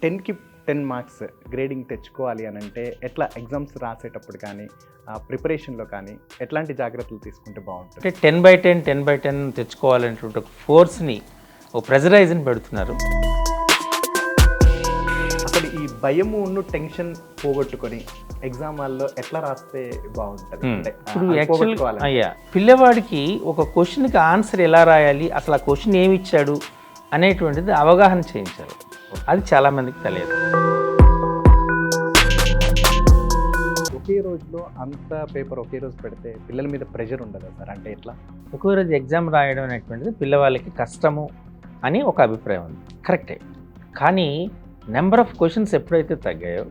10కి 10 marks grading తెచ్చుకోవాలి అని అంటే ఎట్లా ఎగ్జామ్స్ రాసేటప్పుడు కానీ ప్రిపరేషన్లో కానీ ఎట్లాంటి జాగ్రత్తలు తీసుకుంటే బాగుంటుంది? అంటే 10/10 10/10 తెచ్చుకోవాలనేటువంటి ఒక ఫోర్స్ని ఒక ప్రెజరైజ్ని పెడుతున్నారు. అసలు ఈ భయము టెన్షన్ పోగొట్టుకొని ఎగ్జామ్ హాల్లో ఎట్లా రాస్తే బాగుంటుంది? అంటే ఇప్పుడు అది యాక్చువల్ పోగొట్టుకోవాలంటే. అయ్యా పిల్లవాడికి ఒక క్వశ్చన్కి ఆన్సర్ ఎలా రాయాలి, అసలు ఆ క్వశ్చన్ ఏమి ఇచ్చాడు అనేటువంటిది అవగాహన చేయించాలి. అది చాలామందికి తెలియదు. ఒకే రోజులో అంత పేపర్ ఒకే రోజు పెడితే పిల్లల మీద ప్రెషర్ ఉండదు సార్? అంటే ఎట్లా? ఒక్కో రోజు ఎగ్జామ్ రాయడం అనేటువంటిది పిల్లవాళ్ళకి కష్టము అని ఒక అభిప్రాయం ఉంది. కరెక్టే. కానీ నెంబర్ ఆఫ్ క్వశ్చన్స్ ఎప్పుడైతే తగ్గాయో,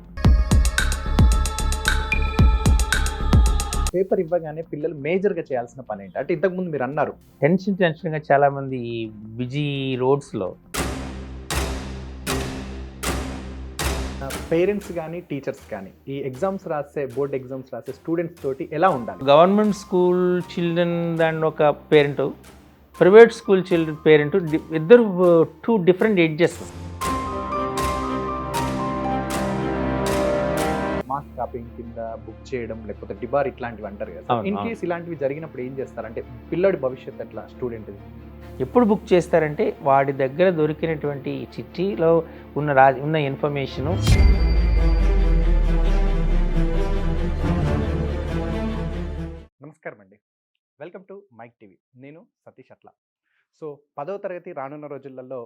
పేపర్ ఇవ్వగానే పిల్లలు మేజర్గా చేయాల్సిన పని ఏంటి? అంటే ఇంతకుముందు మీరు అన్నారు టెన్షన్గా చాలామంది ఈ బిజీ రోడ్స్లో పేరెంట్స్ కానీ టీచర్స్ కానీ ఈ ఎగ్జామ్స్ రాసే బోర్డ్ ఎగ్జామ్స్ రాసే స్టూడెంట్స్ తోటి ఎలా ఉండాలి? గవర్నమెంట్ స్కూల్ చిల్డ్రన్ దాంట్లో ఒక parent, private school children parent, ఇద్దరు two different ages. Marks copying కింద బుక్ చేయడం లేకపోతే డిబార్ ఇట్లాంటివి అంటారు కదా. అవును, ఇన్ అవును. కేస్ ఇలాంటివి జరిగినప్పుడు ఏం చేస్తారు? అంటే పిల్లడి భవిష్యత్తు ఎట్లా స్టూడెంట్? ఎప్పుడు బుక్ చేస్తారంటే వాడి దగ్గర దొరికినటువంటి చిట్టీలో ఉన్న ఇన్ఫర్మేషను నమస్కారం అండి, వెల్కమ్ టు మైక్ టీవీ. నేను సతీష్ అట్లా. సో 10వ తరగతి రానున్న రోజులలో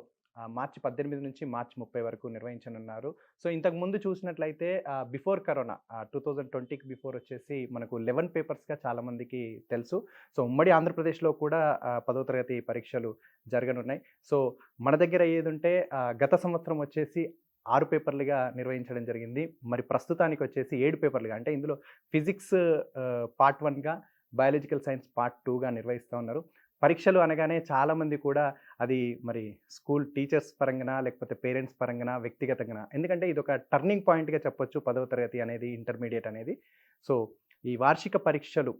మార్చి 18 నుంచి మార్చి 30 వరకు నిర్వహించనున్నారు. సో ఇంతకు ముందు చూసినట్లయితే బిఫోర్ కరోనా 2020కి బిఫోర్ వచ్చేసి మనకు 11 పేపర్స్గా చాలామందికి తెలుసు. సో ఉమ్మడి ఆంధ్రప్రదేశ్లో కూడా 10వ తరగతి పరీక్షలు జరగనున్నాయి. సో మన దగ్గర ఏది ఉంటే గత సంవత్సరం వచ్చేసి 6 పేపర్లుగా నిర్వహించడం జరిగింది. మరి ప్రస్తుతానికి వచ్చేసి 7 పేపర్లుగా, అంటే ఇందులో ఫిజిక్స్ పార్ట్ 1గా, బయాలజికల్ సైన్స్ పార్ట్ 2గా నిర్వహిస్తూ ఉన్నారు. పరీక్షలు అనగానే చాలామంది కూడా అది మరి స్కూల్ టీచర్స్ పరంగా లేకపోతే పేరెంట్స్ పరంగా వ్యక్తిగతంగా, ఎందుకంటే ఇది ఒక టర్నింగ్ పాయింట్గా చెప్పొచ్చు 10వ తరగతి అనేది, ఇంటర్మీడియట్ అనేది. సో ఈ వార్షిక పరీక్షలు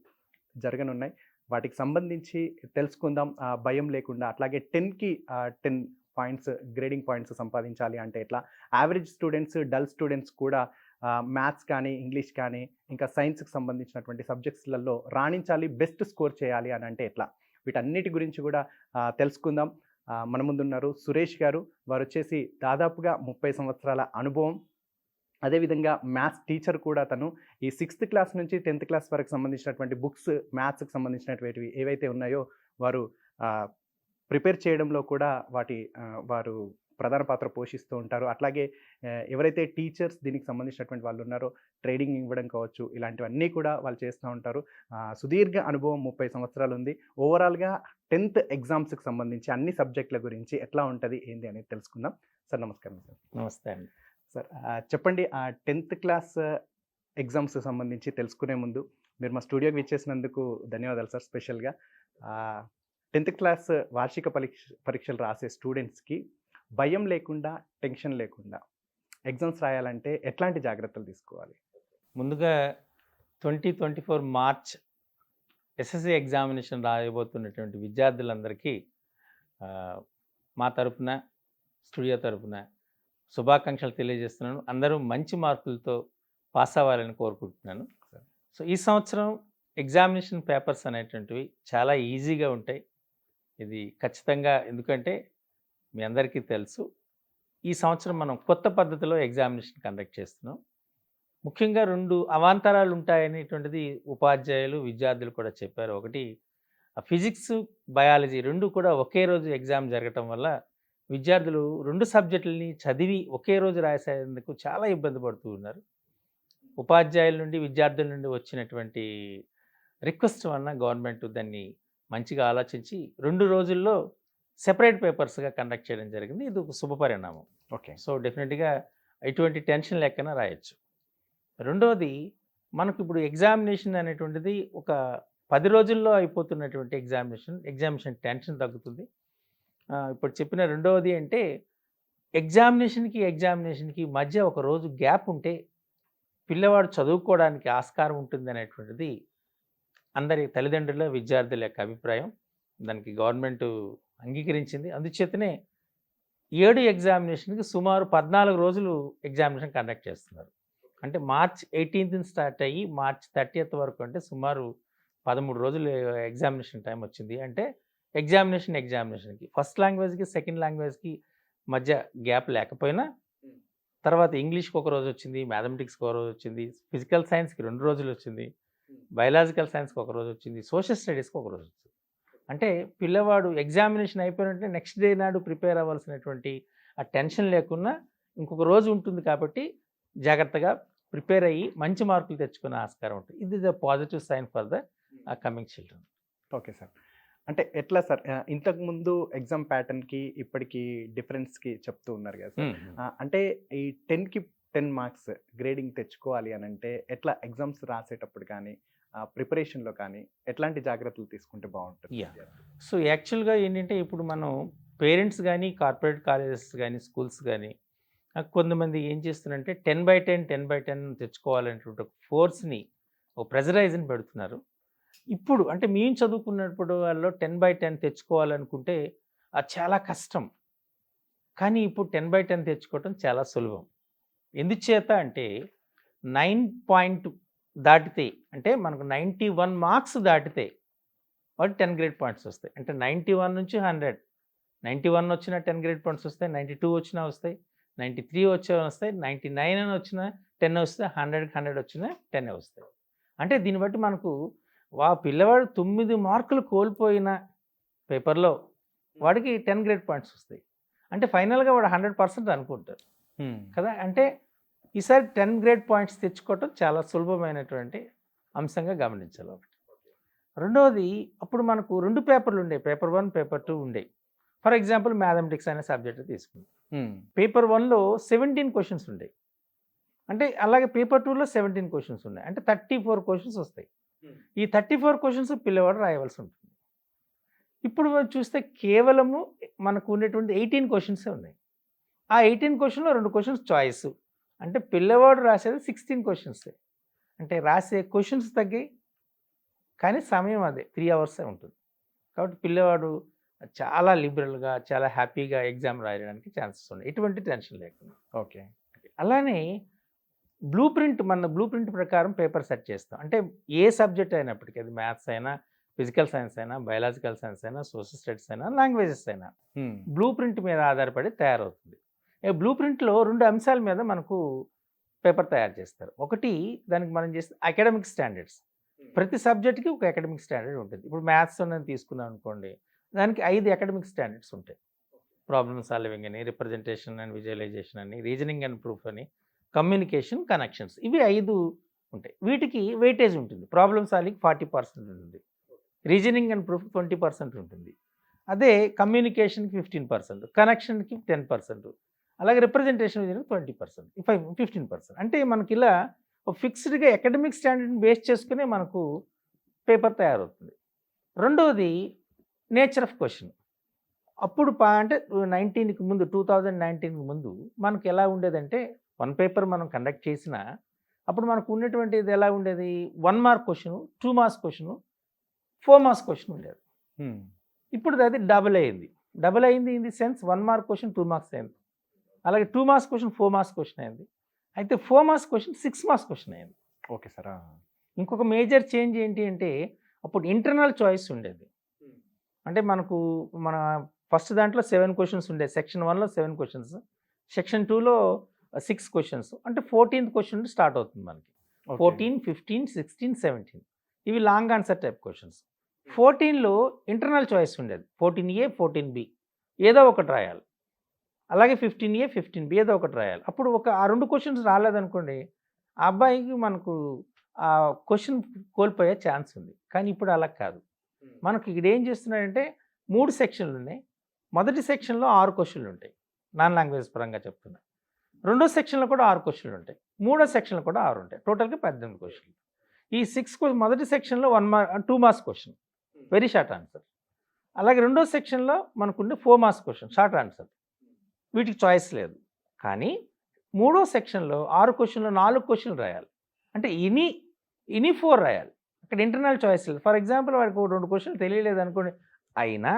జరగనున్నాయి. వాటికి సంబంధించి తెలుసుకుందాం. భయం లేకుండా, అట్లాగే 10కి 10 పాయింట్స్ గ్రేడింగ్ పాయింట్స్ సంపాదించాలి అంటే ఎట్లా, యావరేజ్ స్టూడెంట్స్, డల్ స్టూడెంట్స్ కూడా మ్యాథ్స్ కానీ, ఇంగ్లీష్ కానీ, ఇంకా సైన్స్కి సంబంధించినటువంటి సబ్జెక్ట్స్లలో రాణించాలి, బెస్ట్ స్కోర్ చేయాలి అని అంటే ఎట్లా, వీటన్నిటి గురించి కూడా తెలుసుకుందాం. మన ముందున్నారు సురేష్ గారు. వారు వచ్చేసి దాదాపుగా 30 సంవత్సరాల అనుభవం, అదేవిధంగా మ్యాథ్స్ టీచర్ కూడా. తను ఈ 6th క్లాస్ నుంచి 10th క్లాస్ వరకు సంబంధించినటువంటి బుక్స్, మ్యాథ్స్కి సంబంధించినటువంటి ఏవైతే ఉన్నాయో వారు ప్రిపేర్ చేయడంలో కూడా వారు ప్రధాన పాత్ర పోషిస్తూ ఉంటారు. అట్లాగే ఎవరైతే టీచర్స్ దీనికి సంబంధించినటువంటి వాళ్ళు ఉన్నారో ట్రైనింగ్ ఇవ్వడం కావచ్చు, ఇలాంటివన్నీ కూడా వాళ్ళు చేస్తూ ఉంటారు. సుదీర్ఘ అనుభవం 30 సంవత్సరాలు ఉంది. ఓవరాల్గా 10th ఎగ్జామ్స్కి సంబంధించి అన్ని సబ్జెక్టుల గురించి ఎట్లా ఉంటుంది ఏంది అనేది తెలుసుకుందాం. సార్ నమస్కారం. సార్ నమస్తే అండి. సార్ చెప్పండి, 10th క్లాస్ ఎగ్జామ్స్ సంబంధించి తెలుసుకునే ముందు మీరు మా స్టూడియోకి విచ్చేసినందుకు ధన్యవాదాలు సార్. స్పెషల్గా 10th క్లాస్ వార్షిక పరీక్షలు రాసే స్టూడెంట్స్కి భయం లేకుండా, టెన్షన్ లేకుండా ఎగ్జామ్స్ రాయాలంటే ఎట్లాంటి జాగ్రత్తలు తీసుకోవాలి? ముందుగా 2024 మార్చ్ ఎస్ఎస్సి ఎగ్జామినేషన్ రాయబోతున్నటువంటి విద్యార్థులందరికీ మా తరపున, స్టూడియో తరపున శుభాకాంక్షలు తెలియజేస్తున్నాను. అందరూ మంచి మార్కులతో పాస్ అవ్వాలని కోరుకుంటున్నాను. సో ఈ సంవత్సరం ఎగ్జామినేషన్ పేపర్స్ అనేటువంటివి చాలా ఈజీగా ఉంటాయి. ఇది ఖచ్చితంగా, ఎందుకంటే మీ అందరికీ తెలుసు ఈ సంవత్సరం మనం కొత్త పద్ధతిలో ఎగ్జామినేషన్ కండక్ట్ చేస్తున్నాం. ముఖ్యంగా 2 అవాంతరాలు ఉంటాయనేటువంటిది ఉపాధ్యాయులు, విద్యార్థులు కూడా చెప్పారు. ఒకటి ఫిజిక్స్, బయాలజీ 2 కూడా ఒకే రోజు ఎగ్జామ్ జరగటం వల్ల విద్యార్థులు 2 సబ్జెక్టులని చదివి ఒకే రోజు రాసేందుకు చాలా ఇబ్బంది పడుతూ ఉన్నారు. ఉపాధ్యాయుల నుండి, విద్యార్థుల నుండి వచ్చినటువంటి రిక్వెస్ట్ వలన గవర్నమెంట్ దాన్ని మంచిగా ఆలోచించి 2 రోజుల్లో సెపరేట్ పేపర్స్గా కండక్ట్ చేయడం జరిగింది. ఇది ఒక శుభపరిణామం. ఓకే. సో డెఫినెట్గా ఎటువంటి టెన్షన్ లేకన్నా రాయొచ్చు. రెండవది, మనకు ఇప్పుడు ఎగ్జామినేషన్ అనేటువంటిది ఒక 10 రోజుల్లో అయిపోతున్నటువంటి ఎగ్జామినేషన్ టెన్షన్ తగ్గుతుంది. ఇప్పుడు చెప్పిన రెండవది అంటే ఎగ్జామినేషన్కి మధ్య ఒక రోజు గ్యాప్ ఉంటే పిల్లవాడు చదువుకోవడానికి ఆస్కారం ఉంటుంది అనేటువంటిది అందరి తల్లిదండ్రుల, విద్యార్థుల యొక్క అభిప్రాయం. దానికి గవర్నమెంట్ అంగీకరించింది. అందుచేతనే 7 ఎగ్జామినేషన్కి సుమారు 14 రోజులు ఎగ్జామినేషన్ కండక్ట్ చేస్తున్నారు. అంటే మార్చ్ 18th స్టార్ట్ అయ్యి మార్చ్ 30th వరకు, అంటే సుమారు 13 రోజులు ఎగ్జామినేషన్ టైం వచ్చింది. అంటే ఎగ్జామినేషన్కి ఫస్ట్ లాంగ్వేజ్కి సెకండ్ లాంగ్వేజ్కి మధ్య గ్యాప్ లేకపోయినా, తర్వాత ఇంగ్లీష్కి ఒక రోజు వచ్చింది, మ్యాథమెటిక్స్కి ఒక రోజు వచ్చింది, ఫిజికల్ సైన్స్కి 2 రోజులు వచ్చింది, బయలాజికల్ సైన్స్కి ఒక రోజు వచ్చింది, సోషల్ స్టడీస్కి ఒక రోజు వచ్చింది. అంటే పిల్లవాడు ఎగ్జామినేషన్ అయిపోయినట్టే నెక్స్ట్ డే నాడు ప్రిపేర్ అవ్వాల్సినటువంటి ఆ టెన్షన్ లేకుండా ఇంకొక రోజు ఉంటుంది కాబట్టి జాగ్రత్తగా ప్రిపేర్ అయ్యి మంచి మార్కులు తెచ్చుకునే ఆస్కారం ఉంటుంది. ఇది the positive sign for the coming children. Okay sir. అంటే ఎట్లా సార్, ఇంతకుముందు ఎగ్జామ్ ప్యాటర్న్కి ఇప్పటికి డిఫరెన్స్కి చెప్తూ ఉన్నారు కదా సార్. అంటే ఈ 10కి 10 మార్క్స్ గ్రేడింగ్ తెచ్చుకోవాలి అని అంటే ఎట్లా ఎగ్జామ్స్ రాసేటప్పుడు కానీ ప్రిపరేషన్లో కానీ ఎట్లాంటి జాగ్రత్తలు తీసుకుంటే బాగుంటుంది? సో యాక్చువల్గా ఏంటంటే ఇప్పుడు మనం పేరెంట్స్ కానీ కార్పొరేట్ కాలేజెస్ కానీ స్కూల్స్ కానీ కొంతమంది ఏం చేస్తున్నారంటే 10/10 తెచ్చుకోవాలనేటువంటి ఒక ఫోర్స్ని, ఒక ప్రెజరైజ్ని పెడుతున్నారు. ఇప్పుడు అంటే మేము చదువుకున్నప్పుడు వాళ్ళు 10/10 తెచ్చుకోవాలనుకుంటే అది చాలా కష్టం. కానీ ఇప్పుడు 10/10 తెచ్చుకోవటం చాలా సులభం. ఎందుచేత అంటే 9 పాయింట్ దాటితే, అంటే మనకు 91 మార్క్స్ దాటితే వాటి 10 గ్రేడ్ పాయింట్స్ వస్తాయి. అంటే 91 నుంచి 100, 91 వచ్చినా 10 గ్రేడ్ పాయింట్స్ వస్తాయి, 92 వచ్చినా వస్తాయి, 93 వచ్చినా వస్తాయి, 99 అని వచ్చినా 10 వస్తాయి, 100కి 100 వచ్చినా 10 వస్తాయి. అంటే దీన్ని బట్టి మనకు పిల్లవాడు 9 మార్కులు కోల్పోయిన పేపర్లో వాడికి 10 గ్రేడ్ పాయింట్స్ వస్తాయి. అంటే ఫైనల్గా వాడు 100% అనుకుంటారు కదా. అంటే ఈసారి 10 గ్రేడ్ పాయింట్స్ తెచ్చుకోవటం చాలా సులభమైనటువంటి అంశంగా గమనించాలి ఒకటి. రెండవది, అప్పుడు మనకు 2 పేపర్లు ఉండే, పేపర్ 1 పేపర్ 2 ఉండే. ఫర్ ఎగ్జాంపుల్ మ్యాథమెటిక్స్ అనే సబ్జెక్ట్ తీసుకుంది. పేపర్ 1లో 17 క్వశ్చన్స్ ఉండే, అంటే అలాగే పేపర్ 2లో 17 క్వశ్చన్స్ ఉన్నాయి, అంటే 34 క్వశ్చన్స్ వస్తాయి. ఈ 34 క్వశ్చన్స్ పిల్లవాడు రాయవలసి ఉంటుంది. ఇప్పుడు చూస్తే కేవలము మనకు ఉండేటువంటి 18 క్వశ్చన్సే ఉన్నాయి. ఆ 18 క్వశ్చన్లో 2 క్వశ్చన్స్ చాయిస్, అంటే పిల్లవాడు రాసేది 16 క్వశ్చన్సే. అంటే రాసే క్వశ్చన్స్ తగ్గాయి, కానీ సమయం అదే 3 అవర్సే ఉంటుంది. కాబట్టి పిల్లవాడు చాలా లిబరల్గా, చాలా హ్యాపీగా ఎగ్జామ్ రాయడానికి ఛాన్సెస్ ఉన్నాయి, ఎటువంటి టెన్షన్ లేకుండా. ఓకే. అలానే మన బ్లూ ప్రింట్ ప్రకారం పేపర్ సెట్ చేస్తాం. అంటే ఏ సబ్జెక్ట్ అయినప్పటికీ, అది మ్యాథ్స్ అయినా, ఫిజికల్ సైన్స్ అయినా, బయలాజికల్ సైన్స్ అయినా, సోషల్ స్టడీస్ అయినా, లాంగ్వేజెస్ అయినా బ్లూ ప్రింట్ మీద ఆధారపడి తయారవుతుంది. బ్లూ ప్రింట్లో 2 అంశాల మీద మనకు పేపర్ తయారు చేస్తారు. ఒకటి, దానికి మనం చేస్తే అకాడమిక్ స్టాండర్డ్స్. ప్రతి సబ్జెక్ట్కి ఒక అకాడమిక్ స్టాండర్డ్ ఉంటుంది. ఇప్పుడు మ్యాథ్స్ నేను తీసుకున్నాను అనుకోండి, దానికి 5 అకాడమిక్ స్టాండర్డ్స్ ఉంటాయి. ప్రాబ్లమ్ సాల్వింగ్ అని, రిప్రజెంటేషన్ అండ్ విజువలైజేషన్ అని, రీజనింగ్ అండ్ ప్రూఫ్ అని, కమ్యూనికేషన్, కనెక్షన్స్, ఇవి 5 ఉంటాయి. వీటికి వెయిటేజ్ ఉంటుంది. ప్రాబ్లమ్ సాల్వింగ్ 40% ఉంటుంది, రీజనింగ్ అండ్ ప్రూఫ్ 20% ఉంటుంది, అదే కమ్యూనికేషన్కి 15%, కనెక్షన్కి 10%, అలాగే రిప్రజెంటేషన్ 20%, 15%. అంటే మనకి ఇలా ఫిక్స్డ్గా అకాడమిక్ స్టాండర్డ్ని బేస్ చేసుకునే మనకు పేపర్ తయారవుతుంది. రెండవది నేచర్ ఆఫ్ క్వశ్చన్. అప్పుడు అంటే 2019కి ముందు మనకు ఎలా ఉండేదంటే 1 పేపర్ మనం కండక్ట్ చేసినా అప్పుడు మనకు ఉన్నటువంటి ఇది ఎలా ఉండేది, 1 mark question, 2 marks question, 4 marks question ఉండేది. ఇప్పుడు అది డబుల్ అయింది. In the sense 1 mark question 2 marks అయింది, అలాగే 2 మార్క్స్ క్వశ్చన్ 4 మార్క్స్ క్వశ్చన్ అయింది, అయితే 4 మార్క్స్ క్వశ్చన్ 6 మార్క్స్ క్వశ్చన్ అయింది. Okay sir. ఇంకొక మేజర్ చేంజ్ ఏంటి అంటే అప్పుడు ఇంటర్నల్ చాయిస్ ఉండేది. అంటే మన ఫస్ట్ దాంట్లో 7 క్వశ్చన్స్ ఉండేది. సెక్షన్ 1లో 7 క్వశ్చన్స్, సెక్షన్ 2లో 6 క్వశ్చన్స్, అంటే 14th క్వశ్చన్ స్టార్ట్ అవుతుంది మనకి. 14, 15, 16, 17 ఇవి లాంగ్ ఆన్సర్ టైప్ క్వశ్చన్స్. 14లో ఇంటర్నల్ చాయిస్ ఉండేది, 14A, 14B ఏదో ఒకటి రాయాలి, అలాగే 15A, 15B ఏదో ఒకటి రాయాలి. అప్పుడు ఆ 2 క్వశ్చన్స్ రాలేదనుకోండి, ఆ అబ్బాయికి మనకు ఆ క్వశ్చన్ కోల్పోయే ఛాన్స్ ఉంది. కానీ ఇప్పుడు అలా కాదు. మనకి ఇక్కడ ఏం చేస్తున్నాడంటే 3 సెక్షన్లు ఉన్నాయి. మొదటి సెక్షన్లో 6 క్వశ్చన్లు ఉంటాయి, నాన్ లాంగ్వేజ్ పరంగా చెప్తున్నా. రెండో సెక్షన్లో కూడా 6 క్వశ్చన్లు ఉంటాయి, మూడో సెక్షన్లో కూడా 6 ఉంటాయి, టోటల్గా 18 క్వశ్చన్లు. ఈ 6 మొదటి సెక్షన్లో 2 marks question, very short answer. అలాగే రెండో సెక్షన్లో మనకుండే 4 మార్క్స్ క్వశ్చన్, షార్ట్ ఆన్సర్, వీటికి చాయిస్ లేదు. కానీ మూడో సెక్షన్లో 6 క్వశ్చన్లో 4 క్వశ్చన్లు రాయాలి, అంటే ఇని 4 రాయాలి. అక్కడ ఇంటర్నల్ చాయిస్ లేదు. ఫర్ ఎగ్జాంపుల్ వాడికి 2 క్వశ్చన్లు తెలియలేదు అనుకోండి, అయినా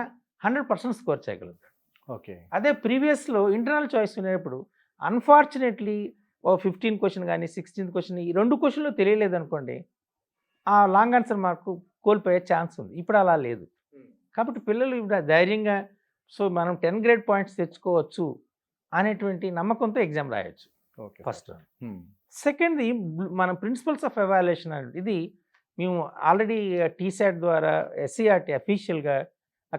100% స్కోర్ చేయగలుగుతాడు. ఓకే. అదే ప్రీవియస్లో ఇంటర్నల్ చాయిస్ ఉన్నప్పుడు అన్ఫార్చునేట్లీ ఓ 15 క్వశ్చన్ కానీ 16 క్వశ్చన్ ఈ 2 క్వశ్చన్లు తెలియలేదనుకోండి, ఆ లాంగ్ ఆన్సర్ మార్కు కోల్పోయే ఛాన్స్ ఉంది. ఇప్పుడు అలా లేదు. కాబట్టి పిల్లలు ఇప్పుడు ధైర్యంగా సో మనం 10 గ్రేడ్ పాయింట్స్ తెచ్చుకోవచ్చు అనేటువంటి నమ్మకంతో ఎగ్జామ్ రాయొచ్చు. ఓకే. ఫస్ట్ సెకండ్ది మనం ప్రిన్సిపల్స్ ఆఫ్ ఎవాల్యుయేషన్ అనేది ఇది మేము ఆల్రెడీ టీశాట్ ద్వారా ఎస్సీఆర్టీ అఫీషియల్గా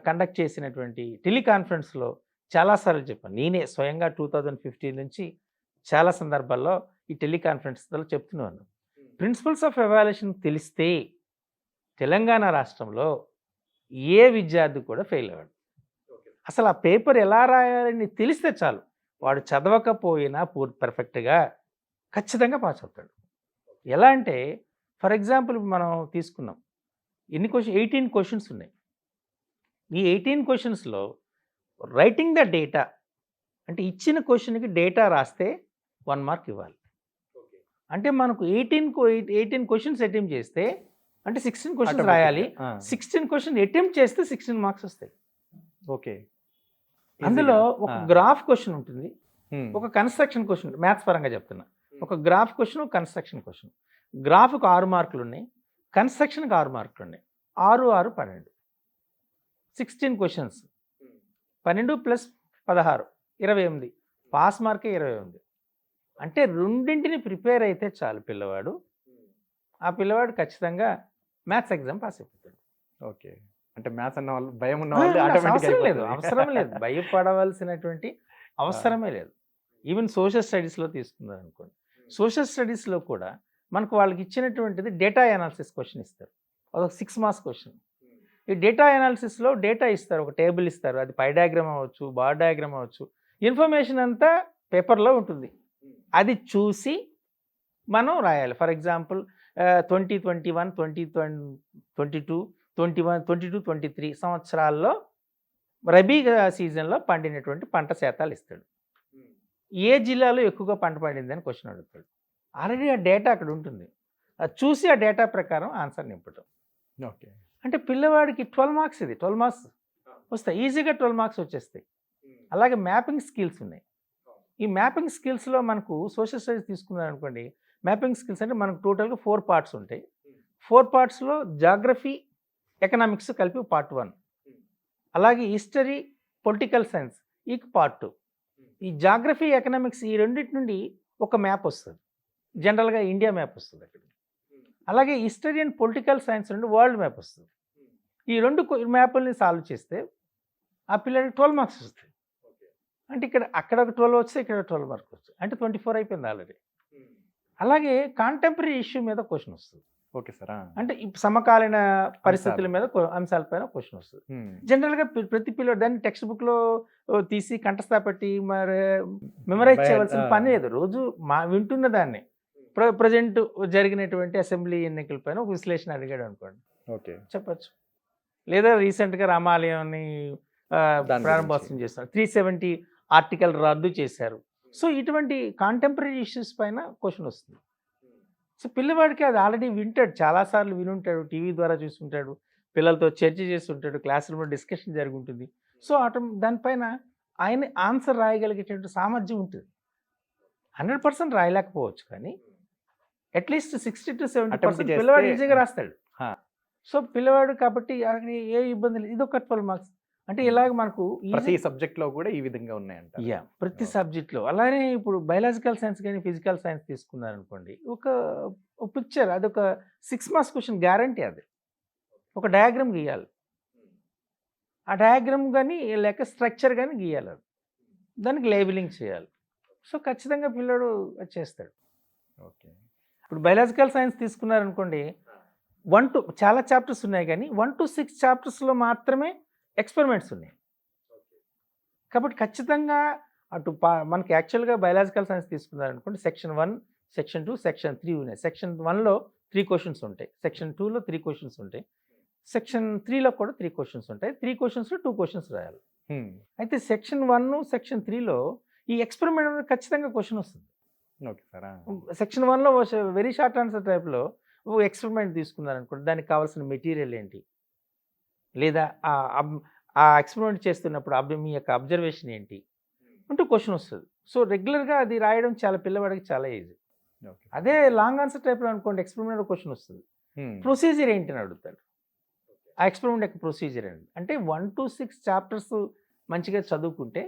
కండక్ట్ చేసినటువంటి టెలికాన్ఫరెన్స్లో చాలాసార్లు చెప్పాను. నేనే స్వయంగా 2015 నుంచి చాలా సందర్భాల్లో ఈ టెలికాన్ఫరెన్స్లో చెప్తున్నాను. ప్రిన్సిపల్స్ ఆఫ్ ఎవాల్యుయేషన్ తెలిస్తే తెలంగాణ రాష్ట్రంలో ఏ విద్యార్థి కూడా ఫెయిల్ అవ్వడు. అసలు ఆ పేపర్ ఎలా రాయాలని తెలిస్తే చాలు, వాడు చదవకపోయినా పర్ఫెక్ట్గా ఖచ్చితంగా పాస్ అవుతాడు. ఎలా అంటే ఫర్ ఎగ్జాంపుల్ మనం తీసుకున్నాం, ఎన్ని క్వశ్చన్ 18 క్వశ్చన్స్ ఉన్నాయి. ఈ 18 క్వశ్చన్స్లో రైటింగ్ ద డేటా అంటే ఇచ్చిన క్వశ్చన్కి డేటా రాస్తే 1 మార్క్ ఇవ్వాలి. అంటే మనకు 18 క్వశ్చన్స్ అటెంప్ట్ చేస్తే అంటే 16 క్వశ్చన్స్ రాయాలి. 16 క్వశ్చన్ అటెంప్ట్ చేస్తే 16 మార్క్స్ వస్తాయి. ఓకే. అందులో ఒక గ్రాఫ్ క్వశ్చన్ ఉంటుంది, ఒక కన్స్ట్రక్షన్ క్వశ్చన్, మ్యాథ్స్ పరంగా చెప్తున్నా. ఒక గ్రాఫ్ క్వశ్చన్, కన్స్ట్రక్షన్ క్వశ్చన్. గ్రాఫ్కి 6 మార్కులు ఉన్నాయి, కన్స్ట్రక్షన్కి 6 మార్కులు ఉన్నాయి. 6, 6, 12. 16 క్వశ్చన్స్, 12 + 16, 28. పాస్ మార్కే 28. అంటే రెండింటిని ప్రిపేర్ అయితే చాలు పిల్లవాడు, ఆ పిల్లవాడు ఖచ్చితంగా మ్యాథ్స్ ఎగ్జామ్ పాస్ అయిపోతాడు. ఓకే. అంటే మ్యాథ్స్ అన్న వాళ్ళు భయం ఉన్న వాళ్ళు అవసరం లేదు, అవసరం లేదు, భయపడవలసినటువంటి అవసరమే లేదు. ఈవెన్ సోషల్ స్టడీస్లో తీసుకున్నారు అనుకోండి, సోషల్ స్టడీస్లో కూడా మనకు వాళ్ళకి ఇచ్చినటువంటిది డేటా అనాలిసిస్ క్వశ్చన్ ఇస్తారు. అదొక 6 మార్క్స్ క్వశ్చన్. ఈ డేటా అనాలిసిస్లో డేటా ఇస్తారు, ఒక టేబుల్ ఇస్తారు, అది పై డయాగ్రామ్ అవ్వచ్చు, బార్ డయాగ్రామ్ అవ్వచ్చు, ఇన్ఫర్మేషన్ అంతా పేపర్లో ఉంటుంది. అది చూసి మనం రాయాలి. ఫర్ ఎగ్జాంపుల్ 2021, 2022, 21, 22, 23 సంవత్సరాల్లో రబీ సీజన్లో పండినటువంటి పంట శాతాలు ఇస్తాడు. ఏ జిల్లాలో ఎక్కువగా పంట పండింది అని క్వశ్చన్ అడుగుతాడు. ఆల్రెడీ ఆ డేటా అక్కడ ఉంటుంది, అది చూసి ఆ డేటా ప్రకారం ఆన్సర్ నింపటం. ఓకే. అంటే పిల్లవాడికి 12 మార్క్స్, ఇది 12 మార్క్స్ వస్తాయి, ఈజీగా 12 మార్క్స్ వచ్చేస్తాయి. అలాగే మ్యాపింగ్ స్కిల్స్ ఉన్నాయి. ఈ మ్యాపింగ్ స్కిల్స్లో మనకు సోషల్ స్టడీస్ తీసుకున్నారనుకోండి, మ్యాపింగ్ స్కిల్స్ అంటే మనకు టోటల్గా 4 పార్ట్స్ ఉంటాయి. 4 పార్ట్స్లో జాగ్రఫీ, ఎకనామిక్స్ కలిపి పార్ట్ 1, అలాగే హిస్టరీ, పొలిటికల్ సైన్స్ ఈ పార్ట్ 2. ఈ జాగ్రఫీ, ఎకనామిక్స్ ఈ రెండింటి నుండి ఒక మ్యాప్ వస్తుంది, జనరల్గా ఇండియా మ్యాప్ వస్తుంది అక్కడ. అలాగే హిస్టరీ అండ్ పొలిటికల్ సైన్స్ నుండి వరల్డ్ మ్యాప్ వస్తుంది. ఈ 2 మ్యాప్ని సాల్వ్ చేస్తే ఆ పిల్లడికి 12 మార్క్స్ వస్తాయి. అంటే అక్కడ ఒక 12 వస్తే ఇక్కడ 12 మార్క్స్ వస్తాయి, అంటే 24 అయిపోయింది ఆల్రెడీ. అలాగే కాంటెంపరీ ఇష్యూ మీద క్వశ్చన్ వస్తుంది. Okay sir. అంటే సమకాలీన పరిస్థితుల మీద అంశాలపైన క్వశ్చన్ వస్తుంది. జనరల్గా ప్రతి పిల్లడు దాన్ని టెక్స్ట్ బుక్లో తీసి కంఠస్థ పెట్టి మరి మెమరైజ్ చేయవలసిన పని లేదు. రోజు వింటున్న దాన్ని ప్రజెంట్ జరిగినటువంటి అసెంబ్లీ ఎన్నికలపైన ఒక విశ్లేషణ అడిగాడు అనుకోండి, ఓకే చెప్పచ్చు. లేదా రీసెంట్గా రామాలయాన్ని ప్రారంభోత్సవం చేస్తారు, 370 ఆర్టికల్ రద్దు చేశారు. సో ఇటువంటి కాంటెంపరీ ఇష్యూస్ పైన క్వశ్చన్ వస్తుంది. సో పిల్లవాడికి అది ఆల్రెడీ వింటాడు, చాలాసార్లు వినుంటాడు, టీవీ ద్వారా చూస్తుంటాడు, పిల్లలతో చర్చ చేస్తుంటాడు, క్లాస్ రూమ్లో డిస్కషన్ జరిగి ఉంటుంది. సో దానిపైన ఆయన ఆన్సర్ రాయగలిగేటువంటి సామర్థ్యం ఉంటుంది. 100% రాయలేకపోవచ్చు, కానీ అట్లీస్ట్ 60 to 70% పిల్లవాడు ఈజీగా రాస్తాడు. సో పిల్లవాడు కాబట్టి ఏ ఇబ్బంది లేదు. ఇది ఒక 12 మార్క్స్. అంటే ఇలాగ మనకు ప్రతి సబ్జెక్ట్లో కూడా ఈ విధంగా ఉన్నాయంట. ప్రతి సబ్జెక్ట్లో. అలానే ఇప్పుడు బయాలజికల్ సైన్స్ కానీ ఫిజికల్ సైన్స్ తీసుకున్నారనుకోండి, ఒక పిక్చర్, అదొక 6 మార్క్స్ క్వశ్చన్ గ్యారంటీ. అది ఒక డయాగ్రామ్ గీయాలి, ఆ డయాగ్రామ్ కానీ లేక స్ట్రక్చర్ కానీ గీయాలి, అది దానికి లేబులింగ్ చేయాలి. సో ఖచ్చితంగా పిల్లడు చేస్తాడు. ఓకే. ఇప్పుడు బయాలజికల్ సైన్స్ తీసుకున్నారనుకోండి, 1 to చాలా చాప్టర్స్ ఉన్నాయి, కానీ 1 to 6 చాప్టర్స్లో మాత్రమే ఎక్స్పెరిమెంట్స్ ఉన్నాయి. కాబట్టి ఖచ్చితంగా అటు మనకి యాక్చువల్గా బయాలజికల్ సైన్స్ తీసుకున్నారనుకోండి, సెక్షన్ 1, సెక్షన్ 2, సెక్షన్ 3 ఉన్నాయి. సెక్షన్ 1లో 3 క్వశ్చన్స్ ఉంటాయి, సెక్షన్ 2లో 3 క్వశ్చన్స్ ఉంటాయి, సెక్షన్ 3లో కూడా 3 క్వశ్చన్స్ ఉంటాయి. 3 క్వశ్చన్స్లో 2 క్వశ్చన్స్ రాయాలి. అయితే సెక్షన్ 1, సెక్షన్ 3లో ఈ ఎక్స్పెరిమెంట్ అనేది ఖచ్చితంగా క్వశ్చన్ వస్తుంది. Okay sir. సెక్షన్ 1లో వెరీ షార్ట్ ఆన్సర్ టైప్లో ఎక్స్పెరిమెంట్ తీసుకున్నారనుకోండి, దానికి కావాల్సిన మెటీరియల్ ఏంటి, లేదా ఆ ఎక్స్పెరిమెంట్ చేస్తున్నప్పుడు మీ యొక్క అబ్జర్వేషన్ ఏంటి అంటూ క్వశ్చన్ వస్తుంది. సో రెగ్యులర్గా అది రాయడం చాలా పిల్లవాడికి చాలా ఈజీ. అదే లాంగ్ ఆన్సర్ టైప్లో అనుకోండి, ఎక్స్పెరిమెంట్ క్వశ్చన్ వస్తుంది, ప్రొసీజర్ ఏంటి అని అడుగుతాడు. ఆ ఎక్స్పెరిమెంట్ యొక్క ప్రొసీజర్ ఏంటి అంటే 1 to 6 చాప్టర్స్ మంచిగా చదువుకుంటే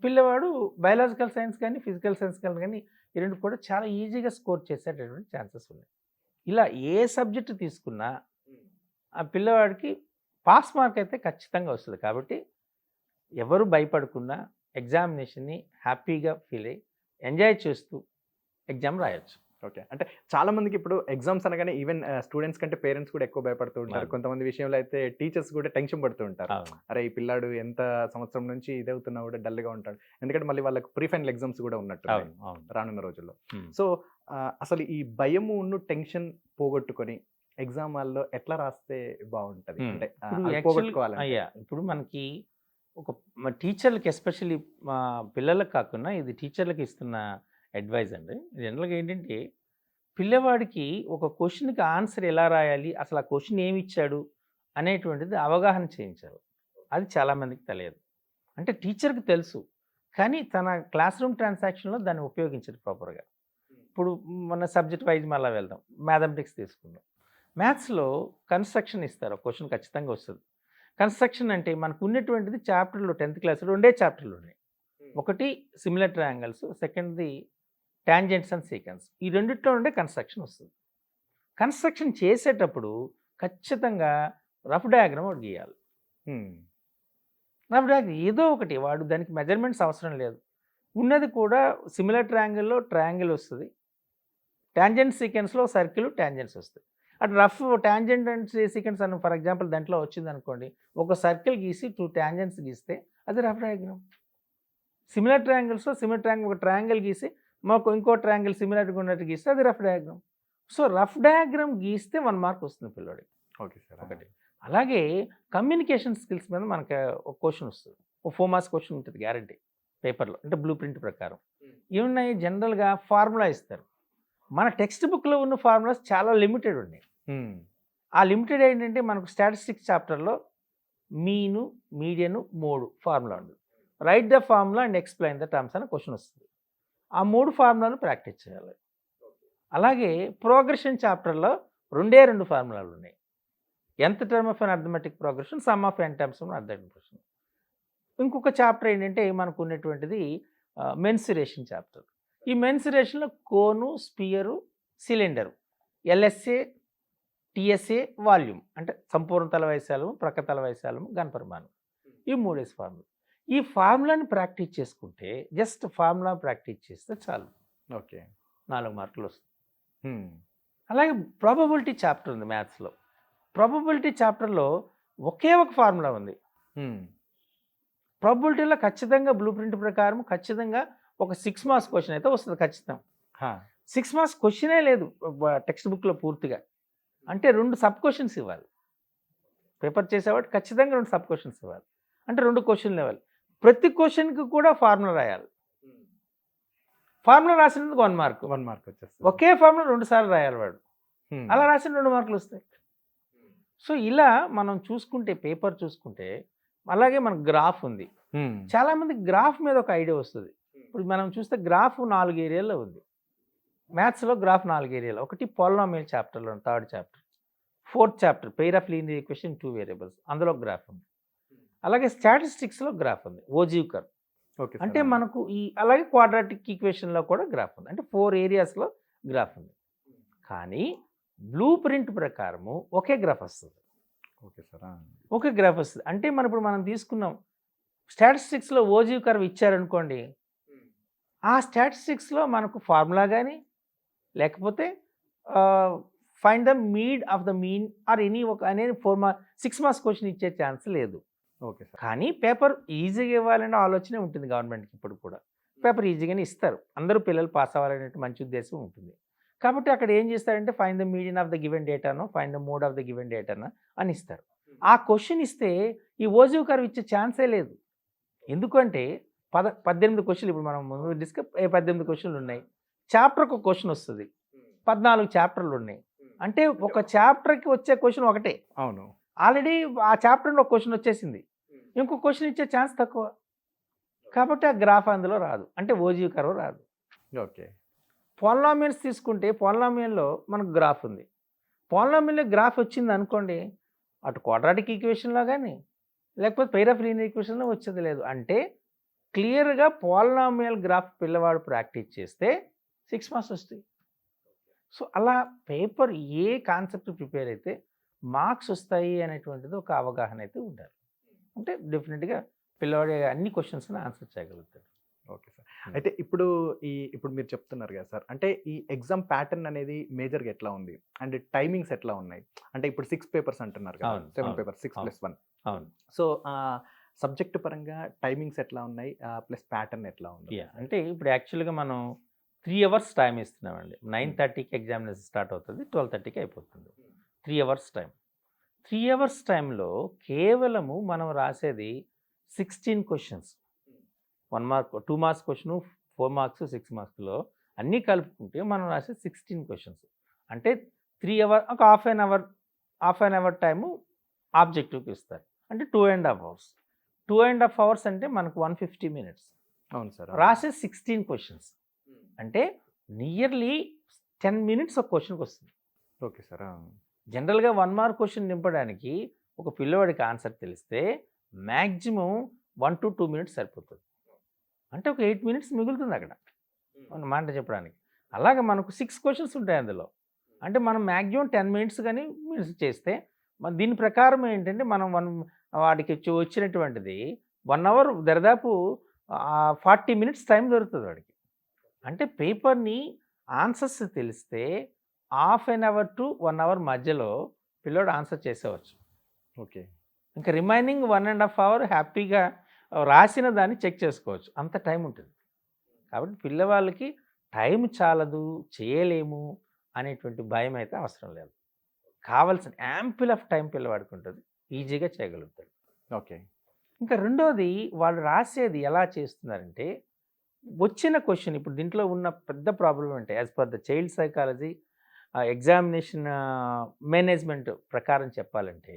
పిల్లవాడు బయాలజికల్ సైన్స్ కానీ ఫిజికల్ సైన్స్ కానీ ఈ రెండు కూడా చాలా ఈజీగా స్కోర్ చేసేటటువంటి ఛాన్సెస్ ఉన్నాయి. ఇలా ఏ సబ్జెక్టు తీసుకున్నా ఆ పిల్లవాడికి పాస్ మార్క్ అయితే ఖచ్చితంగా వస్తుంది. కాబట్టి ఎవరు భయపడకుండా ఎగ్జామినేషన్ని హ్యాపీగా ఫీల్ అయ్యి ఎంజాయ్ చేస్తూ ఎగ్జామ్ రాయొచ్చు. ఓకే. అంటే చాలా మందికి ఇప్పుడు ఎగ్జామ్స్ అనగానే ఈవెన్ స్టూడెంట్స్ కంటే పేరెంట్స్ కూడా ఎక్కువ భయపడుతూ ఉంటారు. కొంతమంది విషయంలో అయితే టీచర్స్ కూడా టెన్షన్ పడుతూ ఉంటారు. అరే ఈ పిల్లాడు ఎంత సంవత్సరం నుంచి ఇదవుతున్నా కూడా డల్గా ఉంటాడు, ఎందుకంటే మళ్ళీ వాళ్ళకి ప్రీ ఫైనల్ ఎగ్జామ్స్ కూడా ఉన్నట్టు రానున్న రోజుల్లో. సో అసలు ఈ భయము టెన్షన్ పోగొట్టుకొని ఎగ్జామ్ హాల్లో ఎట్లా రాస్తే బాగుంటుంది అంటే పోగొట్టుకోవాలి? అయ్యా ఇప్పుడు మనకి ఒక టీచర్లకి ఎస్పెషల్లీ మా పిల్లలకు కాకుండా ఇది టీచర్లకి ఇస్తున్న అడ్వైజ్ అండి. జనరల్గా ఏంటంటే పిల్లవాడికి ఒక క్వశ్చన్కి ఆన్సర్ ఎలా రాయాలి, అసలు ఆ క్వశ్చన్ ఏమి ఇచ్చాడు అనేటువంటిది అవగాహన చేయించారు. అది చాలామందికి తెలియదు. అంటే టీచర్కి తెలుసు కానీ తన క్లాస్ రూమ్ ట్రాన్సాక్షన్లో దాన్ని ఉపయోగించదు ప్రాపర్గా. ఇప్పుడు మన సబ్జెక్ట్ వైజ్ మళ్ళీ వెళ్దాం, మ్యాథమెటిక్స్ తీసుకుందాం. మ్యాథ్స్లో కన్స్ట్రక్షన్ ఇస్తారు, ఒక క్వశ్చన్ ఖచ్చితంగా వస్తుంది. కన్స్ట్రక్షన్ అంటే మనకు ఉన్నటువంటిది చాప్టర్లో 10th క్లాస్లో 2 చాప్టర్లు ఉన్నాయి. ఒకటి సిమిలర్ ట్రయాంగిల్స్, సెకండ్ది టాంజెంట్స్ అండ్ సీకెన్స్. ఈ రెండిట్లో ఉండే కన్స్ట్రక్షన్ వస్తుంది. కన్స్ట్రక్షన్ చేసేటప్పుడు ఖచ్చితంగా రఫ్ డయాగ్రామ్ ఒకటి గీయాలి. రఫ్ డయాగ్రామ్ ఏదో ఒకటి, వాడు దానికి మెజర్మెంట్స్ అవసరం లేదు. ఉన్నది కూడా సిమిలర్ ట్రయాంగిల్లో ట్రయాంగిల్ వస్తుంది, టాంజెంట్ సీకెన్స్లో సర్కిల్ టాంజెంట్స్ వస్తాయి. అటు రఫ్ టాంజెంట్ అండ్ సీకెన్స్ అని ఫర్ ఎగ్జాంపుల్ దాంట్లో వచ్చింది అనుకోండి, ఒక సర్కిల్ గీసి 2 టాంజెంట్స్ గీస్తే అది రఫ్ డయాగ్రామ్. సిమిలర్ ట్రయాంగిల్స్లో సిమిలర్ ట్రయాంగిల్ ఒక ట్రయాంగిల్ గీసి మాకు ఇంకో ట్రయాంగిల్ సిమిలర్గా ఉన్నట్టు గీస్తే అది rough diagram. So rough diagram గీస్తే 1 మార్క్ వస్తుంది పిల్లడికి. Okay sir. ఒకటి. అలాగే కమ్యూనికేషన్ స్కిల్స్ మీద మనకి ఒక క్వశ్చన్ వస్తుంది, ఒక 4 మార్క్స్ క్వశ్చన్ ఉంటుంది గ్యారంటీ పేపర్లో, అంటే బ్లూ ప్రింట్ ప్రకారం. ఏమున్నాయి, జనరల్గా ఫార్ములా ఇస్తారు. మన టెక్స్ట్ బుక్లో ఉన్న ఫార్ములాస్ చాలా లిమిటెడ్ ఉన్నాయి. ఆ లిమిటెడ్ ఏంటంటే మనకు స్టాటిస్టిక్స్ చాప్టర్లో మీను, మీడియను, మోడ్ ఫార్ములా ఉంది. Right the formula and explain the terms అని క్వశ్చన్ వస్తుంది. ఆ 3 ఫార్ములాలు ప్రాక్టీస్ చేయాలి. అలాగే ప్రోగ్రెషన్ చాప్టర్లో 2 ఫార్ములాలు ఉన్నాయి. nth term of an arithmetic progression, sum of n terms of arithmetic progression. ఇంకొక చాప్టర్ ఏంటంటే మనకు ఉన్నటువంటిది మెన్సురేషన్ చాప్టర్. ఈ మెన్సురేషన్లో cone, sphere, cylinder, LSA, TSA, volume అంటే సంపూర్ణ తల వైశాల్యము, ప్రక్క తల వైశాల్యము, ఘనపరిమాణం. ఈ 3 ఫార్ములా. ఈ ఫార్ములాని ప్రాక్టీస్ చేసుకుంటే, జస్ట్ ఫార్ములా ప్రాక్టీస్ చేస్తే చాలు. ఓకే. 4 మార్కులు వస్తుంది. అలాగే ప్రాబబిలిటీ చాప్టర్ ఉంది మ్యాథ్స్లో. ప్రాబబిలిటీ చాప్టర్లో ఒకే ఒక ఫార్ములా ఉంది. ప్రాబబిలిటీలో ఖచ్చితంగా బ్లూ ప్రింట్ ప్రకారం ఖచ్చితంగా ఒక 6 మార్క్స్ క్వశ్చన్ అయితే వస్తుంది ఖచ్చితం. 6 మార్క్స్ క్వశ్చనే లేదు టెక్స్ట్ బుక్లో పూర్తిగా. అంటే 2 సబ్ క్వశ్చన్స్ ఇవ్వాలి. పేపర్ చేసేవాడు ఖచ్చితంగా 2 సబ్ క్వశ్చన్స్ ఇవ్వాలి. అంటే 2 క్వశ్చన్లు ఇవ్వాలి. ప్రతి క్వశ్చన్కి కూడా ఫార్ములా రాయాలి. Formula రాసినందుకు 1 mark. 1 మార్క్ వచ్చేస్తుంది. ఒకే ఫార్ములా 2 సార్లు రాయాలి వాడు. అలా రాసిన 2 మార్కులు వస్తాయి. సో ఇలా మనం చూసుకుంటే పేపర్ చూసుకుంటే, అలాగే మనకు గ్రాఫ్ ఉంది. చాలామంది గ్రాఫ్ మీద ఒక ఐడియా వస్తుంది. ఇప్పుడు మనం చూస్తే గ్రాఫ్ 4 ఏరియాల్లో ఉంది. మ్యాథ్స్లో గ్రాఫ్ 4 ఏరియాలో. ఒకటి పాలినామియల్ చాప్టర్లో 3rd chapter. 4th chapter pair of linear equation 2 variables, అందులో గ్రాఫ్ ఉంది. అలాగే స్టాటిస్టిక్స్లో గ్రాఫ్ ఉంది, ఓజీవ్ కర్వ్. ఓకే. అంటే మనకు అలాగే క్వాడ్రాటిక్ ఈక్వేషన్లో కూడా గ్రాఫ్ ఉంది. అంటే 4 ఏరియాస్లో గ్రాఫ్ ఉంది. కానీ బ్లూ ప్రింట్ ప్రకారము ఒకే గ్రాఫ్ వస్తుంది. Okay sir. ఒకే గ్రాఫ్ వస్తుంది. అంటే ఇప్పుడు మనం తీసుకున్నాం స్టాటిస్టిక్స్లో ఓజీవ్ కర్వ్ ఇచ్చారనుకోండి, ఆ స్టాటిస్టిక్స్లో మనకు ఫార్ములా కానీ లేకపోతే find the mid of the mean or any ఒక అనేది 6 మార్క్స్ క్వశ్చన్ ఇచ్చే ఛాన్స్ లేదు. Okay sir. కానీ పేపర్ ఈజీగా ఇవ్వాలనే ఆలోచనే ఉంటుంది గవర్నమెంట్కి. ఇప్పుడు కూడా పేపర్ ఈజీగానే ఇస్తారు, అందరూ పిల్లలు పాస్ అవ్వాలనే మంచి ఉద్దేశం ఉంటుంది. కాబట్టి అక్కడ ఏం చేస్తారంటే find the median of the given డేటానో find the mode of the given డేటానో అని ఇస్తారు. ఆ క్వశ్చన్ ఇస్తే ఈ ఓజీవ్ కర్వ్ ఇచ్చే ఛాన్సే లేదు. ఎందుకంటే 18 క్వశ్చన్లు ఇప్పుడు మనం ముందు 18 క్వశ్చన్లు ఉన్నాయి. చాప్టర్కి ఒక క్వశ్చన్ వస్తుంది, 14 చాప్టర్లు ఉన్నాయి. అంటే ఒక చాప్టర్కి వచ్చే క్వశ్చన్ ఒకటే. అవును. ఆల్రెడీ ఆ చాప్టర్లో ఒక క్వశ్చన్ వచ్చేసింది. ఇంకో క్వశ్చన్ ఇచ్చే ఛాన్స్ తక్కువ. కాబట్టి ఆ గ్రాఫ్ అందులో రాదు, అంటే ఓజీ కర్వ్ రాదు. ఓకే. పాలినామియల్స్ తీసుకుంటే పాలినామియల్లో మనకు గ్రాఫ్ ఉంది. పాలినామియల్లో గ్రాఫ్ వచ్చింది అనుకోండి, అటు క్వాడ్రాటిక్ ఈక్వేషన్లో కానీ లేకపోతే పెయిర్ ఆఫ్ లీనియర్ ఈక్వేషన్లో వచ్చేది లేదు. అంటే క్లియర్గా పాలినామియల్ గ్రాఫ్ పిల్లవాడు ప్రాక్టీస్ చేస్తే 6 మార్క్స్ వస్తాయి. సో అలా పేపర్ ఏ కాన్సెప్ట్ ప్రిపేర్ అయితే మార్క్స్ వస్తాయి అనేటువంటిది ఒక అవగాహన అయితే ఉండాలి. అంటే డెఫినెట్గా పిల్లవాడు అన్ని క్వశ్చన్స్ని ఆన్సర్ చేయగలుగుతాడు. Okay sir. అయితే ఇప్పుడు మీరు చెప్తున్నారు కదా సార్, అంటే ఈ ఎగ్జామ్ ప్యాటర్న్ అనేది మేజర్గా ఎట్లా ఉంది అండ్ టైమింగ్స్ ఎట్లా ఉన్నాయి? అంటే ఇప్పుడు 6 పేపర్స్ అంటున్నారు కదా, అవును, 7 అవును, పేపర్స్ 6+1. అవును. సో సబ్జెక్ట్ పరంగా టైమింగ్స్ ఎట్లా ఉన్నాయి, ప్లస్ ప్యాటర్న్ ఎట్లా ఉంది? అంటే ఇప్పుడు యాక్చువల్గా మనం 3 అవర్స్ టైం ఇస్తున్నామండి. 9:30కి ఎగ్జామినేషన్ స్టార్ట్ అవుతుంది, 12:30కి అయిపోతుంది. 3 అవర్స్ టైం. 3 అవర్స్ టైంలో కేవలము మనం రాసేది 16 questions. 1 mark, 2 marks question, 4 marks, 6 మార్క్స్లో అన్నీ కలుపుకుంటే మనం రాసే 16 క్వశ్చన్స్. అంటే 3 అవర్, ఒక హాఫ్ అన్ అవర్ టైము ఆబ్జెక్టివ్కి ఇస్తారు. అంటే 2.5 అవర్స్. 2.5 అవర్స్ అంటే మనకు 150 మినిట్స్. అవును సార్. రాసే 16 క్వశ్చన్స్ అంటే నియర్లీ 10 మినిట్స్ ఒక క్వశ్చన్కి వస్తుంది. Okay sir. జనరల్గా 1 మార్క్ క్వశ్చన్ నింపడానికి ఒక పిల్లవాడికి ఆన్సర్ తెలిస్తే మ్యాక్సిమం 1 to 2 మినిట్స్ సరిపోతుంది. అంటే ఒక 8 మినిట్స్ మిగులుతుంది అక్కడ మన మాట చెప్పడానికి. అలాగే మనకు 6 క్వశ్చన్స్ ఉంటాయి అందులో. అంటే మనం మ్యాక్సిమం 10 మినిట్స్ కానీ మినిట్స్ చేస్తే మన దీని ప్రకారం ఏంటంటే మనం వాడికి వచ్చినటువంటిది 1 అవర్ దరిదాపు 40 మినిట్స్ టైం దొరుకుతుంది వాడికి. అంటే పేపర్ని ఆన్సర్స్ తెలిస్తే half an hour to 1 hour మధ్యలో పిల్లోడు ఆన్సర్ చేసేవచ్చు. ఓకే. ఇంకా రిమైనింగ్ 1.5 అవర్ హ్యాపీగా రాసిన దాన్ని చెక్ చేసుకోవచ్చు, అంత టైం ఉంటుంది. కాబట్టి పిల్లవాళ్ళకి టైం చాలదు, చేయలేము అనేటువంటి భయం అయితే అవసరం లేదు. కావాల్సిన యాంపిల్ ఆఫ్ టైం పిల్లవాడికి ఉంటుంది, ఈజీగా చేయగలుగుతాడు. ఓకే. ఇంకా రెండోది, వాళ్ళు రాసేది ఎలా చేస్తున్నారంటే వచ్చిన క్వశ్చన్, ఇప్పుడు దీంట్లో ఉన్న పెద్ద ప్రాబ్లం అంటే as per the child psychology examination management ప్రకారం చెప్పాలంటే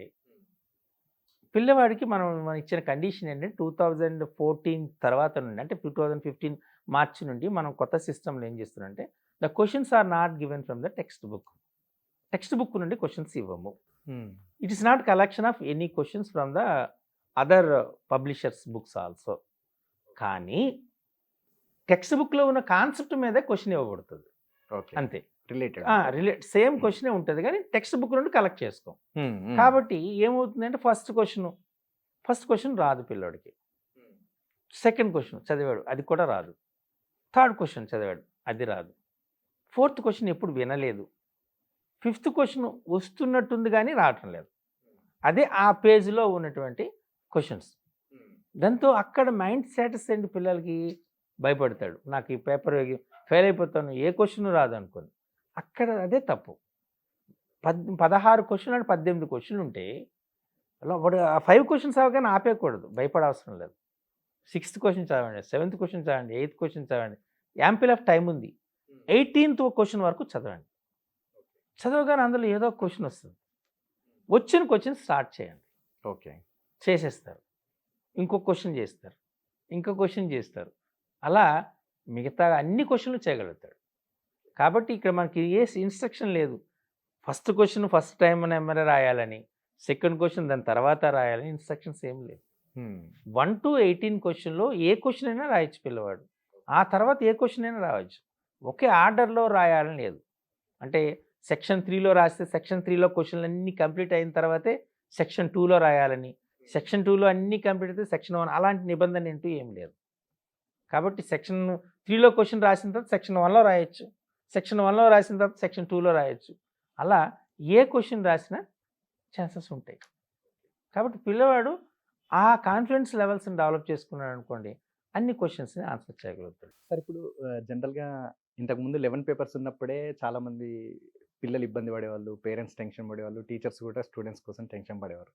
పిల్లవాడికి మనం ఇచ్చిన కండిషన్ ఏంటంటే 2014 తర్వాత నుండి, అంటే 2015 మార్చి నుండి మనం కొత్త సిస్టంలో ఏం చేస్తున్నామంటే the questions are not given from the textbook నుండి క్వశ్చన్స్ ఇవ్వము. It is not collection of any questions from the other publishers books also. కానీ టెక్స్ట్ బుక్లో ఉన్న కాన్సెప్ట్ మీద క్వశ్చన్ ఇవ్వబడుతుంది అంతే. రిలేటెడ్ సేమ్ క్వశ్చనే ఉంటుంది కానీ టెక్స్ట్ బుక్ నుండి కలెక్ట్ చేసుకోం. కాబట్టి ఏమవుతుందంటే ఫస్ట్ క్వశ్చన్ రాదు పిల్లోడికి. సెకండ్ క్వశ్చన్ చదివాడు, అది కూడా రాదు. థర్డ్ క్వశ్చన్ చదివాడు, అది రాదు. ఫోర్త్ క్వశ్చన్ ఎప్పుడు వినలేదు. ఫిఫ్త్ క్వశ్చన్ వస్తున్నట్టుంది కానీ రావటం లేదు. అదే ఆ పేజ్లో ఉన్నటువంటి క్వశ్చన్స్. దాంతో అక్కడ మైండ్ సెట్స్ ఏంటి, పిల్లలకి భయపడతాడు, నాకు ఈ పేపర్ ఫెయిల్ అయిపోతాను, ఏ క్వశ్చన్ రాదు అనుకోని. అక్కడ అదే తప్పు. 16 క్వశ్చన్ అంటే 18 క్వశ్చన్లు ఉంటే అలా వాడు ఆ 5 క్వశ్చన్స్ అవగానే ఆపేయకూడదు, భయపడవసరం లేదు. 6th క్వశ్చన్ చదవండి, 7th క్వశ్చన్ చదవండి, 8th క్వశ్చన్ చదవండి, యాంపిల్ ఆఫ్ టైం ఉంది. 18th క్వశ్చన్ వరకు చదవండి. చదవగానే అందులో ఏదో ఒక క్వశ్చన్ వస్తుంది. వచ్చిన క్వశ్చన్ స్టార్ట్ చేయండి. ఓకే. చేసేస్తారు, ఇంకో క్వశ్చన్ చేస్తారు, ఇంకో క్వశ్చన్ చేస్తారు. అలా మిగతా అన్ని క్వశ్చన్లు చేయగలుగుతాడు. కాబట్టి ఇక్కడ మనకి ఏ ఇన్స్ట్రక్షన్ లేదు, first question first time number రాయాలని, సెకండ్ క్వశ్చన్ దాని తర్వాత రాయాలని ఇన్స్ట్రక్షన్స్ ఏం లేదు. 1 to 18 క్వశ్చన్లో ఏ క్వశ్చన్ అయినా రాయొచ్చు పిల్లవాడు, ఆ తర్వాత ఏ క్వశ్చన్ అయినా రావచ్చు. ఒకే ఆర్డర్లో రాయాలని లేదు. అంటే సెక్షన్ 3లో రాస్తే సెక్షన్ 3లో క్వశ్చన్లు అన్నీ కంప్లీట్ అయిన తర్వాతే సెక్షన్ 2లో రాయాలని, సెక్షన్ 2లో అన్నీ కంప్లీట్ అయితే సెక్షన్ 1, అలాంటి నిబంధన ఏంటూ ఏం లేదు. కాబట్టి సెక్షన్ 3లో క్వశ్చన్ రాసిన తర్వాత సెక్షన్ 1లో రాయొచ్చు, సెక్షన్ 1లో రాసిన తర్వాత సెక్షన్ 2లో రాయొచ్చు. అలా ఏ క్వశ్చన్ రాసినా ఛాన్సెస్ ఉంటాయి. కాబట్టి పిల్లవాడు ఆ కాన్ఫిడెన్స్ లెవెల్స్ని డెవలప్ చేసుకున్నాడు అనుకోండి, అన్ని క్వశ్చన్స్ని ఆన్సర్ చేయగలుగుతాడు. సార్ ఇప్పుడు జనరల్గా ఇంతకుముందు 11 పేపర్స్ ఉన్నప్పుడే చాలామంది పిల్లలు ఇబ్బంది పడేవాళ్ళు, పేరెంట్స్ టెన్షన్ పడేవాళ్ళు, టీచర్స్ కూడా స్టూడెంట్స్ కోసం టెన్షన్ పడేవారు.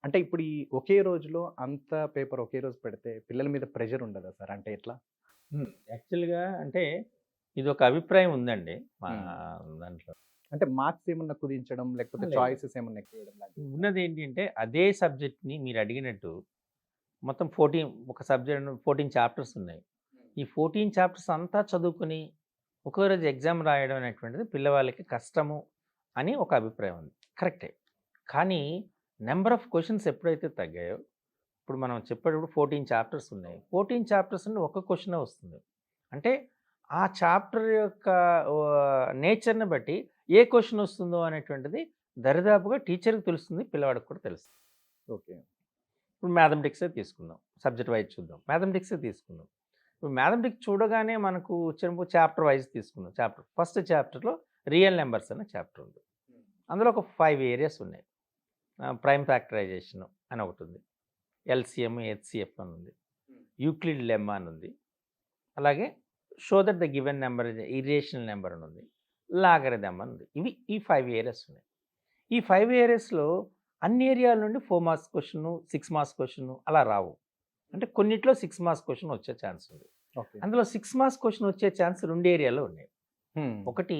అంటే ఇప్పుడు ఈ ఒకే రోజులో అంత పేపర్ ఒకే రోజు పెడితే పిల్లల మీద ప్రెషర్ ఉండదా సార్? అంటే ఎట్లా? యాక్చువల్గా అంటే ఇది ఒక అభిప్రాయం ఉందండి మా దాంట్లో. అంటే మార్క్స్ ఏమన్నా కుదించడం లేకపోతే లేదు. చాయిసెస్ ఏమన్నా ఎక్కువ ఉన్నది ఏంటి అంటే అదే సబ్జెక్ట్ని మీరు అడిగినట్టు మొత్తం 14 ఒక సబ్జెక్ట్ 14 చాప్టర్స్ ఉన్నాయి. ఈ 14 చాప్టర్స్ అంతా చదువుకుని ఒకే రోజు ఎగ్జామ్ రాయడం అనేటువంటిది పిల్లవాళ్ళకి కష్టము అని ఒక అభిప్రాయం ఉంది. కరెక్టే. కానీ నెంబర్ ఆఫ్ క్వశ్చన్స్ ఎప్పుడైతే తగ్గాయో, ఇప్పుడు మనం చెప్పేటప్పుడు 14 చాప్టర్స్ ఉన్నాయి. 14 చాప్టర్స్ నుండి ఒక క్వశ్చనే వస్తుంది. అంటే ఆ చాప్టర్ యొక్క నేచర్ని బట్టి ఏ క్వశ్చన్ వస్తుందో అనేటువంటిది దరిదాపుగా టీచర్కి తెలుస్తుంది, పిల్లవాడికి కూడా తెలుస్తుంది. ఓకే. ఇప్పుడు మ్యాథమెటిక్సే తీసుకుందాం, సబ్జెక్ట్ వైజ్ చూద్దాం. మ్యాథమెటిక్సే తీసుకుందాం. ఇప్పుడు మ్యాథమెటిక్స్ చూడగానే మనకు వచ్చినప్పుడు చాప్టర్ వైజ్ తీసుకుందాం. ఫస్ట్ చాప్టర్లో రియల్ నెంబర్స్ అనే చాప్టర్ ఉంది. అందులో ఒక 5 ఏరియాస్ ఉన్నాయి. ప్రైమ్ ఫ్యాక్టరైజేషన్ అని ఒకటి ఉంది, ఎల్సిఎం, హెచ్సిఎఫ్ అని ఉంది, యూక్లిడ్ లెమ్మా అని ఉంది, అలాగే show that the given number is irrational number అని ఉంది, లాగరిథం అని ఉంది. ఈ 5 ఏరియాస్ ఉన్నాయి. ఈ 5 ఏరియాస్లో అన్ని ఏరియాల నుండి 4 మార్క్స్ క్వశ్చన్, 6 మార్క్స్ క్వశ్చన్ అలా రావు. అంటే కొన్నిట్లో 6 మార్క్స్ క్వశ్చన్ వచ్చే ఛాన్స్ ఉంది. అందులో 6 మార్క్స్ క్వశ్చన్ వచ్చే ఛాన్స్ 2 ఏరియాలో ఉన్నాయి. ఒకటి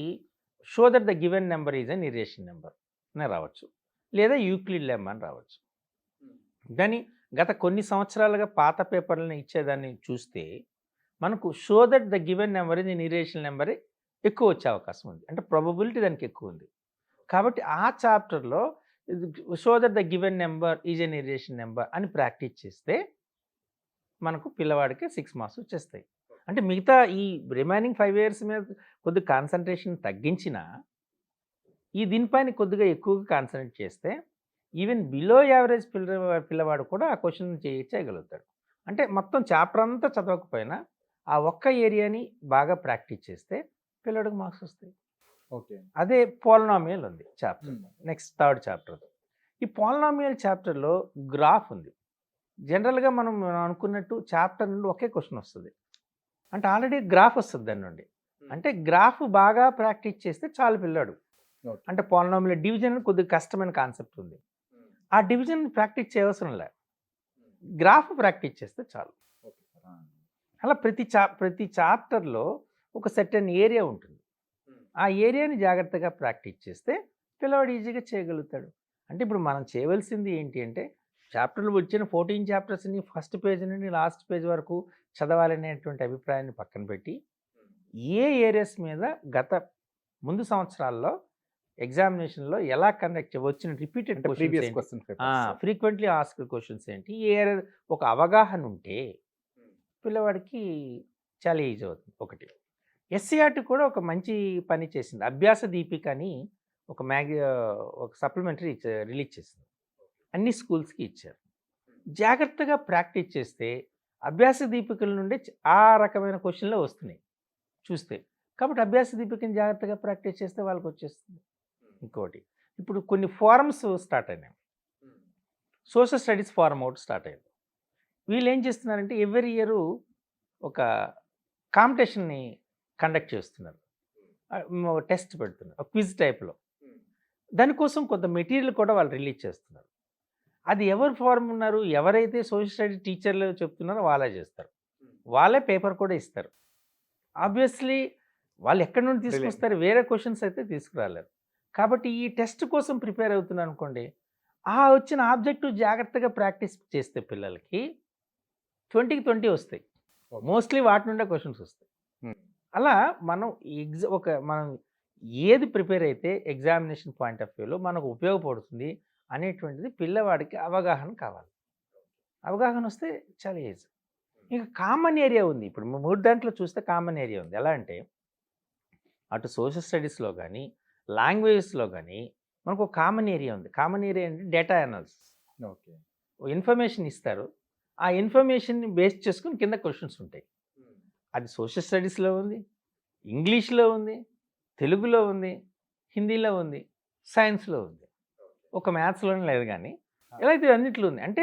show that the given number is an irrational number అని రావచ్చు, లేదా యూక్లిడ్ లెమ్మా అని రావచ్చు. కానీ గత కొన్ని సంవత్సరాలుగా పాత పేపర్లను ఇచ్చేదాన్ని చూస్తే మనకు show that the given number is an irrational number ఎక్కువ వచ్చే అవకాశం ఉంది. అంటే ప్రాబబిలిటీ దానికి ఎక్కువ ఉంది. కాబట్టి ఆ చాప్టర్లో show that the given number is an irrational number అని ప్రాక్టీస్ చేస్తే మనకు పిల్లవాడికి 6 మార్క్స్ వచ్చేస్తాయి. అంటే మిగతా ఈ రిమైనింగ్ 5 ఇయర్స్ మీద కొద్దిగా కాన్సన్ట్రేషన్ తగ్గించినా దీనిపైన కొద్దిగా ఎక్కువగా కాన్సన్ట్రేట్ చేస్తే ఈవెన్ బిలో యావరేజ్ పిల్లవాడు కూడా ఆ క్వశ్చన్ చేయగలుగుతాడు. అంటే మొత్తం చాప్టర్ అంతా చదవకపోయినా ఆ ఒక్క ఏరియాని బాగా ప్రాక్టీస్ చేస్తే పిల్లడికి మార్క్స్ వస్తాయి. ఓకే. అదే పోలినామియల్ ఉంది చాప్టర్, నెక్స్ట్ 3rd చాప్టర్. ఈ పోలినామియల్ చాప్టర్లో గ్రాఫ్ ఉంది. జనరల్గా మనం అనుకున్నట్టు చాప్టర్ నుండి ఒకే క్వశ్చన్ వస్తుంది. అంటే ఆల్రెడీ గ్రాఫ్ వస్తుంది దాని నుండి. అంటే గ్రాఫ్ బాగా ప్రాక్టీస్ చేస్తే చాలు పిల్లాడు. అంటే పోలినామియల్ డివిజన్ కొద్దిగా కష్టమైన కాన్సెప్ట్ ఉంది. ఆ డివిజన్ ప్రాక్టీస్ చేయవసరం లే, గ్రాఫ్ ప్రాక్టీస్ చేస్తే చాలు. అలా ప్రతి చాప్టర్లో ఒక సర్టెన్ ఏరియా ఉంటుంది. ఆ ఏరియాని జాగ్రత్తగా ప్రాక్టీస్ చేస్తే పిల్లవాడు ఈజీగా చేయగలుగుతాడు. అంటే ఇప్పుడు మనం చేయవలసింది ఏంటి అంటే, చాప్టర్లు వచ్చిన 14 చాప్టర్స్ని ఫస్ట్ పేజ్ నుండి లాస్ట్ పేజ్ వరకు చదవాలనేటువంటి అభిప్రాయాన్ని పక్కన పెట్టి ఏ ఏరియాస్ మీద గత ముందు సంవత్సరాల్లో ఎగ్జామినేషన్లో ఎలా కండక్ట్ వచ్చిన రిపీటెడ్ ఫ్రీక్వెంట్లీ ఆస్క్డ్ క్వశ్చన్స్ ఏంటి, ఏ ఏరియా ఒక అవగాహన ఉంటే పిల్లవాడికి చాలా ఈజీ అవుతుంది. ఒకటి ఎస్సీఆర్టీ కూడా ఒక మంచి పని చేసింది. అభ్యాస దీపిక అని ఒక సప్లిమెంటరీ రిలీజ్ చేసింది. అన్ని స్కూల్స్కి ఇచ్చారు. జాగ్రత్తగా ప్రాక్టీస్ చేస్తే అభ్యాస దీపికల నుండి ఆ రకమైన క్వశ్చన్లే వస్తున్నాయి చూస్తే. కాబట్టి అభ్యాస దీపికని జాగ్రత్తగా ప్రాక్టీస్ చేస్తే వాళ్ళకి వచ్చేస్తుంది. ఇంకోటి, ఇప్పుడు కొన్ని ఫారమ్స్ స్టార్ట్ అయినాయి. సోషల్ స్టడీస్ ఫారం ఒకటి స్టార్ట్ అయింది. వీళ్ళు ఏం చేస్తున్నారంటే ఎవ్రీ ఇయర్ ఒక కాంపిటీషన్ని కండక్ట్ చేస్తున్నారు, టెస్ట్ పెడుతున్నారు క్విజ్ టైప్లో. దానికోసం కొంత మెటీరియల్ కూడా వాళ్ళు రిలీజ్ చేస్తున్నారు. అది ఎవరు ఫారం ఉన్నారు, ఎవరైతే సోషల్ స్టడీస్ టీచర్లు చెప్తున్నారో వాళ్ళే చేస్తారు, వాళ్ళే పేపర్ కూడా ఇస్తారు. ఆబ్వియస్లీ వాళ్ళు ఎక్కడి నుండి తీసుకొస్తారు, వేరే క్వశ్చన్స్ అయితే తీసుకురాలేరు. కాబట్టి ఈ టెస్ట్ కోసం ప్రిపేర్ అవుతున్నారు అనుకోండి, ఆ వచ్చిన ఆబ్జెక్టివ్ జాగ్రత్తగా ప్రాక్టీస్ చేస్తే పిల్లలకి 20కి 20 వస్తాయి. మోస్ట్లీ వాటి నుండే క్వశ్చన్స్ వస్తాయి. అలా మనం మనం ఏది ప్రిపేర్ అయితే ఎగ్జామినేషన్ పాయింట్ ఆఫ్ వ్యూలో మనకు ఉపయోగపడుతుంది అనేటువంటిది పిల్లవాడికి అవగాహన కావాలి. అవగాహన వస్తే చాలా ఈజీ. ఇంకా కామన్ ఏరియా ఉంది. ఇప్పుడు 3 దాంట్లో చూస్తే కామన్ ఏరియా ఉంది. ఎలా అంటే అటు సోషల్ స్టడీస్లో కానీ లాంగ్వేజెస్లో కానీ మనకు ఒక కామన్ ఏరియా ఉంది. కామన్ ఏరియా అంటే డేటా అనాలిసిస్. ఓకే, ఇన్ఫర్మేషన్ ఇస్తారు, ఆ ఇన్ఫర్మేషన్ని బేస్ చేసుకుని కింద క్వశ్చన్స్ ఉంటాయి. అది సోషల్ స్టడీస్లో ఉంది, ఇంగ్లీష్లో ఉంది, తెలుగులో ఉంది, హిందీలో ఉంది, సైన్స్లో ఉంది, ఒక మ్యాథ్స్లోనే లేదు. కానీ ఇలా అయితే అన్నిట్లో ఉంది. అంటే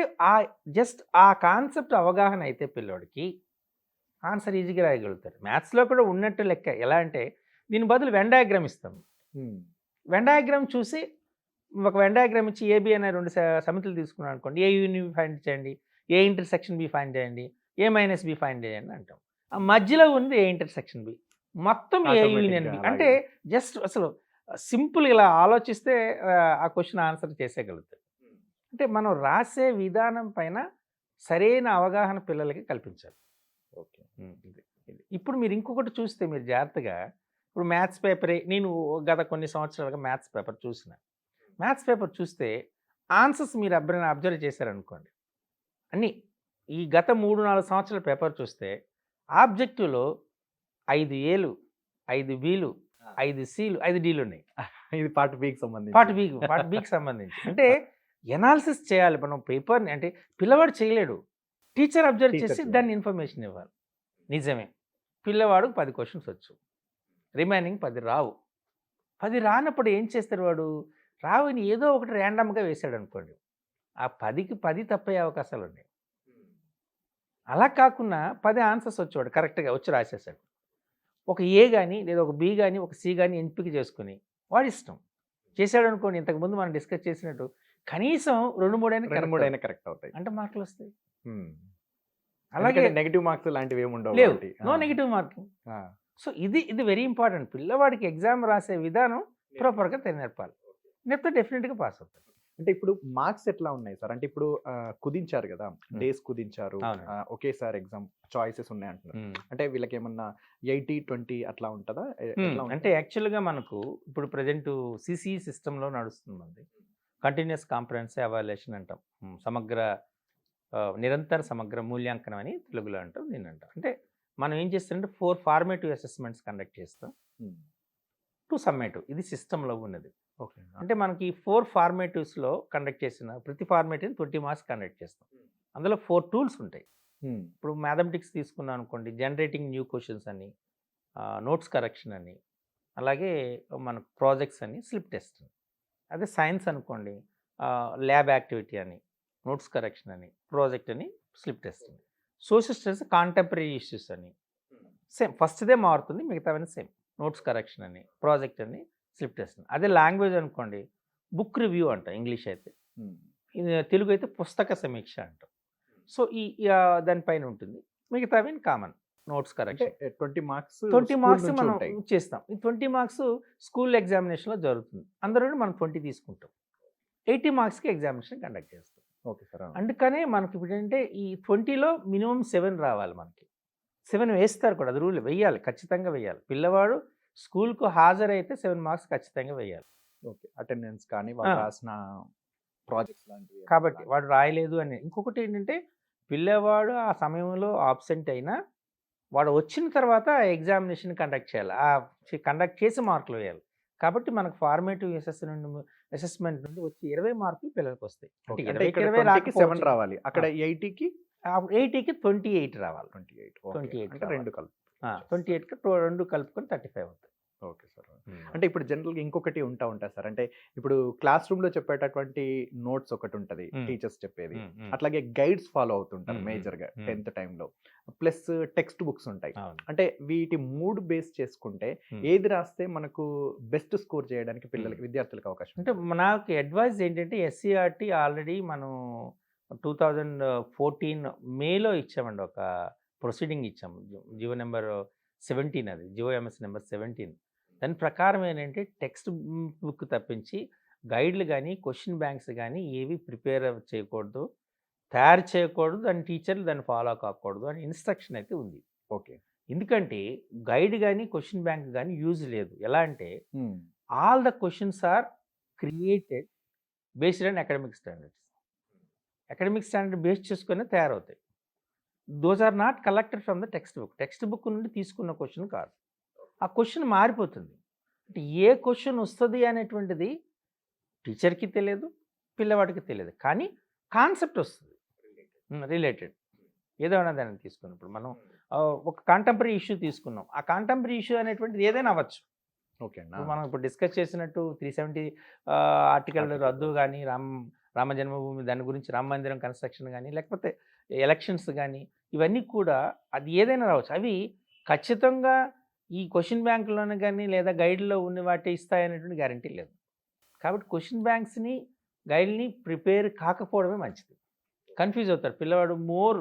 జస్ట్ ఆ కాన్సెప్ట్ అవగాహన అయితే పిల్లోడికి ఆన్సర్ ఈజీగా రాయగలుగుతారు. మ్యాథ్స్లో కూడా ఉన్నట్టు లెక్క. ఎలా అంటే దీని బదులు వెన్ డయాగ్రామ్ ఇస్తాం. వెన్ డయాగ్రామ్ చూసి ఒక వెన్ డయాగ్రామ్ ఇచ్చి ఏబి అనే 2 సమితులు తీసుకున్నాం అనుకోండి, ఏ యూని ఫైండ్ చేయండి, ఏ ఇంటర్సెక్షన్ బి ఫైండ్ చేయండి, ఏ మైనస్ బి ఫైండ్ చేయండి అంటాం. ఆ మధ్యలో ఉంది ఏ ఇంటర్సెక్షన్ బి, మొత్తం ఏ యూనియన్ బి. అంటే జస్ట్ అసలు సింపుల్ ఇలా ఆలోచిస్తే ఆ క్వశ్చన్ ఆన్సర్ చేసేయగలుగుతారు. అంటే మనం రాసే విధానం పైన సరైన అవగాహన పిల్లలకి కల్పించాలి. ఓకే. ఇది. ఇప్పుడు మీరు ఇంకొకటి చూస్తే మీరు జాగ్రత్తగా ఇప్పుడు మ్యాథ్స్ పేపరే నేను గత కొన్ని సంవత్సరాలుగా మ్యాథ్స్ పేపర్ చూసిన. మ్యాథ్స్ పేపర్ చూస్తే ఆన్సర్స్ మీరు ఎప్పుడైనా అబ్జర్వ్ చేశారనుకోండి. అన్నీ ఈ గత 3, 4 సంవత్సరాల పేపర్ చూస్తే ఆబ్జెక్టివ్‌లో 5 ఏలు, 5 బిలు, 5 సిలు, 5 డీలు ఉన్నాయి. ఇది పార్ట్ బికి సంబంధించి. పార్ట్ బికి సంబంధించి. అంటే ఎనాలిసిస్ చేయాలి మనం పేపర్‌ని. అంటే పిల్లవాడు చేయలేడు. టీచర్ అబ్జర్వ్ టీచర్ చేసి చేయాలి. దాన్ని ఇన్ఫర్మేషన్ ఇవ్వాలి. నిజమే. పిల్లవాడికి 10 క్వెషన్స్ వచ్చు. రిమైనింగ్ 10 రావు. 10 రానప్పుడు ఏం చేస్తాడు వాడు? రావని ఏదో ఒకటి ర్యాండమ్‌గా వేసాడనుకోండి. ఆ 10కి 10 తప్పయ్యే అవకాశాలున్నాయి. అలా కాకుండా 10 ఆన్సర్స్ వచ్చేవాడు కరెక్ట్‌గా వచ్చి రాసేసాడు. ఒక ఏ గాని, లేదా ఒక బి గాని, ఒక సి గాని ఎంపిక చేసుకొని వాడిష్టం. చేసాడనుకోండి ఇంతకుముందు మనం డిస్కస్ చేసినట్టు కనీసం 2, 3 అయినా 2, కరెక్ట్ 3 అవుతాయి. అయినా కరెక్ట్ అవుతాయి. అంటే మార్కులొస్తాయి. అలాగే అలాగే నెగెటివ్ మార్క్స్ లాంటివి ఏమి ఉండవు లేవు. కాబట్టి. No negative marking. ఆ. సో ఇది వెరీ ఇంపార్టెంట్. పిల్లవాడికి ఎగ్జామ్ రాసే విధానం ప్రాపర్‌గా నేర్పాలి. నేర్పితే డెఫినెట్‌గా పాస్ అవుతాడు. అంటే ఇప్పుడు మార్క్స్ ఎట్లా ఉన్నాయి సార్? అంటే ఇప్పుడు కుదించారు కదా, డేస్ కుదించారు, అవును. ఒకేసారి ఎగ్జామ్ చాయిసెస్ ఉన్నాయి అంటున్నారు. అంటే వీళ్ళకి ఏమన్నా 80, 20 అట్లా ఉంటుందా? ఎట్లా అంటే యాక్చువల్‌గా మనకు ఇప్పుడు ప్రెజెంట్ సిసిఈ సిస్టంలో నడుస్తుంది మనది. కంటిన్యూయస్ కాంప్రహెన్సివ్ ఎవాల్యుయేషన్ అంటాం. సమగ్ర నిరంతర సమగ్ర మూల్యాంకనం అని తెలుగులో అంటాం. దీన్ని అంటాం. అంటే మనం ఏం చేస్తామంటే 4 ఫార్మేటివ్ అసెస్మెంట్స్ కండక్ట్ చేస్తాం. 2 సమ్మేటివ్. ఇది సిస్టంలో ఉన్నది. ఓకే. అంటే మనకి 4 ఫార్మేటివ్స్‌లో కండక్ట్ చేసిన ప్రతి ఫార్మేటివ్‌ని 20 మార్క్స్ కండక్ట్ చేస్తాం. అందులో 4 టూల్స్ ఉంటాయి. ఇప్పుడు మ్యాథమెటిక్స్ తీసుకున్నాం అనుకోండి, జనరేటింగ్ న్యూ క్వెషన్స్ అని, నోట్స్ కరెక్షన్ అని, అలాగే మనకు ప్రాజెక్ట్స్ అని, స్లిప్ టెస్ట్ అని. అదే సైన్స్ అనుకోండి, ల్యాబ్ యాక్టివిటీ అని, నోట్స్ కరెక్షన్ అని, ప్రాజెక్ట్ అని, స్లిప్ టెస్ట్ అని. సోషల్ స్టడీస్ కాంటెంపరరీ ఇష్యూస్ అని. సేమ్ ఫస్ట్‌దే మారుతుంది, మిగతావన్నీ సేమ్. నోట్స్ కరెక్షన్ అని, ప్రాజెక్ట్ అని, స్లిప్ టెస్ట్ అని. అదే లాంగ్వేజ్ అనుకోండి, బుక్ రివ్యూ అంట ఇంగ్లీష్ అయితే. ఇది తెలుగు అయితే పుస్తక సమీక్ష అంటాం. సో దానిపైన ఉంటుంది. మిగతావి కామన్ నోట్స్ అంటే కరెక్షన్. 20 మార్క్స్ 20 మార్క్స్ మనం ఉంటాయి. చేస్తాం. ఈ 20 మార్క్స్ స్కూల్ ఎగ్జామినేషన్‌లో జరుగుతుంది. అందులో మనం 20 తీసుకుంటాం. 80 మార్క్స్‌కి ఎగ్జామినేషన్ కండక్ట్ చేస్తాం. Okay sir. అందుకనే మనకి ఇప్పుడు ఏంటంటే ఈ 20లో మినిమం 7 రావాలి మనకి. 7 వేస్తారు కూడా, అది రూల్. వెయ్యాలి, ఖచ్చితంగా వెయ్యాలి. పిల్లవాడు స్కూల్‌కు హాజరైతే 7 మార్క్స్ ఖచ్చితంగా వెయ్యాలి. ఓకే. అటెండెన్స్ కానీ వాళ్ళు ఆ. రాసిన ప్రాజెక్ట్స్ లాంటివి. కాబట్టి వాడు రాయలేదు అని. ఇంకొకటి ఏంటంటే పిల్లవాడు ఆ సమయంలో ఆబ్సెంట్ అయినా వాడు వచ్చిన తర్వాత ఎగ్జామినేషన్ కండక్ట్ చేయాలి. కండక్ట్ చేసి మార్కులు వేయాలి. కాబట్టి మనకు ఫార్మేటివ్ అసెస్మెంట్ నుండి వచ్చి 20 మార్కులు పిల్లలకి వస్తాయి. అంటే అంటే 20కి ఇక్కడ 20 20కి 7 రాకపోవచ్చు. రావాలి. అక్కడ 80కి 80కి 28 రావాలి. 28. 28 అంటే రెండు కలిపి. 28కి 2 కలుపుకొని 35 అవుతాయి. Okay sir. అంటే ఇప్పుడు జనరల్‌గా ఇంకొకటి ఉంటాయి సార్. అంటే ఇప్పుడు క్లాస్ రూమ్‌లో చెప్పేటటువంటి నోట్స్ ఒకటి ఉంటది, టీచర్స్ చెప్పేది. అట్లాగే గైడ్స్ ఫాలో అవుతుంటారు మేజర్‌గా 10th టైంలో. ప్లస్ టెక్స్ట్ బుక్స్ ఉంటాయి. అవును. అంటే వీటి 3 బేస్ చేసుకుంటే ఏది రాస్తే మనకు బెస్ట్ స్కోర్ చేయడానికి పిల్లలకి, విద్యార్థులకు అవకాశం అంటే ఉంటుంది? నాకు అడ్వైజ్ ఏంటంటే ఎస్సీఆర్టీ ఆల్రెడీ మనం 2014 మేలో ఇచ్చామండి. ఒక ప్రొసీడింగ్ ఇచ్చాము. జివో నెంబర్ 17 అది. GO MS number 17. దాని ప్రకారం ఏంటంటే టెక్స్ట్ బుక్ తప్పించి గైడ్లు కానీ, క్వశ్చన్ బ్యాంక్స్ కానీ ఏవి ప్రిపేర్ చేయకూడదు, తయారు చేయకూడదు, దాని టీచర్లు దాన్ని ఫాలో కాకూడదు అని ఇన్స్ట్రక్షన్ అయితే ఉంది. ఓకే. ఎందుకంటే గైడ్ కానీ, క్వశ్చన్ బ్యాంక్ కానీ యూజ్ లేదు. ఎలా అంటే all the questions are created based on academic standards. Academic standard base చేసుకునే తయారవుతాయి. Those are not collected from the textbook. Textbook నుండి తీసుకున్న క్వశ్చన్ కాదు. ఆ క్వశ్చన్ మారిపోతుంది. అంటే ఏ క్వశ్చన్ వస్తుంది అనేటువంటిది టీచర్కి తెలియదు, పిల్లవాడికి తెలియదు. కానీ కాన్సెప్ట్ వస్తుంది రిలేటెడ్. ఏదైనా దాన్ని తీసుకున్నప్పుడు మనం ఒక కాంటెంపరీ ఇష్యూ తీసుకున్నాం. ఆ కాంటెంపరీ ఇష్యూ అనేటువంటిది ఏదైనా అవ్వచ్చు. ఓకే. మనం ఇప్పుడు డిస్కస్ చేసినట్టు 370 ఆర్టికల్ రద్దు కానీ, రామ జన్మభూమి దాని గురించి, రామ మందిరం కన్స్ట్రక్షన్ కానీ, లేకపోతే ఎలక్షన్స్ కానీ, ఇవన్నీ కూడా అది ఏదైనా రావచ్చు. అవి ఖచ్చితంగా ఈ క్వశ్చన్ బ్యాంకులోనే కానీ లేదా గైడ్లో ఉన్న వాటి ఇస్తాయనేటువంటి గ్యారంటీ లేదు. కాబట్టి క్వశ్చన్ బ్యాంక్స్ని, గైడ్ని ప్రిపేర్ కాకపోవడమే మంచిది. కన్ఫ్యూజ్ అవుతారు పిల్లవాడు. మోర్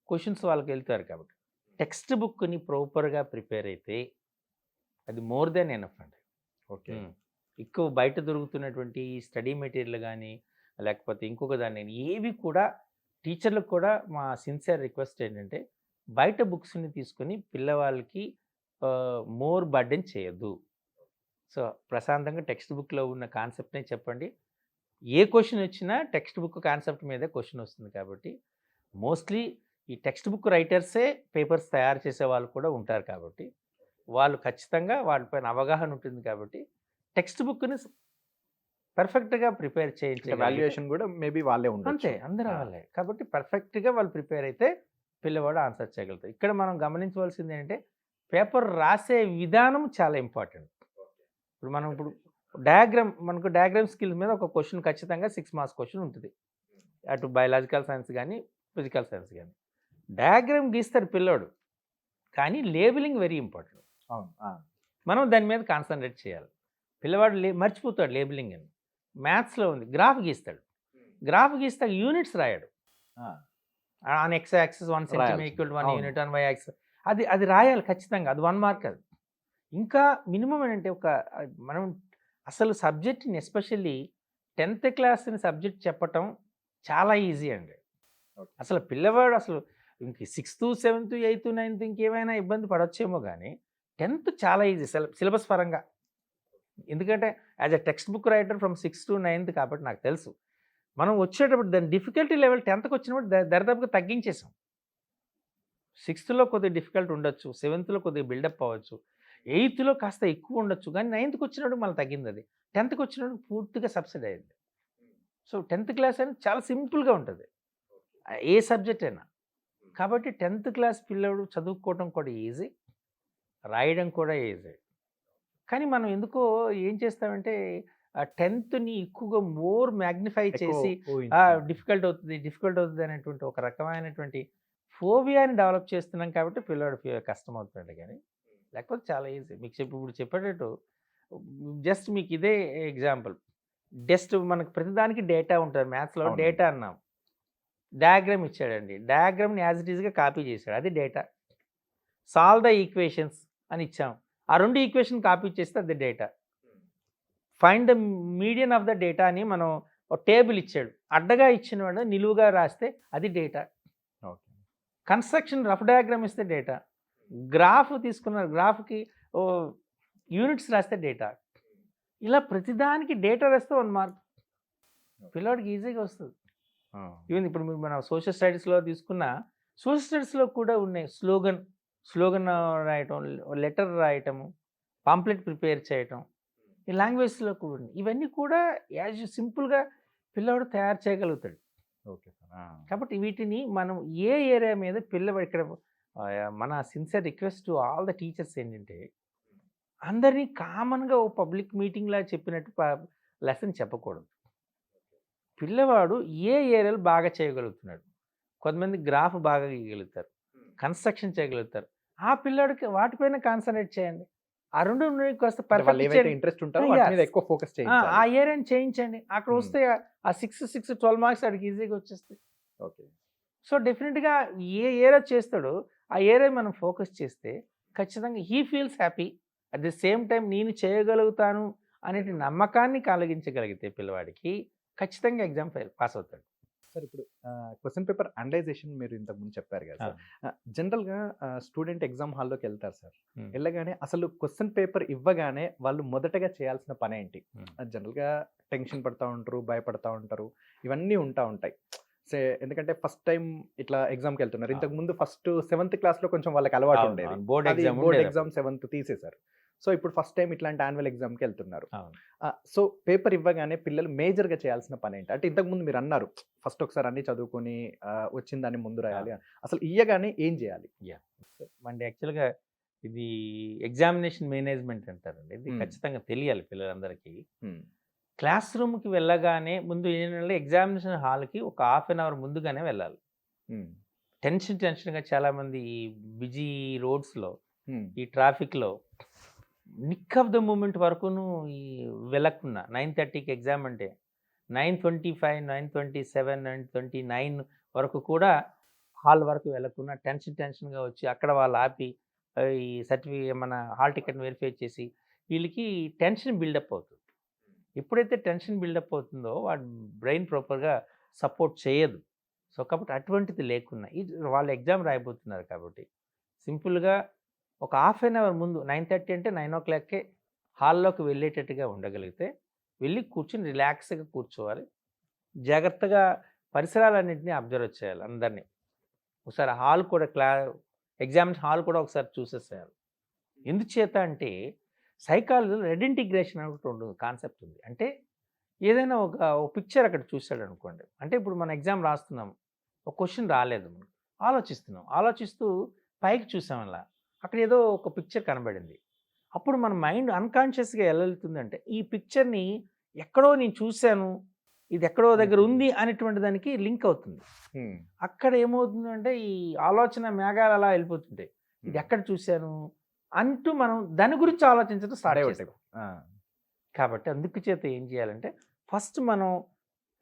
క్వశ్చన్స్ వాళ్ళకి వెళ్తారు. కాబట్టి టెక్స్ట్ బుక్ని ప్రాపర్గా ప్రిపేర్ అయితే అది మోర్ దెన్ ఎనఫ్ అండి. ఓకే. ఎక్కువ బయట దొరుకుతున్నటువంటి స్టడీ మెటీరియల్ కానీ, లేకపోతే ఇంకొక దాన్ని ఏవి కూడా టీచర్లకు కూడా మా సిన్సియర్ రిక్వెస్ట్ ఏంటంటే బయట బుక్స్ని తీసుకొని పిల్లవాళ్ళకి మోర్ బర్డెన్ చేయొద్దు. సో ప్రశాంతంగా టెక్స్ట్ బుక్లో ఉన్న కాన్సెప్ట్నే చెప్పండి. ఏ క్వశ్చన్ వచ్చినా టెక్స్ట్ బుక్ కాన్సెప్ట్ మీదే క్వశ్చన్ వస్తుంది కాబట్టి మోస్ట్లీ ఈ టెక్స్ట్ బుక్ రైటర్సే పేపర్స్ తయారు చేసే వాళ్ళు కూడా ఉంటారు కాబట్టి వాళ్ళు ఖచ్చితంగా వాళ్ళపైన అవగాహన ఉంటుంది కాబట్టి టెక్స్ట్ బుక్ని పర్ఫెక్ట్గా ప్రిపేర్ చేయించే వాల్యుయేషన్ కూడా మేబీ వాళ్ళే అంతే ఉండొచ్చు. అందరూ వాళ్ళే కాబట్టి పర్ఫెక్ట్గా వాళ్ళు ప్రిపేర్ అయితే పిల్లవాడు ఆన్సర్ చేయగలుగుతారు. ఇక్కడ మనం గమనించవలసింది ఏంటంటే పేపర్ రాసే విధానం చాలా ఇంపార్టెంట్. ఇప్పుడు మనకు డయాగ్రామ్ స్కిల్స్ మీద ఒక క్వశ్చన్ ఖచ్చితంగా 6 మార్క్స్ క్వశ్చన్ ఉంటుంది. అటు బయాలజికల్ సైన్స్ కానీ ఫిజికల్ సైన్స్ కానీ డయాగ్రామ్ గీస్తారు పిల్లోడు, కానీ లేబులింగ్ వెరీ ఇంపార్టెంట్. అవును. మనం దాని మీద కాన్సన్ట్రేట్ చేయాలి. పిల్లవాడు మర్చిపోతాడు లేబులింగ్ అని. మ్యాథ్స్లో ఉంది గ్రాఫ్ గీస్తాడు, గ్రాఫ్ గీస్తే యూనిట్స్ రాయాడు. On X axis 1 centimetre equal 1 unit, on Y axis అది రాయాలి ఖచ్చితంగా. అది 1 మార్క్. అది ఇంకా మినిమం ఏంటంటే మనం అసలు సబ్జెక్ట్ని ఎస్పెషల్లీ 10th క్లాస్ని సబ్జెక్ట్ చెప్పటం చాలా ఈజీ అండి. అసలు పిల్లవాడు ఇంక 6th 7th 8th 9th ఇంకేమైనా ఇబ్బంది పడవచ్చేమో కానీ 10th చాలా ఈజీ సిలబస్ పరంగా. ఎందుకంటే as a text book writer from 6th to 9th కాబట్టి నాకు తెలుసు. మనం వచ్చేటప్పుడు దాని డిఫికల్టీ లెవెల్ 10thకి వచ్చినప్పుడు దరిదాపుగా తగ్గించేసాం. 6thలో కొద్దిగా డిఫికల్ట్ ఉండొచ్చు, 7thలో కొద్దిగా బిల్డప్ అవ్వచ్చు, 8thలో కాస్త ఎక్కువ ఉండొచ్చు, కానీ 9thకి వచ్చినప్పుడు మళ్ళీ తగ్గింది. అది 10thకి వచ్చినప్పుడు పూర్తిగా సబ్సిడీ అయింది. సో 10th క్లాస్ అనేది చాలా సింపుల్గా ఉంటుంది, ఏ సబ్జెక్ట్ అయినా. కాబట్టి 10th క్లాస్ పిల్లడు చదువుకోవడం కూడా ఈజీ, రాయడం కూడా ఈజీ. కానీ మనం ఎందుకో ఏం చేస్తామంటే 10thని ఎక్కువగా మోర్ మ్యాగ్నిఫై చేసి డిఫికల్ట్ అవుతుంది అనేటువంటి ఒక రకమైనటువంటి ఫోబియాని డెవలప్ చేస్తున్నాం కాబట్టి పిల్లవాడు కష్టం అవుతుంది. కానీ లేకపోతే చాలా ఈజీ. మీకు ఇప్పుడు చెప్పేటట్టు జస్ట్ మీకు ఇదే ఎగ్జాంపుల్. మనకు ప్రతిదానికి డేటా ఉంటుంది. మ్యాథ్స్లో డేటా అన్నాం, డయాగ్రామ్ ఇచ్చాడండి, డయాగ్రామ్ని యాజ్ ఇట్ ఈస్గా కాపీ చేశాడు, అది డేటా. సాల్వ్ ద ఈక్వేషన్స్ అని ఇచ్చాం, ఆ 2 ఈక్వేషన్ కాపీ చేస్తే అది data. Find the median of the data అని మనం ఒక టేబుల్ ఇచ్చాడు, అడ్డగా ఇచ్చిన వాడు నిలువుగా రాస్తే అది డేటా. కన్స్ట్రక్షన్ రఫ్ డయాగ్రామ్ ఇస్తే డేటా. గ్రాఫ్ తీసుకున్నారు, గ్రాఫ్కి యూనిట్స్ రాస్తే డేటా. ఇలా ప్రతిదానికి డేటా రాస్తే 1 మార్క్ పిల్లవాడికి ఈజీగా వస్తుంది. ఈవెన్ ఇప్పుడు మన సోషల్ స్టడీస్లో తీసుకున్న, సోషల్ స్టడీస్లో కూడా ఉన్నాయి స్లోగన్ రాయటం, లెటర్ రాయటము, పాంప్లెట్ ప్రిపేర్ చేయటం, ఈ లాంగ్వేజ్లో కూడా ఉన్నాయి. ఇవన్నీ కూడా యాజ్ సింపుల్గా పిల్లవాడు తయారు చేయగలుగుతాడు. Okay sir. కాబట్టి వీటిని మనం ఏ ఏరియా మీద పిల్లవాడు ఇక్కడ మన sincere request to all the teachers ఏంటంటే అందరినీ కామన్గా ఓ పబ్లిక్ మీటింగ్లా చెప్పినట్టు లెసన్ చెప్పకూడదు. పిల్లవాడు ఏ ఏరియాలో బాగా చేయగలుగుతున్నాడు, కొంతమంది గ్రాఫ్ బాగా గీయగలుగుతారు, కన్స్ట్రక్షన్ చేయగలుగుతారు, ఆ పిల్లాడికి వాటిపైన కాన్సన్ట్రేట్ చేయండి. ఆ 2 కాస్త ఇంట్రెస్ట్ ఉంటారో వాటి మీద ఎక్కువ ఫోకస్ చేయండి. ఆ ఏరియాని చేయించండి. అక్కడ వస్తే ఆ 6 12 మార్క్స్ వాడికి ఈజీగా వచ్చేస్తాయి. ఓకే. సో డెఫినెట్గా ఏ ఏరియా చేస్తాడో ఆ ఏరియా మనం ఫోకస్ చేస్తే ఖచ్చితంగా he feels happy. At the same time నేను చేయగలుగుతాను అనే నమ్మకాన్ని కలిగించగలిగితే పిల్లవాడికి ఖచ్చితంగా ఎగ్జామ్ పాస్ అవుతాడు. సార్ ఇప్పుడు క్వశ్చన్ పేపర్ అనలైజేషన్ మీరు ఇంతకుముందు చెప్పారు కదా సార్. జనరల్గా స్టూడెంట్ ఎగ్జామ్ హాల్లోకి వెళ్తారు సార్. వెళ్ళగానే అసలు క్వశ్చన్ పేపర్ ఇవ్వగానే వాళ్ళు మొదటగా చేయాల్సిన పని ఏంటి? జనరల్గా టెన్షన్ పడుతూ ఉంటారు, భయపడతా ఉంటారు, ఇవన్నీ ఉంటాయి. ఎందుకంటే ఫస్ట్ టైం ఇట్లా ఎగ్జామ్కి వెళ్తున్నారు. ఇంతకు ముందు ఫస్ట్ 7th క్లాస్లో కొంచెం వాళ్ళకి అలవాటు ఉండేది, బోర్డ్ ఎగ్జామ్ 7th తీసేశారు. సో ఇప్పుడు ఫస్ట్ టైం ఇట్లాంటి యాన్యువల్ ఎగ్జామ్కి వెళ్తున్నారు. సో పేపర్ ఇవ్వగానే పిల్లలు మేజర్గా చేయాల్సిన పని ఏంటి? అంటే ఇంతకుముందు మీరు అన్నారు ఫస్ట్ ఒకసారి అన్ని చదువుకొని వచ్చిన దాన్ని ముందు రాయాలి, అసలు ఇయ్యగానే ఏం చేయాలి? అంటే యాక్చువల్గా ఇది ఎగ్జామినేషన్ మేనేజ్మెంట్ అంటారండి. ఇది ఖచ్చితంగా తెలియాలి పిల్లలందరికీ. క్లాస్ రూమ్కి వెళ్ళగానే ముందు ఏంటంటే ఎగ్జామినేషన్ హాల్కి ఒక 1/2 అవర్ ముందుగానే వెళ్ళాలి. టెన్షన్గా చాలామంది ఈ బిజీ రోడ్స్లో, ఈ ట్రాఫిక్లో నిక్ ఆఫ్ ద మూమెంట్ వరకును ఈ వెళ్ళకుండా 9:30కి ఎగ్జామ్ అంటే 9:25, 9:27, 9:29 వరకు కూడా హాల్ వరకు వెళ్ళకుండా టెన్షన్గా వచ్చి అక్కడ వాళ్ళు ఆపి ఈ మన హాల్ టికెట్ని వెరిఫై చేసి వీళ్ళకి టెన్షన్ బిల్డప్ అవుతుంది. ఎప్పుడైతే టెన్షన్ బిల్డప్ అవుతుందో వాడు బ్రెయిన్ ప్రాపర్గా సపోర్ట్ చేయదు. సో కాబట్టి అటువంటిది లేకున్నా వాళ్ళు ఎగ్జామ్ రాయబోతున్నారు కాబట్టి సింపుల్గా ఒక హాఫ్ అన్ అవర్ ముందు 9:30 అంటే 9 హాల్లోకి వెళ్ళేటట్టుగా ఉండగలిగితే వెళ్ళి కూర్చుని రిలాక్స్గా కూర్చోవాలి. జాగ్రత్తగా పరిసరాలన్నింటినీ అబ్జర్వ్ చేయాలి అందరినీ. ఒకసారి హాల్ కూడా ఎగ్జామినేషన్ హాల్ కూడా ఒకసారి చూసేసేయాలి. ఎందుచేత అంటే సైకాలజీలో రెడ్ ఇంటిగ్రేషన్ అని ఒకటి ఉంటుంది, కాన్సెప్ట్ ఉంది. అంటే ఏదైనా ఒక పిక్చర్ అక్కడ చూశాడు అనుకోండి, అంటే ఇప్పుడు మన ఎగ్జామ్ రాస్తున్నాం, ఒక క్వశ్చన్ రాలేదు, మనకు ఆలోచిస్తూ పైకి చూసాం అలా, అక్కడ ఏదో ఒక పిక్చర్ కనబడింది. అప్పుడు మన మైండ్ అన్కాన్షియస్గా ఎలా వెళ్తుందంటే ఈ పిక్చర్ని ఎక్కడో నేను చూశాను, ఇది ఎక్కడో దగ్గర ఉంది అనేటువంటి దానికి లింక్ అవుతుంది. అక్కడ ఏమవుతుందంటే ఈ ఆలోచన మేఘాలు అలా వెళ్ళిపోతుంటాయి, ఇది ఎక్కడ చూశాను అంటూ మనం దాని గురించి ఆలోచించడం స్టార్ట్ చేస్తాం. కాబట్టి అందుకు చేత ఏం చేయాలంటే ఫస్ట్ మనం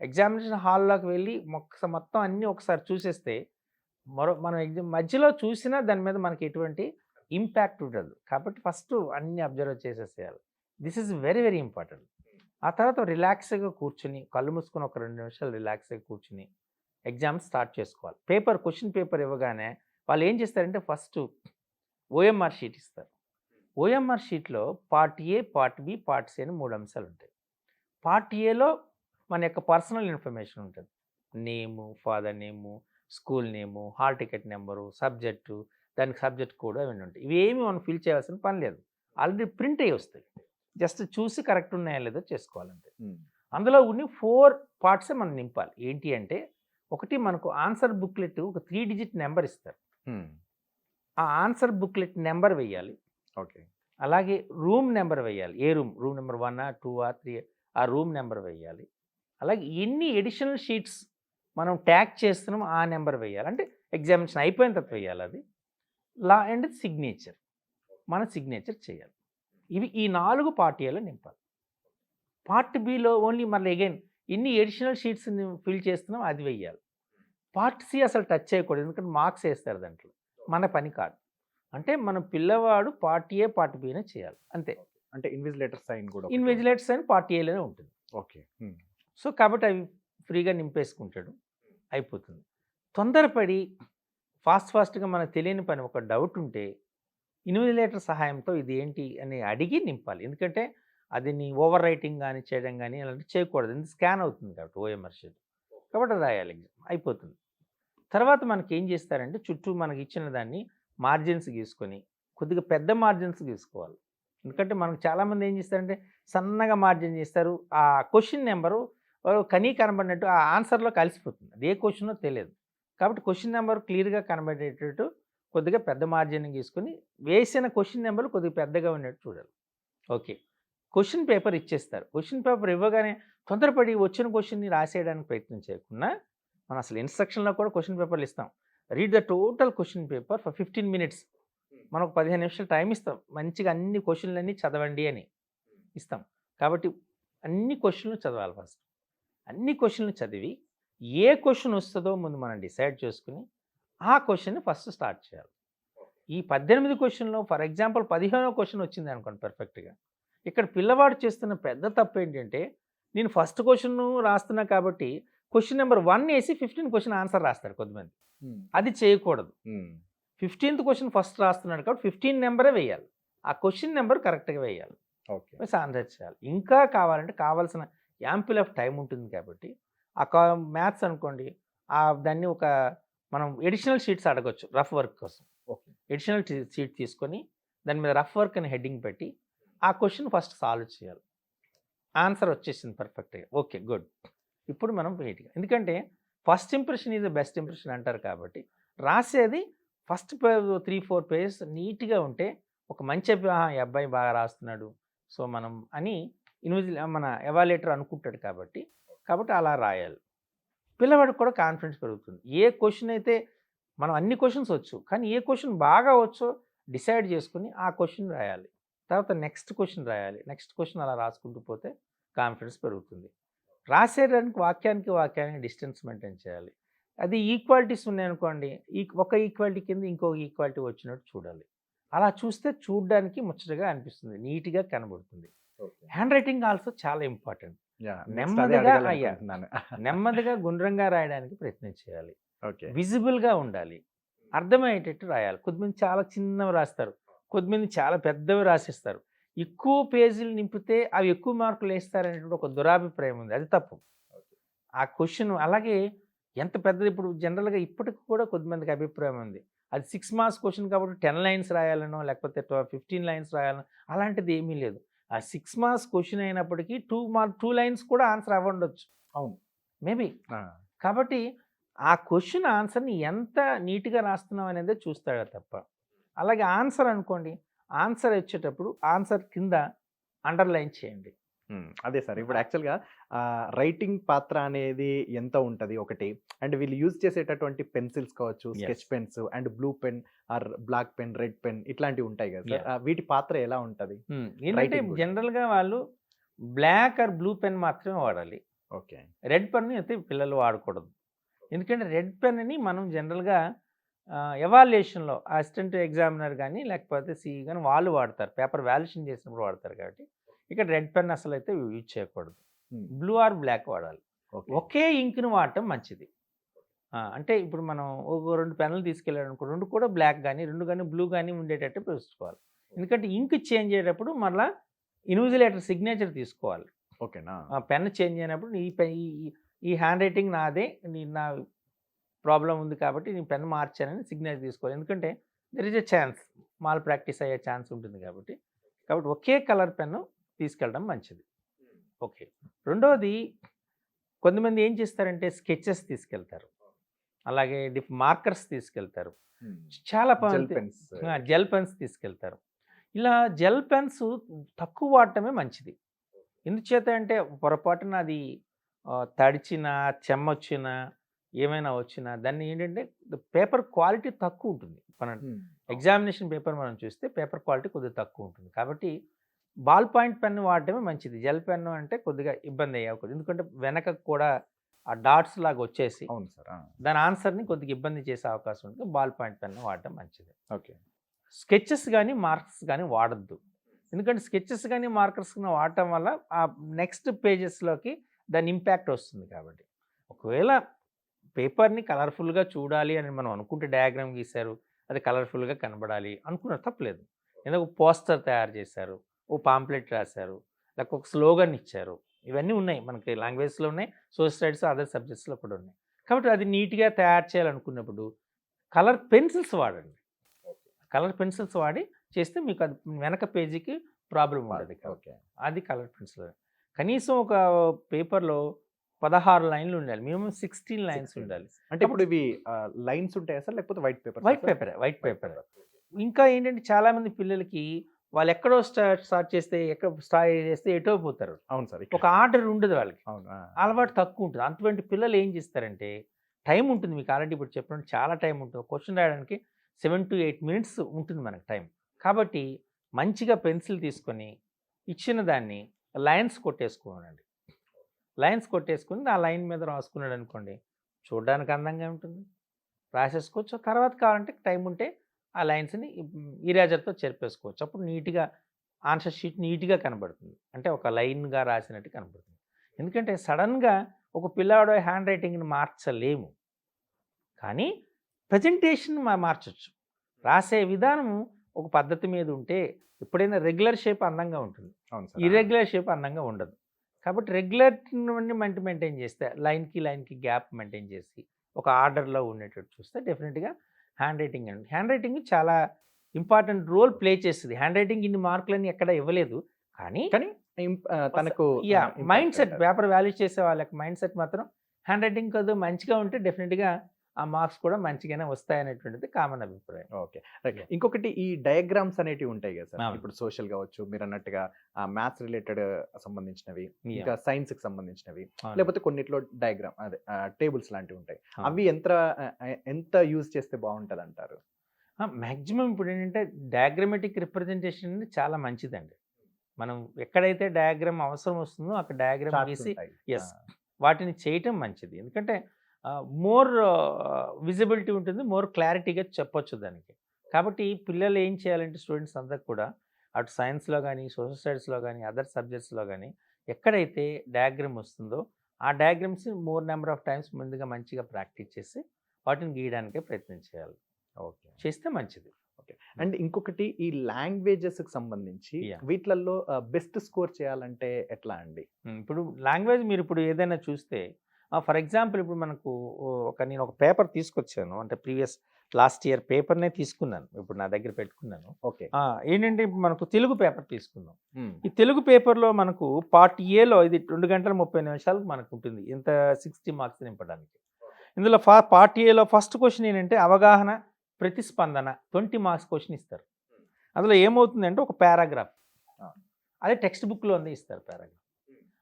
ఎగ్జామినేషన్ హాల్లోకి వెళ్ళి మొత్తం అన్నీ ఒకసారి చూసేస్తే మనం ఎగ్జామ్ మధ్యలో చూసినా దాని మీద మనకి ఎటువంటి ఇంపాక్ట్ ఉండదు. కాబట్టి ఫస్ట్ అన్నీ అబ్జర్వ్ చేసేసేయాలి. This is very very important. ఆ తర్వాత రిలాక్స్గా కూర్చుని కళ్ళు మూసుకొని ఒక 2 నిమిషాలు రిలాక్స్గా కూర్చుని ఎగ్జామ్ స్టార్ట్ చేసుకోవాలి. క్వశ్చన్ పేపర్ ఇవ్వగానే వాళ్ళు ఏం చేస్తారంటే ఫస్ట్ ఓఎంఆర్ షీట్ ఇస్తారు. ఓఎంఆర్ షీట్లో part A, part B, part C అని 3 అంశాలు ఉంటాయి. పార్ట్ ఏలో మన యొక్క పర్సనల్ ఇన్ఫర్మేషన్ ఉంటుంది. Name, father name, school name, hall ticket number, subject, దానికి సబ్జెక్ట్ కూడా అవన్నీ ఉంటాయి. ఇవేమి మనం ఫిల్ చేయాల్సిన పని లేదు, ఆల్రెడీ ప్రింట్ అయ్యి వస్తాయి. జస్ట్ చూసి కరెక్ట్ ఉన్నాయా లేదో చేసుకోవాలంటే. అందులో ఉన్న 4 పార్ట్సే మనం నింపాలి. ఏంటి అంటే ఒకటి మనకు ఆన్సర్ బుక్లెట్ ఒక 3 డిజిట్ నెంబర్ ఇస్తారు. ఆ ఆన్సర్ బుక్లెట్ నెంబర్ వేయాలి. ఓకే. అలాగే రూమ్ నెంబర్ వేయాలి. ఏ రూమ్ నెంబర్ 1, 2, 3 ఆ రూమ్ నెంబర్ వేయాలి. అలాగే ఎన్ని ఎడిషనల్ షీట్స్ మనం ట్యాగ్ చేస్తున్నాం ఆ నెంబర్ వేయాలి. అంటే ఎగ్జామినేషన్ అయిపోయిన తర్వాత వేయాలి. అది అండ్ సిగ్నేచర్, మన సిగ్నేచర్ చేయాలి. ఈ 4 పార్ట్ ఏలో నింపాలి. పార్ట్ బిలో ఓన్లీ మళ్ళీ అగైన్ ఎన్ని ఎడిషనల్ షీట్స్ ఫిల్ చేస్తున్నాం అది వేయాలి. పార్ట్ సి అసలు టచ్ చేయకూడదు, ఎందుకంటే మార్క్స్ వేస్తారు దాంట్లో, మన పని కాదు. అంటే మన పిల్లవాడు పార్ట్ ఏ, పార్ట్ బినే చేయాలి అంతే. అంటే ఇన్విజిలేటర్ సైన్ కూడా ఇన్విజిలేటర్ సైన్ పార్ట్ ఏలోనే ఉంటుంది. ఓకే. సో కాబట్టి అవి ఫ్రీగా నింపేసుకుంటాడు, అయిపోతుంది. తొందరపడి ఫాస్ట్గా మనకు తెలియని పని ఒక డౌట్ ఉంటే ఇన్విజిలేటర్ సహాయంతో ఇది ఏంటి అని అడిగి నింపాలి. ఎందుకంటే అది నీ ఓవర్ రైటింగ్ కానీ చేయడం కానీ అలాంటివి చేయకూడదు, ఎందుకు స్కాన్ అవుతుంది కాబట్టి ఓఎంఆర్ షీట్. కాబట్టి రాయాలి, ఎగ్జామ్ అయిపోతుంది. తర్వాత మనకి ఏం చేస్తారంటే చుట్టూ మనకి ఇచ్చిన దాన్ని మార్జిన్స్ గీసుకొని కొద్దిగా పెద్ద మార్జిన్స్ గీసుకోవాలి. ఎందుకంటే మనకు చాలామంది ఏం చేస్తారంటే సన్నగా మార్జిన్ చేస్తారు, ఆ క్వశ్చన్ నెంబరు కనబడినట్టు ఆ ఆన్సర్లో కలిసిపోతుంది, అది ఏ క్వశ్చనో తెలియదు. కాబట్టి క్వశ్చన్ నెంబర్ క్లియర్గా కనబడేటట్టు కొద్దిగా పెద్ద మార్జిన్ గీసుకొని వేసిన క్వశ్చన్ నెంబర్ కొద్దిగా పెద్దగా ఉన్నట్టు చూడాలి. ఓకే. క్వశ్చన్ పేపర్ ఇచ్చేస్తారు. క్వశ్చన్ పేపర్ ఇవ్వగానే తొందరపడి వచ్చిన క్వశ్చన్ని రాసేయడానికి ప్రయత్నం చేయకుండా మనం అసలు ఇన్స్ట్రక్షన్లో కూడా క్వశ్చన్ పేపర్లు ఇస్తాం. Read the total question paper for 15 minutes. మనకు 15 నిమిషాలు టైం ఇస్తాం, మంచిగా అన్ని క్వశ్చన్లన్నీ చదవండి అని ఇస్తాం. కాబట్టి అన్ని క్వశ్చన్లు చదవాలి. ఫస్ట్ అన్ని క్వశ్చన్లు చదివి ఏ క్వశ్చన్ వస్తుందో ముందు మనం డిసైడ్ చేసుకుని ఆ క్వశ్చన్ని ఫస్ట్ స్టార్ట్ చేయాలి. ఈ 18 క్వశ్చన్లో ఫర్ ఎగ్జాంపుల్ 15వ క్వశ్చన్ వచ్చింది అనుకోండి పర్ఫెక్ట్గా. ఇక్కడ పిల్లవాడు చేస్తున్న పెద్ద తప్పు ఏంటంటే నేను ఫస్ట్ క్వశ్చన్ రాస్తున్నా కాబట్టి క్వశ్చన్ నెంబర్ 1 వేసి 15 క్వశ్చన్ ఆన్సర్ రాస్తారు కొంతమంది. అది చేయకూడదు. 15th క్వశ్చన్ ఫస్ట్ రాస్తున్నాడు కాబట్టి 15 నెంబరే వేయాలి, ఆ క్వశ్చన్ నెంబర్ కరెక్ట్గా వేయాలి, వేసి ఆన్సర్ చేయాలి. ఇంకా కావాలంటే కావాల్సిన యాంపుల్ ఆఫ్ టైం ఉంటుంది కాబట్టి ఆ మ్యాథ్స్ అనుకోండి, దాన్ని ఒక మనం ఎడిషనల్ షీట్స్ అడగొచ్చు రఫ్ వర్క్ కోసం. ఎడిషనల్ షీట్ తీసుకొని దాని మీద రఫ్ వర్క్ అని హెడ్డింగ్ పెట్టి ఆ క్వశ్చన్ ఫస్ట్ సాల్వ్ చేయాలి. ఆన్సర్ వచ్చేసింది పర్ఫెక్ట్గా, ఓకే గుడ్. ఇప్పుడు మనం వెయిట్గా, ఎందుకంటే first impression is the best impression అంటారు కాబట్టి రాసేది ఫస్ట్ 3-4 పేజెస్ నీట్గా ఉంటే ఒక మంచి ఈ అబ్బాయి బాగా రాస్తున్నాడు సో మనం అని మన ఎవాల్యుయేటర్ అనుకుంటాడు. కాబట్టి అలా రాయాలి. పిల్లవాడికి కూడా కాన్ఫిడెన్స్ పెరుగుతుంది. ఏ క్వశ్చన్ అయితే మనం అన్ని క్వశ్చన్స్ వచ్చు, కానీ ఏ క్వశ్చన్ బాగా వచ్చో డిసైడ్ చేసుకుని ఆ క్వశ్చన్ రాయాలి. తర్వాత నెక్స్ట్ క్వశ్చన్ రాయాలి, నెక్స్ట్ క్వశ్చన్ అలా రాసుకుంటూ పోతే కాన్ఫిడెన్స్ పెరుగుతుంది. రాసేదానికి వాక్యానికి డిస్టెన్స్ మెయింటైన్ చేయాలి. అది ఈక్వాలిటీస్ ఉన్నాయనుకోండి, ఒక ఈక్వాలిటీ కింద ఇంకో ఈక్వాలిటీ వచ్చినట్టు చూడాలి. అలా చూస్తే చూడడానికి ముచ్చటగా అనిపిస్తుంది, నీట్గా కనబడుతుంది. హ్యాండ్ రైటింగ్ ఆల్సో చాలా ఇంపార్టెంట్. నెమ్మదిగా నెమ్మదిగా గుండ్రంగా రాయడానికి ప్రయత్నం చేయాలి. ఓకే. విజిబుల్గా ఉండాలి, అర్థమయ్యేటట్టు రాయాలి. కొద్దిమంది చాలా చిన్నవి రాస్తారు, కొద్దిమంది చాలా పెద్దవి రాసిస్తారు. ఎక్కువ పేజీలు నింపితే అవి ఎక్కువ మార్కులు వేస్తారనేటువంటి ఒక దురాభిప్రాయం ఉంది, అది తప్పు. ఆ క్వశ్చన్ అలాగే ఎంత పెద్దది, ఇప్పుడు జనరల్గా ఇప్పటికి కూడా కొద్దిమందికి అభిప్రాయం ఉంది, అది 6 మార్క్స్ క్వశ్చన్ కాబట్టి 10 లైన్స్ రాయాలనో లేకపోతే 15 లైన్స్ రాయాలనో, అలాంటిది ఏమీ లేదు. ఆ 6 మార్క్స్ క్వశ్చన్ అయినప్పటికీ 2 లైన్స్ కూడా ఆన్సర్ అవ్వండొచ్చు. అవును, మేబీ. కాబట్టి ఆ క్వశ్చన్ ఆన్సర్ని ఎంత నీట్గా రాస్తున్నాం అనేదే చూస్తాడు తప్ప. అలాగే ఆన్సర్ అనుకోండి, ఆన్సర్ వచ్చేటప్పుడు ఆన్సర్ కింద అండర్లైన్ చేయండి. అదే సార్, ఇప్పుడు యాక్చువల్గా రైటింగ్ పాత్ర అనేది ఎంత ఉంటుంది ఒకటి, అండ్ వీళ్ళు యూజ్ చేసేటటువంటి పెన్సిల్స్ కావచ్చు, sketch pens and blue pen or black pen, red pen ఇట్లాంటివి ఉంటాయి కదా సార్, వీటి పాత్ర ఎలా ఉంటుంది? ఏంటంటే జనరల్గా వాళ్ళు బ్లాక్ ఆర్ బ్లూ పెన్ మాత్రమే వాడాలి. ఓకే. రెడ్ పెన్ అయితే పిల్లలు వాడకూడదు. ఎందుకంటే రెడ్ పెన్ని మనం జనరల్గా ఎవాల్యుయేషన్లో అసిస్టెంట్ ఎగ్జామినర్ కానీ లేకపోతే సిఈ కానీ వాళ్ళు వాడతారు, పేపర్ వాల్యుయేషన్ చేసినప్పుడు వాడతారు. కాబట్టి ఇక్కడ రెడ్ పెన్ అసలు అయితే యూజ్ చేయకూడదు, బ్లూ ఆర్ బ్లాక్ వాడాలి. ఒకే ఇంక్ని వాడటం మంచిది. అంటే ఇప్పుడు మనం ఒక 2 పెన్నులు తీసుకెళ్ళాడు అనుకో, 2 కూడా బ్లాక్ కానీ 2 కానీ బ్లూ కానీ ఉండేటట్టు చూసుకోవాలి. ఎందుకంటే ఇంక్ చేంజ్ అయ్యేటప్పుడు మళ్ళీ ఇన్విజిలేటర్ సిగ్నేచర్ తీసుకోవాలి. ఓకేనా? పెన్ చేంజ్ అయినప్పుడు ఈ హ్యాండ్ రైటింగ్ నాదే, నా ప్రాబ్లం ఉంది కాబట్టి నేను పెన్ మార్చానని సిగ్నేచర్ తీసుకోవాలి. ఎందుకంటే there is a chance mall practice అయ్యే ఛాన్స్ ఉంటుంది. కాబట్టి ఒకే కలర్ పెన్ను తీసుకెళ్ళడం మంచిది. ఓకే. రెండవది, కొంతమంది ఏం చేస్తారంటే స్కెచెస్ తీసుకెళ్తారు, అలాగే మార్కర్స్ తీసుకెళ్తారు, చాలా జెల్ పెన్స్ తీసుకెళ్తారు. ఇలా జెల్ పెన్స్ తక్కువ వాడటమే మంచిది. ఎందుచేత అంటే పొరపాటున అది తడిచినా చెమ్మొచ్చినా ఏమైనా వచ్చినా దాన్ని ఏంటంటే పేపర్ క్వాలిటీ తక్కువ ఉంటుంది. మన ఎగ్జామినేషన్ పేపర్ మనం చూస్తే పేపర్ క్వాలిటీ కొద్దిగా తక్కువ ఉంటుంది. కాబట్టి బాల్ పాయింట్ పెన్ వాడటమే మంచిది. జెల్ పెన్ను అంటే కొద్దిగా ఇబ్బంది అయ్యేది, ఎందుకంటే వెనక కూడా ఆ డాట్స్ లాగా వచ్చేసి దాని ఆన్సర్ని కొద్దిగా ఇబ్బంది చేసే అవకాశం ఉంటుంది. బాల్ పాయింట్ పెన్ను వాడటం మంచిది. ఓకే. స్కెచెస్ కానీ మార్క్స్ కానీ వాడద్దు, ఎందుకంటే స్కెచెస్ కానీ మార్కర్స్ కానీ వాడటం వల్ల ఆ నెక్స్ట్ పేజెస్లోకి దాని ఇంపాక్ట్ వస్తుంది. కాబట్టి ఒకవేళ పేపర్ని కలర్ఫుల్గా చూడాలి అని మనం అనుకుంటే, డయాగ్రామ్ గీశారు అది కలర్ఫుల్గా కనబడాలి అనుకున్నారు, తప్పలేదు. ఏదో ఒక పోస్టర్ తయారు చేశారు, ఓ పాంప్లెట్ రాశారు, లేకపోతే ఒక స్లోగన్ ఇచ్చారు, ఇవన్నీ ఉన్నాయి మనకి లాంగ్వేజ్లో ఉన్నాయి, సోషల్ స్టడీస్ అదర్ సబ్జెక్ట్స్లో కూడా ఉన్నాయి. కాబట్టి అది నీట్గా తయారు చేయాలనుకున్నప్పుడు కలర్ పెన్సిల్స్ వాడండి. కలర్ పెన్సిల్స్ వాడి చేస్తే మీకు అది వెనక పేజీకి ప్రాబ్లం ఉండదు. ఓకే, అది కలర్ పెన్సిల్. కనీసం ఒక పేపర్లో 16 లైన్లు ఉండాలి, మినిమం 16 లైన్స్ ఉండాలి. అంటే ఇప్పుడు ఇవి లైన్స్ ఉంటాయా సార్, లేకపోతే వైట్ పేపర్? White paper. ఇంకా ఏంటంటే చాలామంది పిల్లలకి వాళ్ళు ఎక్కడో స్టార్ట్ చేస్తే ఎటో పోతారు. అవును సార్, ఒక ఆర్డర్ ఉండదు వాళ్ళకి, అలవాటు తక్కువ ఉంటుంది. అటువంటి పిల్లలు ఏం చేస్తారంటే, టైం ఉంటుంది మీకు ఆల్రెడీ ఇప్పుడు చెప్పినట్టు చాలా టైం ఉంటుంది. క్వశ్చన్ రాయడానికి 7 to 8 minutes ఉంటుంది మనకు టైం. కాబట్టి మంచిగా పెన్సిల్ తీసుకొని ఇచ్చిన దాన్ని లైన్స్ కొట్టేసుకోనండి. లైన్స్ కొట్టేసుకుని ఆ లైన్ మీద రాసుకున్నాడు అనుకోండి, చూడడానికి అందంగా ఉంటుంది, రాసేసుకోవచ్చు. తర్వాత కావాలంటే టైం ఉంటే ఆ లైన్స్ని ఇరేజర్తో చెరిపేసుకోవచ్చు. అప్పుడు నీట్గా ఆన్సర్ షీట్ నీట్గా కనబడుతుంది, అంటే ఒక లైన్గా రాసినట్టు కనబడుతుంది. ఎందుకంటే సడన్గా ఒక పిల్లాడో హ్యాండ్ రైటింగ్ని మార్చలేము, కానీ ప్రజెంటేషన్ మార్చవచ్చు. రాసే విధానం ఒక పద్ధతి మీద ఉంటే ఎప్పుడైనా రెగ్యులర్ షేప్ అందంగా ఉంటుంది, ఇర్రెగ్యులర్ షేప్ అందంగా ఉండదు. కాబట్టి రెగ్యులర్ మెయింటైన్ చేస్తే లైన్కి గ్యాప్ మెయింటైన్ చేసి ఒక ఆర్డర్లో ఉండేటట్టు చూస్తే డెఫినెట్గా హ్యాండ్ రైటింగ్ చాలా ఇంపార్టెంట్ రోల్ ప్లే చేస్తుంది. హ్యాండ్ రైటింగ్ ఇన్ని మార్కులని ఎక్కడ ఇవ్వలేదు, కానీ తనకు మైండ్ సెట్, పేపర్ వాల్యూ చేసే వాళ్ళకి మైండ్ సెట్ మాత్రం హ్యాండ్ రైటింగ్ కొద్దిగా మంచిగా ఉంటే డెఫినెట్గా ఆ మార్క్స్ కూడా మంచిగానే వస్తాయనేటువంటిది కామన్ అభిప్రాయం. Okay, right. ఇంకొకటి, ఈ డయాగ్రామ్స్ అనేటివి ఉంటాయి కదా సార్, ఇప్పుడు సోషల్ కావచ్చు, మీరు అన్నట్టుగా మ్యాథ్స్ రిలేటెడ్ సంబంధించినవి, ఇంకా సైన్స్ కి సంబంధించినవి, లేకపోతే కొన్నిట్లో డయాగ్రామ్ అదే టేబుల్స్ లాంటివి ఉంటాయి. అవి ఎంత యూజ్ చేస్తే బాగుంటుంది అంటారు? మ్యాక్సిమం ఇప్పుడు ఏంటంటే డయాగ్రమెటిక్ రిప్రజెంటేషన్ అనేది చాలా మంచిదండి. మనం ఎక్కడైతే డయాగ్రామ్ అవసరం వస్తుందో అక్కడ డయాగ్రామ్ గీసి వాటిని చేయటం మంచిది. ఎందుకంటే మోర్ విజిబిలిటీ ఉంటుంది, మోర్ క్లారిటీగా చెప్పొచ్చు దానికి. కాబట్టి పిల్లలు ఏం చేయాలంటే స్టూడెంట్స్ అందరికి కూడా అటు సైన్స్లో కానీ, సోషల్ స్టడీస్లో కానీ, అదర్ సబ్జెక్ట్స్లో కానీ ఎక్కడైతే డయాగ్రామ్ వస్తుందో ఆ diagrams more number of times ముందుగా మంచిగా ప్రాక్టీస్ చేసి వాటిని గీయడానికే ప్రయత్నం చేయాలి. ఓకే. చేస్తే మంచిది. అండ్ ఇంకొకటి ఈ లాంగ్వేజెస్కి సంబంధించి Yeah. వీటిలలో బెస్ట్ స్కోర్ చేయాలంటే ఎట్లా అండి? ఇప్పుడు లాంగ్వేజ్ మీరు ఇప్పుడు ఏదైనా చూస్తే ఫర్ ఎగ్జాంపుల్ ఇప్పుడు మనకు నేను ఒక పేపర్ తీసుకొచ్చాను, అంటే ప్రీవియస్ లాస్ట్ ఇయర్ పేపర్నే తీసుకున్నాను, ఇప్పుడు నా దగ్గర పెట్టుకున్నాను. ఓకే. ఏంటంటే ఇప్పుడు మనకు తెలుగు పేపర్ తీసుకుందాం. ఈ తెలుగు పేపర్లో మనకు పార్ట్ ఏలో ఇది 2 గంటల 30 నిమిషాలకు మనకు ఉంటుంది, ఇంత 60 మార్క్స్ నింపడానికి. ఇందులో పార్ట్ ఏలో ఫస్ట్ క్వశ్చన్ ఏంటంటే అవగాహన ప్రతిస్పందన 20 మార్క్స్ క్వశ్చన్ ఇస్తారు. అందులో ఏమవుతుందంటే ఒక పారాగ్రాఫ్, అదే టెక్స్ట్ బుక్లో ఉంది ఇస్తారు పారాగ్రాఫ్.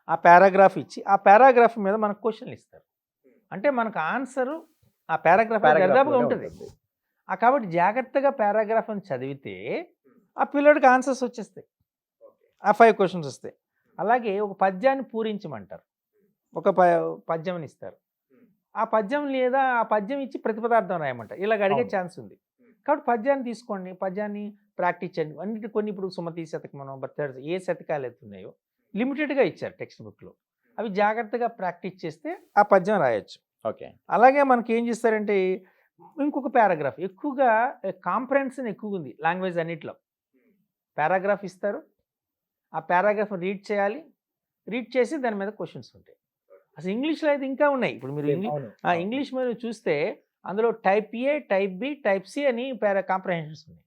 ఆ పారాగ్రాఫ్ ఇచ్చి ఆ పారాగ్రాఫ్ మీద మనకు క్వశ్చన్లు ఇస్తారు. అంటే మనకు ఆన్సరు ఆ పారాగ్రాఫ్ దాదాపుగా ఉంటుంది. కాబట్టి జాగ్రత్తగా పారాగ్రాఫ్ అని చదివితే ఆ పిల్లడికి ఆన్సర్స్ వచ్చేస్తాయి, ఆ 5 క్వశ్చన్స్ వస్తాయి. అలాగే ఒక పద్యాన్ని పూరించమంటారు, ఒక పద్యం ఇస్తారు, ఆ పద్యం లేదా ఆ పద్యం ఇచ్చి ప్రతిపదార్థం రాయమంటారు. ఇలాగ అడిగే ఛాన్స్ ఉంది. కాబట్టి పద్యాన్ని తీసుకోండి, పద్యాన్ని ప్రాక్టీస్ చేయండి. అన్నిటి కొన్ని ఇప్పుడు సుమతి శతకమనో భర్తృహరి ఏ శతకాలు ఎత్తున్నాయో లిమిటెడ్గా ఇచ్చారు టెక్స్ట్ బుక్లో, అవి జాగ్రత్తగా ప్రాక్టీస్ చేస్తే ఆ పద్యం రాయొచ్చు. ఓకే. అలాగే మనకి ఏం చేస్తారంటే ఇంకొక పారాగ్రాఫ్ ఎక్కువగా కాంప్రహెన్షన్ ఎక్కువగా ఉంది లాంగ్వేజ్ అన్నిట్లో. పారాగ్రాఫ్ ఇస్తారు, ఆ పారాగ్రాఫ్ రీడ్ చేయాలి, రీడ్ చేసి దాని మీద క్వశ్చన్స్ ఉంటాయి. అసలు ఇంగ్లీష్లో అయితే ఇంకా ఉన్నాయి. ఇప్పుడు మీరు ఇంగ్లీష్ మీద చూస్తే అందులో టైప్ ఏ, టైప్ బి, టైప్ సి అని కాంప్రహెన్షన్స్ ఉన్నాయి.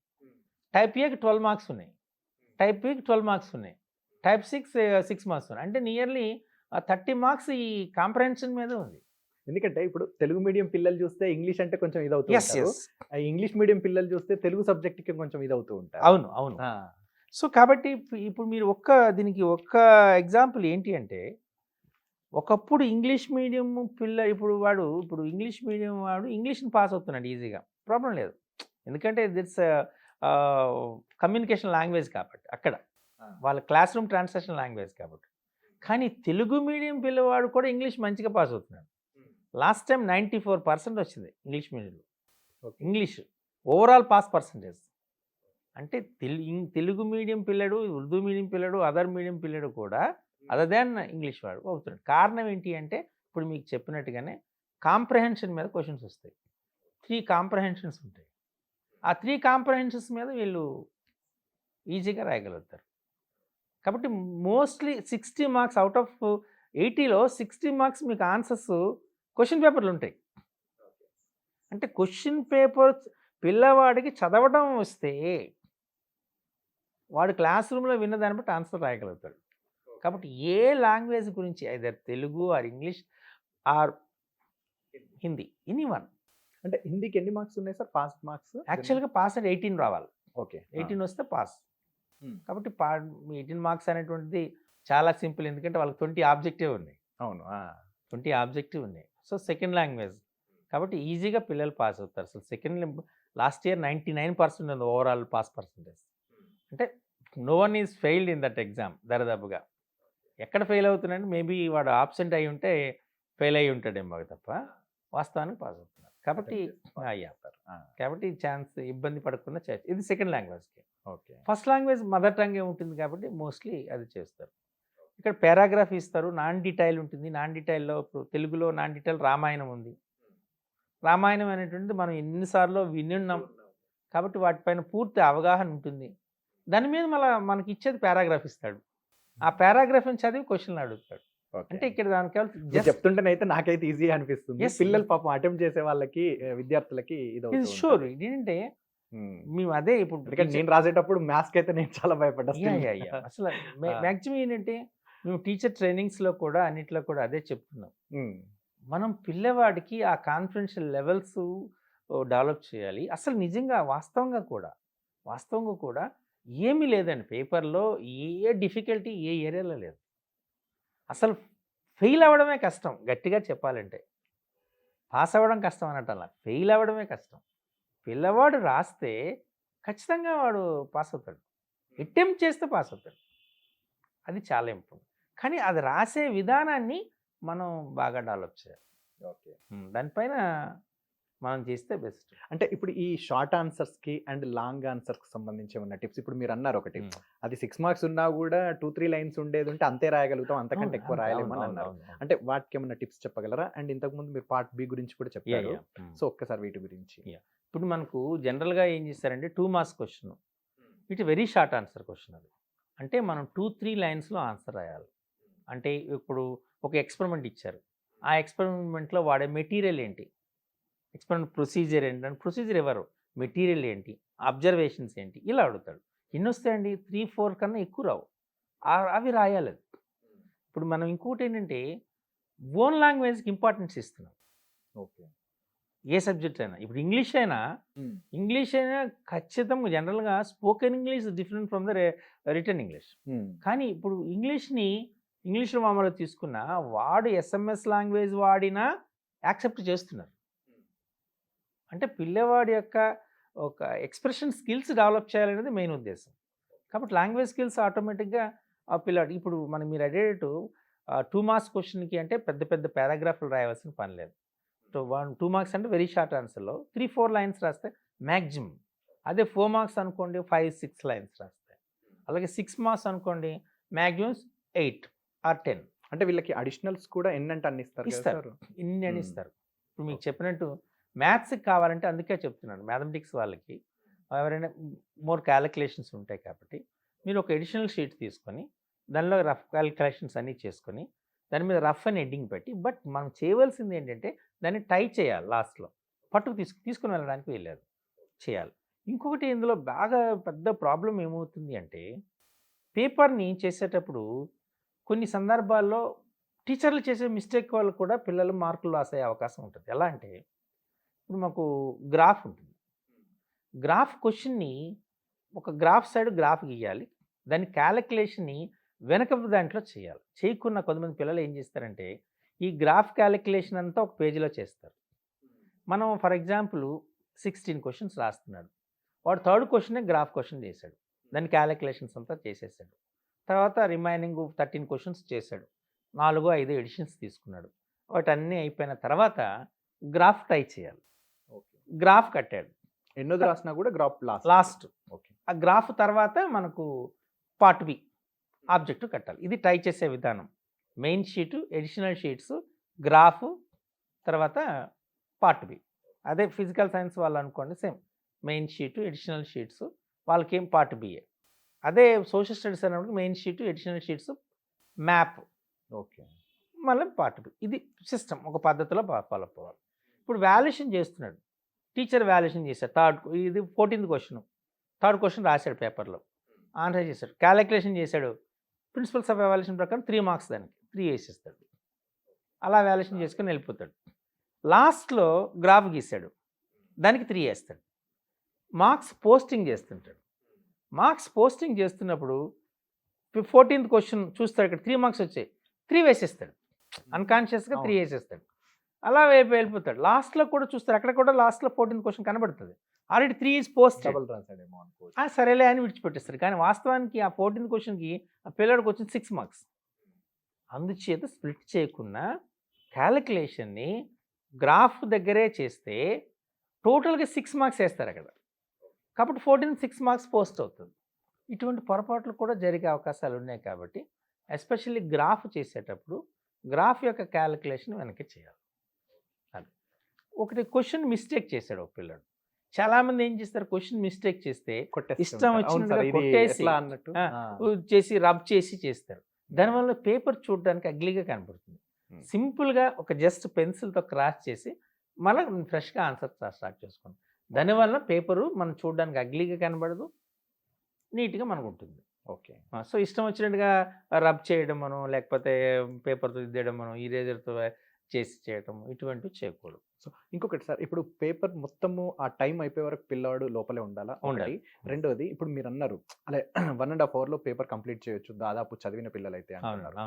టైప్ ఏకి 12 మార్క్స్ ఉన్నాయి, టైప్ బికి 12 మార్క్స్ ఉన్నాయి, టైప్ 6 మార్క్స్ ఉన్నాయి. అంటే నియర్లీ 30 మార్క్స్ ఈ కాంప్రహెన్షన్ మీద ఉంది. ఎందుకంటే ఇప్పుడు తెలుగు మీడియం పిల్లలు చూస్తే ఇంగ్లీష్ అంటే కొంచెం ఇదవుతుంది, ఇంగ్లీష్ మీడియం పిల్లలు చూస్తే తెలుగు సబ్జెక్ట్కి కొంచెం ఇదవుతూ ఉంటారు. అవును అవును. సో కాబట్టి ఇప్పుడు మీరు దీనికి ఒక్క ఎగ్జాంపుల్ ఏంటి అంటే, ఒకప్పుడు ఇంగ్లీష్ మీడియం ఇప్పుడు ఇంగ్లీష్ మీడియం వాడు ఇంగ్లీష్ని పాస్ అవుతున్నాడు ఈజీగా, ప్రాబ్లం లేదు. ఎందుకంటే దిట్స్ కమ్యూనికేషన్ లాంగ్వేజ్ కాబట్టి, అక్కడ వాళ్ళ క్లాస్ రూమ్ ట్రాన్స్లేషన్ లాంగ్వేజ్ కాబట్టి. కానీ తెలుగు మీడియం పిల్లవాడు కూడా ఇంగ్లీష్ మంచిగా పాస్ అవుతున్నాడు. లాస్ట్ టైం 94% వచ్చింది ఇంగ్లీష్ మీడియంలో. ఇంగ్లీష్ ఓవరాల్ పాస్ పర్సంటేజ్ అంటే తెలుగు మీడియం పిల్లడు, ఉర్దూ మీడియం పిల్లడు, అదర్ మీడియం పిల్లడు కూడా అదర్ దాన్ ఇంగ్లీష్ వాడు అవుతున్నాడు. కారణం ఏంటి అంటే ఇప్పుడు మీకు చెప్పినట్టుగానే కాంప్రహెన్షన్ మీద క్వశ్చన్స్ వస్తాయి. 3 కాంప్రహెన్షన్స్ ఉంటాయి. ఆ 3 కాంప్రహెన్షన్స్ మీద వీళ్ళు ఈజీగా రాయగలుగుతారు. కాబట్టి మోస్ట్లీ 60 మార్క్స్ అవుట్ ఆఫ్ 80లో 60 మార్క్స్ మీకు ఆన్సర్స్ క్వశ్చన్ పేపర్లు ఉంటాయి. అంటే క్వశ్చన్ పేపర్ పిల్లవాడికి చదవడం వస్తే వాడు క్లాస్ రూమ్లో విన్న దాన్ని బట్టి ఆన్సర్ రాయగలుగుతాడు. కాబట్టి ఏ లాంగ్వేజ్ గురించి either Telugu or English or Hindi anyone. అంటే హిందీకి ఎన్ని మార్క్స్ ఉన్నాయి సార్? పాస్ మార్క్స్ యాక్చువల్గా పాస్ అంటే 18 రావాలి. ఓకే. 18 వస్తే పాస్. కాబట్టి 18 మార్క్స్ అనేటువంటిది చాలా సింపుల్, ఎందుకంటే వాళ్ళకి 20 ఆబ్జెక్టివ్ ఉన్నాయి. అవును, 20 ఆబ్జెక్టివ్ ఉన్నాయి. సో సెకండ్ లాంగ్వేజ్ కాబట్టి ఈజీగా పిల్లలు పాస్ అవుతారు. అసలు లాస్ట్ ఇయర్ 99% ఉంది ఓవరాల్ పాస్ పర్సంటేజ్. అంటే no one is failed in that exam. దరిదాపుగా ఎక్కడ ఫెయిల్ అవుతున్నాడు, మేబీ వాడు ఆబ్సెంట్ అయి ఉంటే ఫెయిల్ అయి ఉంటాడేమో తప్ప వాస్తవానికి పాస్ అవుతున్నారు. కాబట్టి కాబట్టి ఛాన్స్ ఇబ్బంది పడకుండా చేయొచ్చు. ఇది సెకండ్ లాంగ్వేజ్కి. ఓకే. ఫస్ట్ లాంగ్వేజ్ మదర్ టంగే ఉంటుంది కాబట్టి మోస్ట్లీ అది చేస్తారు. ఇక్కడ పారాగ్రాఫ్ ఇస్తారు, నాన్ డీటెయిల్ ఉంటుంది. నాన్ డీటెయిల్లో ఇప్పుడు తెలుగులో నాన్ డీటెయిల్ రామాయణం ఉంది. రామాయణం అనేటువంటిది మనం ఎన్నిసార్లు వినున్నాం కాబట్టి వాటిపైన పూర్తి అవగాహన ఉంటుంది. దాని మీద మనకి ఇచ్చేది పారాగ్రాఫ్ ఇస్తాడు. ఆ పారాగ్రాఫ్ని చదివి క్వశ్చన్లు అడుగుతాడు. అంటే ఇక్కడ దానికి చెప్తుంటేనైతే నాకైతే ఈజీ అనిపిస్తుంది. పిల్లలు పాపం అటెంప్ట్ చేసే వాళ్ళకి, విద్యార్థులకి ఇది షూర్. ఏంటంటే మేము అదే ఇప్పుడు నేను రాసేటప్పుడు మ్యాథ్స్కి అయితే నేను చాలా భయపడ్డా. అసలు మ్యాక్సిమం ఏంటంటే మేము టీచర్ ట్రైనింగ్స్లో కూడా అన్నిట్లో కూడా అదే చెప్తున్నాం. మనం పిల్లవాడికి ఆ కాన్ఫిడెన్షియల్ లెవెల్స్ డెవలప్ చేయాలి. అసలు నిజంగా వాస్తవంగా కూడా ఏమీ లేదండి పేపర్లో, ఏ డిఫికల్టీ ఏ ఏరియాలో లేదు. అసలు ఫెయిల్ అవ్వడమే కష్టం. గట్టిగా చెప్పాలంటే పాస్ అవ్వడం కష్టం అన్నట్టు, ఫెయిల్ అవ్వడమే కష్టం. పిల్లవాడు రాస్తే ఖచ్చితంగా వాడు పాస్ అవుతాడు, అటెంప్ట్ చేస్తే పాస్ అవుతాడు. అది చాలా ఇంపార్టెంట్. కానీ అది రాసే విధానాన్ని మనం బాగా డెవలప్ చేయాలి. ఓకే. దానిపైన మనం చేస్తే బెస్ట్. అంటే ఇప్పుడు ఈ షార్ట్ ఆన్సర్స్‌కి అండ్ లాంగ్ ఆన్సర్స్‌కి సంబంధించి ఏమన్నా టిప్స్ ఇప్పుడు మీరన్నారు ఒకటి. అది 6 మార్క్స్ ఉన్నా గూడా 2, 3 లైన్స్ ఉండేదుంటే అంతే రాయగలుగుతాం. అంతకంటే ఎక్కువ రాయలేము అని అన్నారు. అంటే వాటికేమన్నా టిప్స్ చెప్పగలరా? అండ్ ఇంతకుముందు మీరు పార్ట్ బి గురించి కూడా చెప్పారు. సో, ఒక్కసారి వీటి గురించి. ఇప్పుడు మనకు జనరల్‌గా ఏం చేస్తారంటే 2 marks question. It very short answer question అది. అంటే మనం 2, 3 లైన్స్‌లో ఆన్సర్ రాయాలి. అంటే ఇప్పుడు ఒక ఎక్స్‌పెరిమెంట్ ఇచ్చారు. ఆ ఎక్స్‌పెరిమెంట్‌లో వాడే మెటీరియల్ ఏంటి? ఎక్స్‌పెరిమెంట్ ప్రొసీజర్ ఏంటంటే ప్రొసీజర్ ఎవరు? మెటీరియల్ ఏంటి? అబ్జర్వేషన్స్ ఏంటి? ఇలా అడుగుతాడు. ఎన్నొస్తాయండి? 3, 4 కన్నా ఎక్కువ రావు. అవి రాయాలి. ఇప్పుడు మనం ఇంకోటి ఏంటంటే ఓన్ లాంగ్వేజ్‌కి ఇంపార్టెన్స్ ఇస్తున్నాం. ఓకే. ఏ సబ్జెక్ట్ అయినా. ఇప్పుడు ఇంగ్లీష్ అయినా ఖచ్చితంగా జనరల్‌గా spoken English different from the written English. కానీ ఇప్పుడు ఇంగ్లీష్‌లో మామూలుగా తీసుకున్నా వాడు ఎస్ఎంఎస్ లాంగ్వేజ్ వాడినా యాక్సెప్ట్ చేస్తున్నారు. అంటే పిల్లవాడి యొక్క ఒక ఎక్స్‌ప్రెషన్ స్కిల్స్ డెవలప్ చేయాలనేది మెయిన్ ఉద్దేశం. కాబట్టి లాంగ్వేజ్ స్కిల్స్ ఆటోమేటిక్‌గా ఆ పిల్లాడు ఇప్పుడు మీరు అడిగేటట్టు 2 మార్క్స్ క్వెషన్‌కి అంటే పెద్ద పెద్ద పారాగ్రాఫ్‌లు రాయవలసిన పని లేదు. 2 మార్క్స్ అంటే వెరీ షార్ట్ ఆన్సర్‌లో 3, 4 లైన్స్ రాస్తే మ్యాక్సిమం. అదే 4 మార్క్స్ అనుకోండి 5, 6 లైన్స్ రాస్తాయి. అలాగే 6 మార్క్స్ అనుకోండి మ్యాక్సిమం 8 ఆర్ 10. అంటే వీళ్ళకి అడిషనల్స్ కూడా ఎన్నంటే అన్ని ఇస్తారు కదా ఇస్తారు. సార్? ఇన్ని అని ఇస్తారు. ఇప్పుడు మీకు చెప్పినట్టు మ్యాథ్స్‌కి కావాలంటే అందుకే చెప్తున్నాను. మ్యాథమెటిక్స్ వాళ్ళకి ఎవరైనా మోర్ క్యాలిక్యులేషన్స్ ఉంటాయి కాబట్టి మీరు ఒక ఎడిషనల్ షీట్ తీసుకొని దానిలో రఫ్ క్యాలిక్యులేషన్స్ అన్నీ చేసుకొని దాని మీద రఫ్ అని హెడ్డింగ్ పెట్టి బట్ మనం చేయవలసింది ఏంటంటే దాన్ని టై చేయాలి లాస్ట్‌లో. పట్టుకు తీసుకొని వెళ్ళడానికి వీల్లేదు. చేయాలి. ఇంకొకటి ఇందులో బాగా పెద్ద ప్రాబ్లమ్ ఏమవుతుంది అంటే పేపర్‌ని చేసేటప్పుడు కొన్ని సందర్భాల్లో టీచర్లు చేసే మిస్టేక్ వల్ల కూడా పిల్లలు మార్కులు లాస్ అయ్యే అవకాశం ఉంటుంది. ఎలా అంటే ఇప్పుడు మాకు గ్రాఫ్ ఉంటుంది. గ్రాఫ్ క్వెషన్‌ని ఒక గ్రాఫ్ సైడ్ గ్రాఫ్ గీయాలి. దాని క్యాలిక్యులేషన్‌ని వెనకపు దాంట్లో చేయాలి. చేయకున్న కొంతమంది పిల్లలు ఏం చేస్తారంటే ఈ గ్రాఫ్ క్యాలిక్యులేషన్ అంతా ఒక పేజీలో చేస్తారు. మనం ఫర్ ఎగ్జాంపుల్ 16 క్వెషన్స్ రాస్తున్నాడు. వాడు థర్డ్ క్వెషనే గ్రాఫ్ క్వెషన్ చేశాడు. దాని క్యాలిక్యులేషన్స్ అంతా చేసేసాడు. తర్వాత రిమైనింగ్ 13 క్వెషన్స్ చేశాడు. 4, 5 ఎడిషన్స్ తీసుకున్నాడు. వాటన్నీ అయిపోయిన తర్వాత గ్రాఫ్ టై చేయాలి. గ్రాఫ్ కట్టాడు. ఎన్నోది రాసినా కూడా గ్రాఫ్ లాస్ట్. ఓకే. ఆ గ్రాఫ్ తర్వాత మనకు పార్ట్ బి ఆబ్జెక్ట్ కట్టాలి. ఇది టై చేసే విధానం. Main sheet, additional sheets, graph, తర్వాత పార్ట్ బి. అదే ఫిజికల్ సైన్స్ వాళ్ళు అనుకోండి same. Main sheet, additional sheets, వాళ్ళకేం పార్ట్ బిఏ. అదే సోషల్ స్టడీస్ అన్నప్పుడు main sheet, additional sheets, map. Okay. మళ్ళీ పార్ట్ బి. ఇది సిస్టమ్ ఒక పద్ధతిలో ఫాలో అవ్వాలి. ఇప్పుడు వాల్యుయేషన్ చేస్తున్నాడు. టీచర్ వాల్యుయేషన్ చేశాడు. ఇది 14th క్వశ్చన్. థర్డ్ క్వశ్చన్ రాశాడు పేపర్లో. ఆన్సర్ చేశాడు. క్యాలిక్యులేషన్ చేశాడు. ప్రిన్సిపల్స్ ఆఫ్ ఎవాల్యుయేషన్ ప్రకారం 3 మార్క్స్ దానికి 3 వేసేస్తాడు. అలా వాల్యుయేషన్ చేసుకొని వెళ్ళిపోతాడు. లాస్ట్లో గ్రాఫ్ గీశాడు. దానికి 3 వేస్తాడు. మార్క్స్ పోస్టింగ్ చేస్తుంటాడు. మార్క్స్ పోస్టింగ్ చేస్తున్నప్పుడు 14th క్వశ్చన్ చూస్తాడు. ఇక్కడ 3 మార్క్స్ వచ్చాయి. 3 వేసేస్తాడు. అన్కాన్షియస్గా 3 వేసేస్తాడు. అలా వెళ్ళిపోతాడు. లాస్ట్లో కూడా చూస్తారు. అక్కడ కూడా లాస్ట్లో 14th క్వశ్చన్ కనబడుతుంది. Already 3 is post. డబుల్ రాసాడేమో అనుకోవచ్చు. సరేలే అని విడిచిపెట్టేస్తారు. కానీ వాస్తవానికి ఆ 14th క్వశ్చన్కి ఆ పిల్లడికి వచ్చింది 6 మార్క్స్. అందుచేత స్ప్లిట్ చేయకుండా క్యాలిక్యులేషన్ని గ్రాఫ్ దగ్గరే చేస్తే టోటల్గా 6 మార్క్స్ వేస్తారు అక్కడ. కాబట్టి 14 6 మార్క్స్ పోస్ట్ అవుతుంది. ఇటువంటి పొరపాట్లు కూడా జరిగే అవకాశాలు ఉన్నాయి. కాబట్టి ఎస్పెషల్లీ గ్రాఫ్ చేసేటప్పుడు గ్రాఫ్ యొక్క క్యాలిక్యులేషన్ వెనక్కి చేయాలి. అది ఒకటి క్వశ్చన్ మిస్టేక్ చేశాడు ఒక పిల్లడు. చాలామంది ఏం చేస్తారు, క్వశ్చన్ మిస్టేక్ చేస్తే ఇష్టం వచ్చినట్టుగా కొట్టేసి చేసి రబ్ చేసి చేస్తారు. దానివల్ల పేపర్ చూడడానికి అగ్లీగా కనబడుతుంది. సింపుల్గా ఒక జస్ట్ పెన్సిల్తో క్రాస్ చేసి మళ్ళీ ఫ్రెష్గా ఆన్సర్ స్టార్ట్ చేసుకోండి. దానివల్ల పేపరు మనం చూడడానికి అగ్లీగా కనబడదు, నీట్గా మనకు ఉంటుంది. ఓకే. సో ఇష్టం వచ్చినట్టుగా రబ్ చేయడమను, లేకపోతే పేపర్తో దిద్దడమను, ఈరేజర్తో చేసి చేయటం ఇటువంటివి చేయకూడదు. సో ఇంకొకటి సార్, ఇప్పుడు పేపర్ మొత్తము ఆ టైం అయిపోయే వరకు పిల్లవాడు లోపలే ఉండాలా? ఉండాలి. రెండోది, ఇప్పుడు మీరు అన్నారు అలా 1.5 అవర్లో పేపర్ కంప్లీట్ చేయొచ్చు దాదాపు చదివిన పిల్లలైతే అంటున్నారు.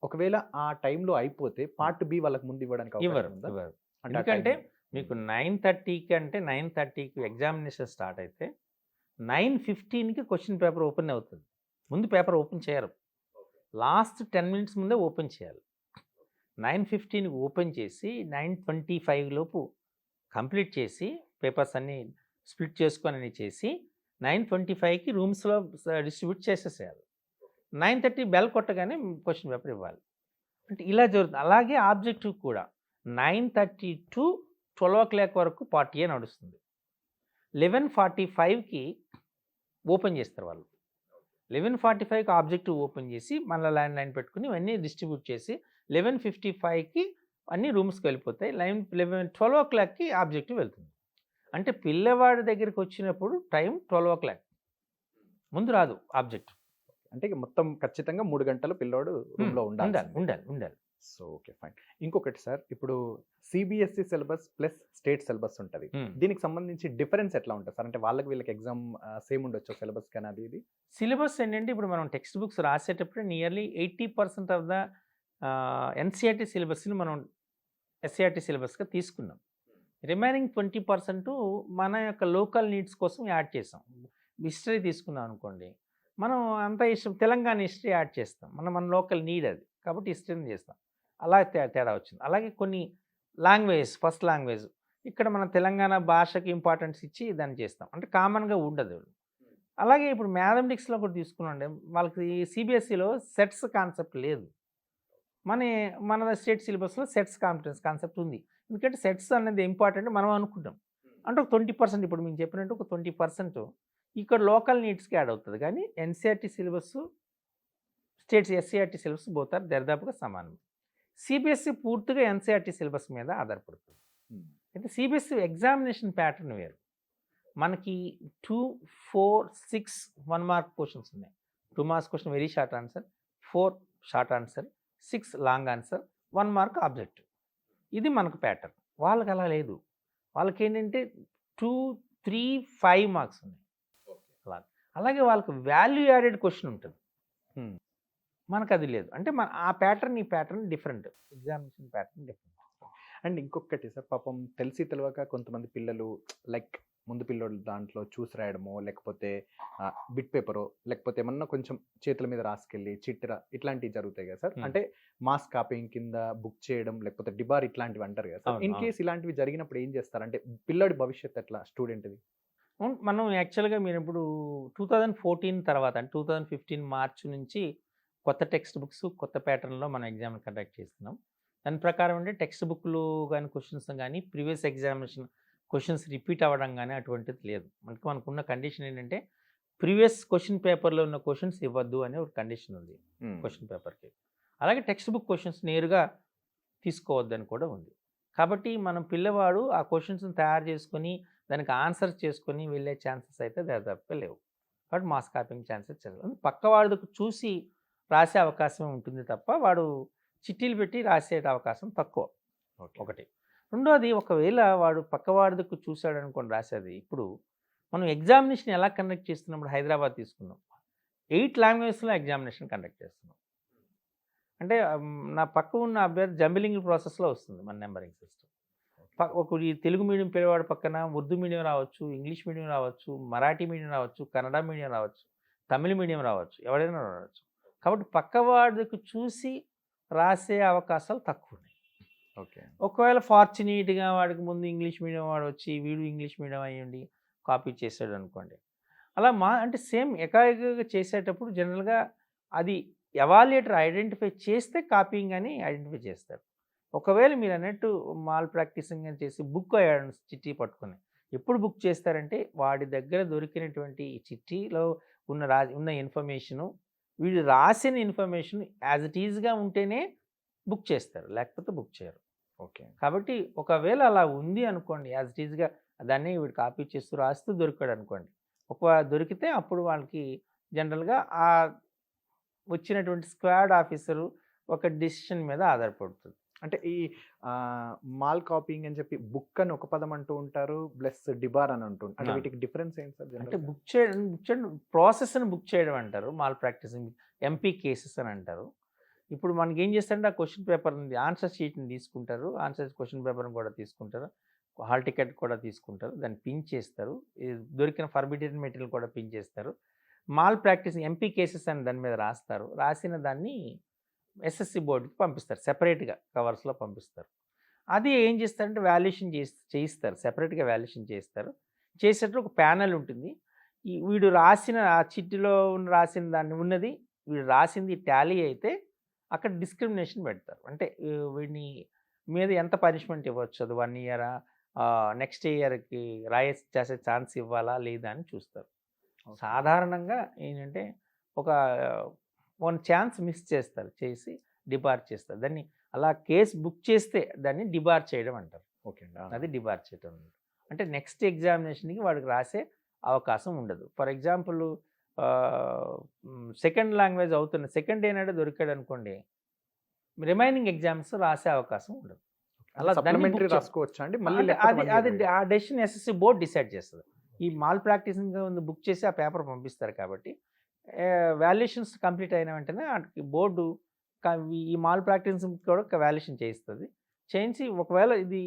ఒకవేళ ఆ టైంలో అయిపోతే పార్ట్ బి వాళ్ళకి ముందు ఇవ్వడానికి అవకాశం ఉందా? ఎందుకంటే మీకు 9:30కి అంటే 9:30కి ఎగ్జామినేషన్ స్టార్ట్ అయితే 9:15కి క్వశ్చన్ పేపర్ ఓపెన్ అవుతుంది. ముందు పేపర్ ఓపెన్ చేయరు. లాస్ట్ 10 minutes ముందే ఓపెన్ చేయాలి. 9:15కి ఓపెన్ చేసి 9:25 లోపు కంప్లీట్ చేసి పేపర్స్ అన్నీ స్ప్లిట్ చేసుకొని అన్ని చేసి 9:25కి రూమ్స్లో డిస్ట్రిబ్యూట్ చేసేసేయాలి. 9:30 బెల్ కొట్టగానే క్వశ్చన్ పేపర్ ఇవ్వాలి. అంటే ఇలా జరుగుతుంది. అలాగే ఆబ్జెక్టివ్ కూడా 9:30 టు 12 వరకు పార్ట్ ఏ నడుస్తుంది. 11:45కి ఓపెన్ చేస్తారు వాళ్ళు. 11:45కి ఆబ్జెక్టివ్ ఓపెన్ చేసి మళ్ళీ ల్యాండ్ లైన్ పెట్టుకుని ఇవన్నీ డిస్ట్రిబ్యూట్ చేసి 11:55కి అన్ని రూమ్స్కి వెళ్ళిపోతాయి. 12కి ఆబ్జెక్టివ్ వెళ్తుంది. అంటే పిల్లవాడి దగ్గరికి వచ్చినప్పుడు టైం 12 ముందు రాదు ఆబ్జెక్ట్. అంటే ఇక మొత్తం ఖచ్చితంగా 3 గంటలు పిల్లోడు రూమ్లో ఉండాలి. ఉండాలి. So okay fine. ఇంకొకటి సార్, ఇప్పుడు CBSE syllabus plus state syllabus ఉంటుంది. దీనికి సంబంధించి డిఫరెన్స్ ఎట్లా ఉంటుంది సార్? అంటే వాళ్ళకి వీళ్ళకి ఎగ్జామ్ సేమ్ ఉండొచ్చు సిలబస్ కానీ అది సిలబస్ ఏంటంటే ఇప్పుడు మనం టెక్స్ట్ బుక్స్ రాసేటప్పుడు నియర్లీ 80% ఆఫ్ ద ఎన్సీఆర్టీ సిలబస్ని మనం ఎస్సీఆర్టీ సిలబస్గా తీసుకున్నాం. రిమైనింగ్ 20% మన యొక్క లోకల్ నీడ్స్ కోసం యాడ్ చేసాం. హిస్టరీ తీసుకున్నాం అనుకోండి, మనం అంత ఇష్టం తెలంగాణ హిస్టరీ యాడ్ చేస్తాం. మన లోకల్ నీడ్ అది కాబట్టి హిస్టరీని చేస్తాం. అలా తేడా వచ్చింది. అలాగే కొన్ని లాంగ్వేజ్ ఫస్ట్ లాంగ్వేజ్ ఇక్కడ మన తెలంగాణ భాషకి ఇంపార్టెన్స్ ఇచ్చి దాన్ని చేస్తాం. అంటే కామన్గా ఉండదు. అలాగే ఇప్పుడు మ్యాథమెటిక్స్లో కూడా తీసుకున్నాండి, వాళ్ళకి సిబిఎస్ఈలో సెట్స్ కాన్సెప్ట్ లేదు. మన స్టేట్ సిలబస్లో సెట్స్ కాన్సెప్ట్ ఉంది. ఎందుకంటే సెట్స్ అనేది ఇంపార్టెంట్ మనం అనుకుంటాం. అంటే ఒక 20% ఇప్పుడు మేము చెప్పినట్టు ఒక 20% ఇక్కడ లోకల్ నీడ్స్కి యాడ్ అవుతుంది. కానీ NCERT syllabus states SCERT syllabus పోతారు దరిదాపుగా సమానం. సిబిఎస్ఈ పూర్తిగా ఎన్సీఆర్టీ సిలబస్ మీద ఆధారపడుతుంది. అయితే సిబిఎస్ఈ ఎగ్జామినేషన్ ప్యాటర్న్ వేరు. మనకి 2, 4, 6 1 మార్క్ క్వశ్చన్స్ ఉన్నాయి. 2 marks question very short answer, 4 short answer, 6 long answer, 1 mark objective. ఇది మనకు ప్యాటర్న్. వాళ్ళకి అలా లేదు. వాళ్ళకి ఏంటంటే 2, 3, 5 మార్క్స్ ఉన్నాయి. అలాగే వాళ్ళకి వాల్యూ యాడెడ్ క్వశ్చన్ ఉంటుంది. మనకు అది లేదు. అంటే ఆ ప్యాటర్న్ ఈ pattern different, examination pattern different. And ఇంకొకటి సార్, పాపం తెలిసి తెలియక కొంతమంది పిల్లలు లైక్ ముందు పిల్లోడు దాంట్లో చూసి రాయడమో, లేకపోతే బిట్ పేపరో, లేకపోతే ఏమన్నా కొంచెం చేతుల మీద రాసుకెళ్ళి చిట్టిరా ఇట్లాంటివి జరుగుతాయి కదా సార్. అంటే మాస్ కాపీయింగ్ కింద బుక్ చేయడం, లేకపోతే డిబార్ ఇట్లాంటివి అంటారు కదా సార్. ఇన్ కేస్ ఇలాంటివి జరిగినప్పుడు ఏం చేస్తారు? అంటే పిల్లోడి భవిష్యత్తు ఎట్లా స్టూడెంట్ది? మనం యాక్చువల్గా మీరు ఇప్పుడు 2014 తర్వాత అంటే 2015 మార్చి నుంచి కొత్త టెక్స్ట్ బుక్స్ కొత్త ప్యాటర్న్లో మనం ఎగ్జామ్ కండక్ట్ చేస్తున్నాం. దాని ప్రకారం అంటే టెక్స్ట్ బుక్లు కానీ క్వశ్చన్స్ కానీ ప్రీవియస్ ఎగ్జామినేషన్ క్వశ్చన్స్ రిపీట్ అవ్వడం కానీ అటువంటిది లేదు. మనకున్న కండిషన్ ఏంటంటే ప్రీవియస్ క్వశ్చన్ పేపర్లో ఉన్న క్వశ్చన్స్ ఇవ్వద్దు అనే ఒక కండిషన్ ఉంది క్వశ్చన్ పేపర్కి. అలాగే టెక్స్ట్ బుక్ క్వశ్చన్స్ నేరుగా తీసుకోవద్దని కూడా ఉంది. కాబట్టి మనం పిల్లవాడు ఆ క్వశ్చన్స్ని తయారు చేసుకొని దానికి ఆన్సర్ చేసుకొని వెళ్ళే ఛాన్సెస్ అయితే దాదాపుగా లేవు. కాబట్టి మాస్ కాపింగ్ ఛాన్సెస్ చదవాలి. పక్కవాడికి చూసి రాసే అవకాశం ఉంటుంది తప్ప వాడు చిట్టీలు పెట్టి రాసే అవకాశం తక్కువ. ఒకటి. రెండోది, ఒకవేళ వాడు పక్కవాడికి చూశాడు అనుకోండి రాసేది. ఇప్పుడు మనం ఎగ్జామినేషన్ ఎలా కండక్ట్ చేస్తున్నప్పుడు హైదరాబాద్ తీసుకున్నాం, 8 లాంగ్వేజ్లో ఎగ్జామినేషన్ కండక్ట్ చేస్తున్నాం. అంటే నా పక్క ఉన్న అభ్యర్థి జంబిలింగ్ ప్రాసెస్లో వస్తుంది మన నెంబరింగ్ సిస్టమ్. ఒక తెలుగు మీడియం పిల్లవాడు పక్కన ఉర్దూ మీడియం రావచ్చు, ఇంగ్లీష్ మీడియం రావచ్చు, మరాఠీ మీడియం రావచ్చు, కన్నడ మీడియం రావచ్చు, తమిళ మీడియం రావచ్చు, ఎవరైనా రావచ్చు. కాబట్టి పక్కవాడికి చూసి రాసే అవకాశాలు తక్కువ ఉన్నాయి. ఓకే. ఒకవేళ ఫార్చునేట్గా వాడికి ముందు ఇంగ్లీష్ మీడియం వాడు వచ్చి వీడు ఇంగ్లీష్ మీడియం అయ్యండి కాపీ చేసాడు అనుకోండి, అలా అంటే సేమ్ ఏకాఏకగా చేసేటప్పుడు జనరల్గా అది ఎవాల్యుయేటర్ ఐడెంటిఫై చేస్తే కాపీయింగ్ అని ఐడెంటిఫై చేస్తారు. ఒకవేళ మీరు అన్నట్టు మాల్ ప్రాక్టీసింగ్ అని చేసి బుక్ అయ్యాడు చిట్టి పట్టుకుని, ఎప్పుడు బుక్ చేస్తారంటే వాడి దగ్గర దొరికినటువంటి ఈ చిట్టీలో ఉన్న ఇన్ఫర్మేషను, వీడు రాసిన ఇన్ఫర్మేషన్ యాజ్ ఇట్ ఈజ్గా ఉంటేనే బుక్ చేస్తారు, లేకపోతే బుక్ చేయరు. ఓకే. కాబట్టి ఒకవేళ అలా ఉంది అనుకోండి, యాజ్ ఇట్ ఈజ్గా దాన్ని వీడు కాపీ చేస్తూ రాస్తూ దొరికాడు అనుకోండి, దొరికితే అప్పుడు వాళ్ళకి జనరల్గా ఆ వచ్చినటువంటి స్క్వాడ్ ఆఫీసరు ఒక డిసిషన్ మీద ఆధారపడుతుంది. అంటే ఈ మాల్ కాపీయింగ్ అని చెప్పి బుక్ అని ఒక పదం అంటూ ఉంటారు, ప్లస్ డిబార్ అని అంటుంటారు. అంటే వీటికి డిఫరెన్స్ ఏంటి సార్? అంటే బుక్ చేయడం ప్రాసెస్ని బుక్ చేయడం అంటారు, మాల్ ప్రాక్టీసింగ్ ఎంపీ కేసెస్ అని అంటారు. ఇప్పుడు మనకి ఏం చేస్తారంటే ఆ క్వశ్చన్ పేపర్ ఉంది, ఆన్సర్ షీట్ని తీసుకుంటారు, ఆన్సర్ క్వశ్చన్ పేపర్ని కూడా తీసుకుంటారు, హాల్ టికెట్ కూడా తీసుకుంటారు, దాన్ని పిన్ చేస్తారు, దొరికిన ఫర్బిడెన్ మెటీరియల్ కూడా పిన్ చేస్తారు. మాల్ ప్రాక్టీసింగ్ ఎంపీ కేసెస్ అని దాని మీద రాస్తారు, రాసిన దాన్ని ఎస్ఎస్సి బోర్డుకి పంపిస్తారు, సెపరేట్గా కవర్స్లో పంపిస్తారు. అది ఏం చేస్తారంటే వాల్యుయేషన్ చేయిస్తారు, సెపరేట్గా వాల్యుయేషన్ చేస్తారు. చేసేటప్పుడు ఒక ప్యానెల్ ఉంటుంది. వీడు రాసిన ఆ చిట్టిలో రాసిన దాన్ని ఉన్నది వీడు రాసింది టాలీ అయితే అక్కడ డిస్క్రిమినేషన్ పెడతారు. అంటే వీడిని మీద ఎంత పనిష్మెంట్ ఇవ్వచ్చు, అది 1 ఇయరా, నెక్స్ట్ ఇయర్కి చేసే ఛాన్స్ ఇవ్వాలా లేదా అని చూస్తారు. సాధారణంగా ఏంటంటే ఒక 1 ఛాన్స్ మిస్ చేస్తారు, చేసి డిబార్ చేస్తారు. దాన్ని అలా కేసు బుక్ చేస్తే దాన్ని డిబార్ చేయడం అంటారు. ఓకే అండి. అది డిబార్ చేయడం అన్నమాట. అంటే నెక్స్ట్ ఎగ్జామినేషన్కి వాడికి రాసే అవకాశం ఉండదు. ఫర్ ఎగ్జాంపుల్ సెకండ్ లాంగ్వేజ్ అవుతున్న సెకండ్ ఏనాడే దొరికాడు అనుకోండి, రిమైనింగ్ ఎగ్జామ్స్ రాసే అవకాశం ఉండదు. అలా సప్లిమెంటరీ రాసుకోవచ్చా అండి మళ్ళీ? అది ఆ డెసిషన్ ఎస్ఎస్సి బోర్డు డిసైడ్ చేస్తుంది. ఈ మాల్ ప్రాక్టీసింగ్ బుక్ చేసి ఆ పేపర్ పంపిస్తారు కాబట్టి వాల్యుయేషన్స్ కంప్లీట్ అయిన వెంటనే బోర్డు ఈ మాల్ ప్రాక్టీసింగ్ కూడా వాల్యుయేషన్ చేయిస్తుంది. చేయించి ఒకవేళ ఇది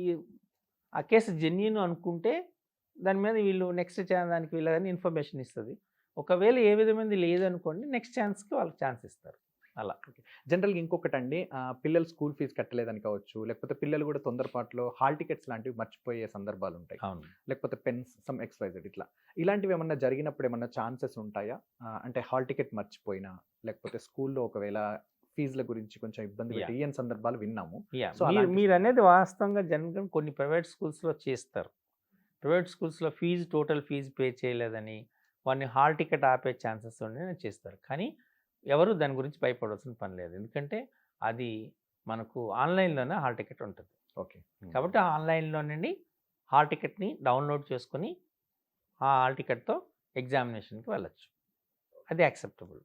ఆ కేసు జెన్యూన్ అనుకుంటే దాని మీద వీళ్ళు నెక్స్ట్ దానికి వీళ్ళని ఇన్ఫర్మేషన్ ఇస్తుంది. ఒకవేళ ఏ విధమైనది లేదనుకోండి నెక్స్ట్ ఛాన్స్కి వాళ్ళకి ఛాన్స్ ఇస్తారు. అలా జనరల్గా ఇంకొకటి అండి, పిల్లలు స్కూల్ ఫీజు కట్టలేదని కావచ్చు, లేకపోతే పిల్లలు కూడా తొందరపాటులో హాల్ టికెట్స్ లాంటివి మర్చిపోయే సందర్భాలు ఉంటాయి, అవును. లేకపోతే పెన్స్ సమ్ XYZ ఇలాంటివి ఏమన్నా జరిగినప్పుడు ఏమన్నా ఛాన్సెస్ ఉంటాయా? అంటే హాల్ టికెట్ మర్చిపోయినా, లేకపోతే స్కూల్లో ఒకవేళ ఫీజుల గురించి కొంచెం ఇబ్బంది పెట్టి ఈ సందర్భాలు విన్నాము. సో మీరు అనేది వాస్తవంగా జనరల్గా కొన్ని ప్రైవేట్ స్కూల్స్లో చేస్తారు. ప్రైవేట్ స్కూల్స్లో టోటల్ ఫీజు పే చేయలేదని వాడిని హాల్ టికెట్ ఆపే ఛాన్సెస్ ఉండని చేస్తారు. కానీ ఎవరు దాని గురించి భయపడాల్సిన పని లేదు. ఎందుకంటే అది మనకు ఆన్లైన్లోనే హాల్ టికెట్ ఉంటుంది. ఓకే. కాబట్టి ఆన్లైన్లో నుండి హాల్ టికెట్ని డౌన్లోడ్ చేసుకొని ఆ హాల్ టికెట్తో ఎగ్జామినేషన్కి వెళ్ళచ్చు. అది యాక్సెప్టబుల్,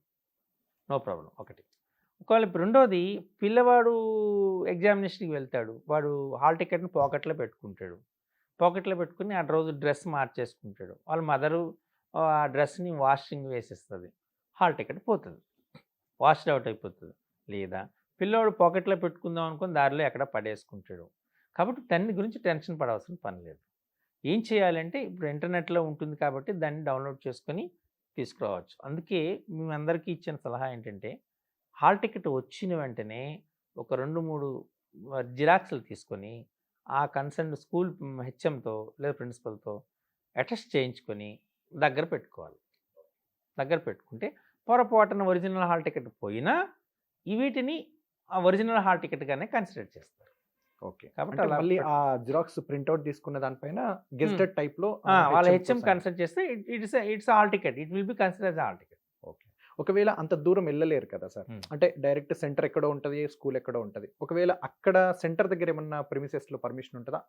నో ప్రాబ్లం. ఒకటి. ఒకవేళ రెండోది, పిల్లవాడు ఎగ్జామినేషన్కి వెళ్తాడు, వాడు హాల్ టికెట్ని పాకెట్లో పెట్టుకుంటాడు. పాకెట్లో పెట్టుకుని ఆ రోజు డ్రెస్ మార్చేసుకుంటాడు. వాళ్ళ మదరు ఆ డ్రెస్ని వాషింగ్ వేసేస్తుంది, హాల్ టికెట్ పోతుంది, వాష్డ్ అవుట్ అయిపోతుంది. లేదా పిల్లవాడు పాకెట్లో పెట్టుకుందాం అనుకుని దారిలో ఎక్కడ పడేసుకుంటాడు. కాబట్టి దాని గురించి టెన్షన్ పడాల్సిన పని లేదు. ఏం చేయాలంటే ఇప్పుడు ఇంటర్నెట్లో ఉంటుంది కాబట్టి దాన్ని డౌన్లోడ్ చేసుకొని తీసుకురావచ్చు. అందుకే మేమందరికీ ఇచ్చిన సలహా ఏంటంటే హాల్ టికెట్ వచ్చిన వెంటనే ఒక 2-3 జిరాక్స్లు తీసుకొని ఆ కన్సర్న్ స్కూల్ హెచ్ఎంతో లేదా ప్రిన్సిపల్తో అటెస్ట్ చేయించుకొని దగ్గర పెట్టుకోవాలి. దగ్గర పెట్టుకుంటే పొరపాటున ఒరిజినల్ హాల్ టికెట్ పోయినా వీటిని ఆ ఒరిజినల్ హాల్ టికెట్గానే కన్సిడర్ చేస్తారు. ఓకే. కాబట్టి మళ్ళీ ఆ జిరాక్స్ ప్రింట్అవుట్ తీసుకున్న దానిపైన గెస్టెడ్ టైప్లో వాళ్ళ హెచ్ఎం కన్సిడర్ చేస్తే it's hall ticket, it will be consider hall ticket. Okay. ఒకవేళ అంత దూరం వెళ్ళలేరు కదా సార్, అంటే డైరెక్ట్ సెంటర్ ఎక్కడో ఉంటుంది, స్కూల్ ఎక్కడో ఉంటుంది, ఒకవేళ అక్కడ సెంటర్ దగ్గర ఏమన్నా ప్రిమిసెస్లో పర్మిషన్ ఉంటుందా?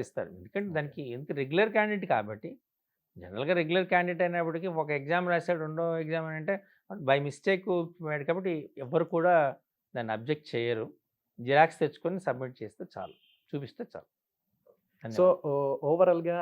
ఇస్తారు. ఎందుకంటే దానికి రెగ్యులర్ క్యాండిడేట్ కాబట్టి, జనరల్గా రెగ్యులర్ క్యాండిడేట్ అయినప్పటికీ ఒక ఎగ్జామ్ రాశాడు, రెండో ఎగ్జామ్ అంటే బై మిస్టేక్ కాబట్టి ఎవరు కూడా దాన్ని అబ్జెక్ట్ చేయరు. జిరాక్స్ తెచ్చుకొని సబ్మిట్ చేస్తే చాలు, చూపిస్తే చాలు. సో ఓవరాల్గా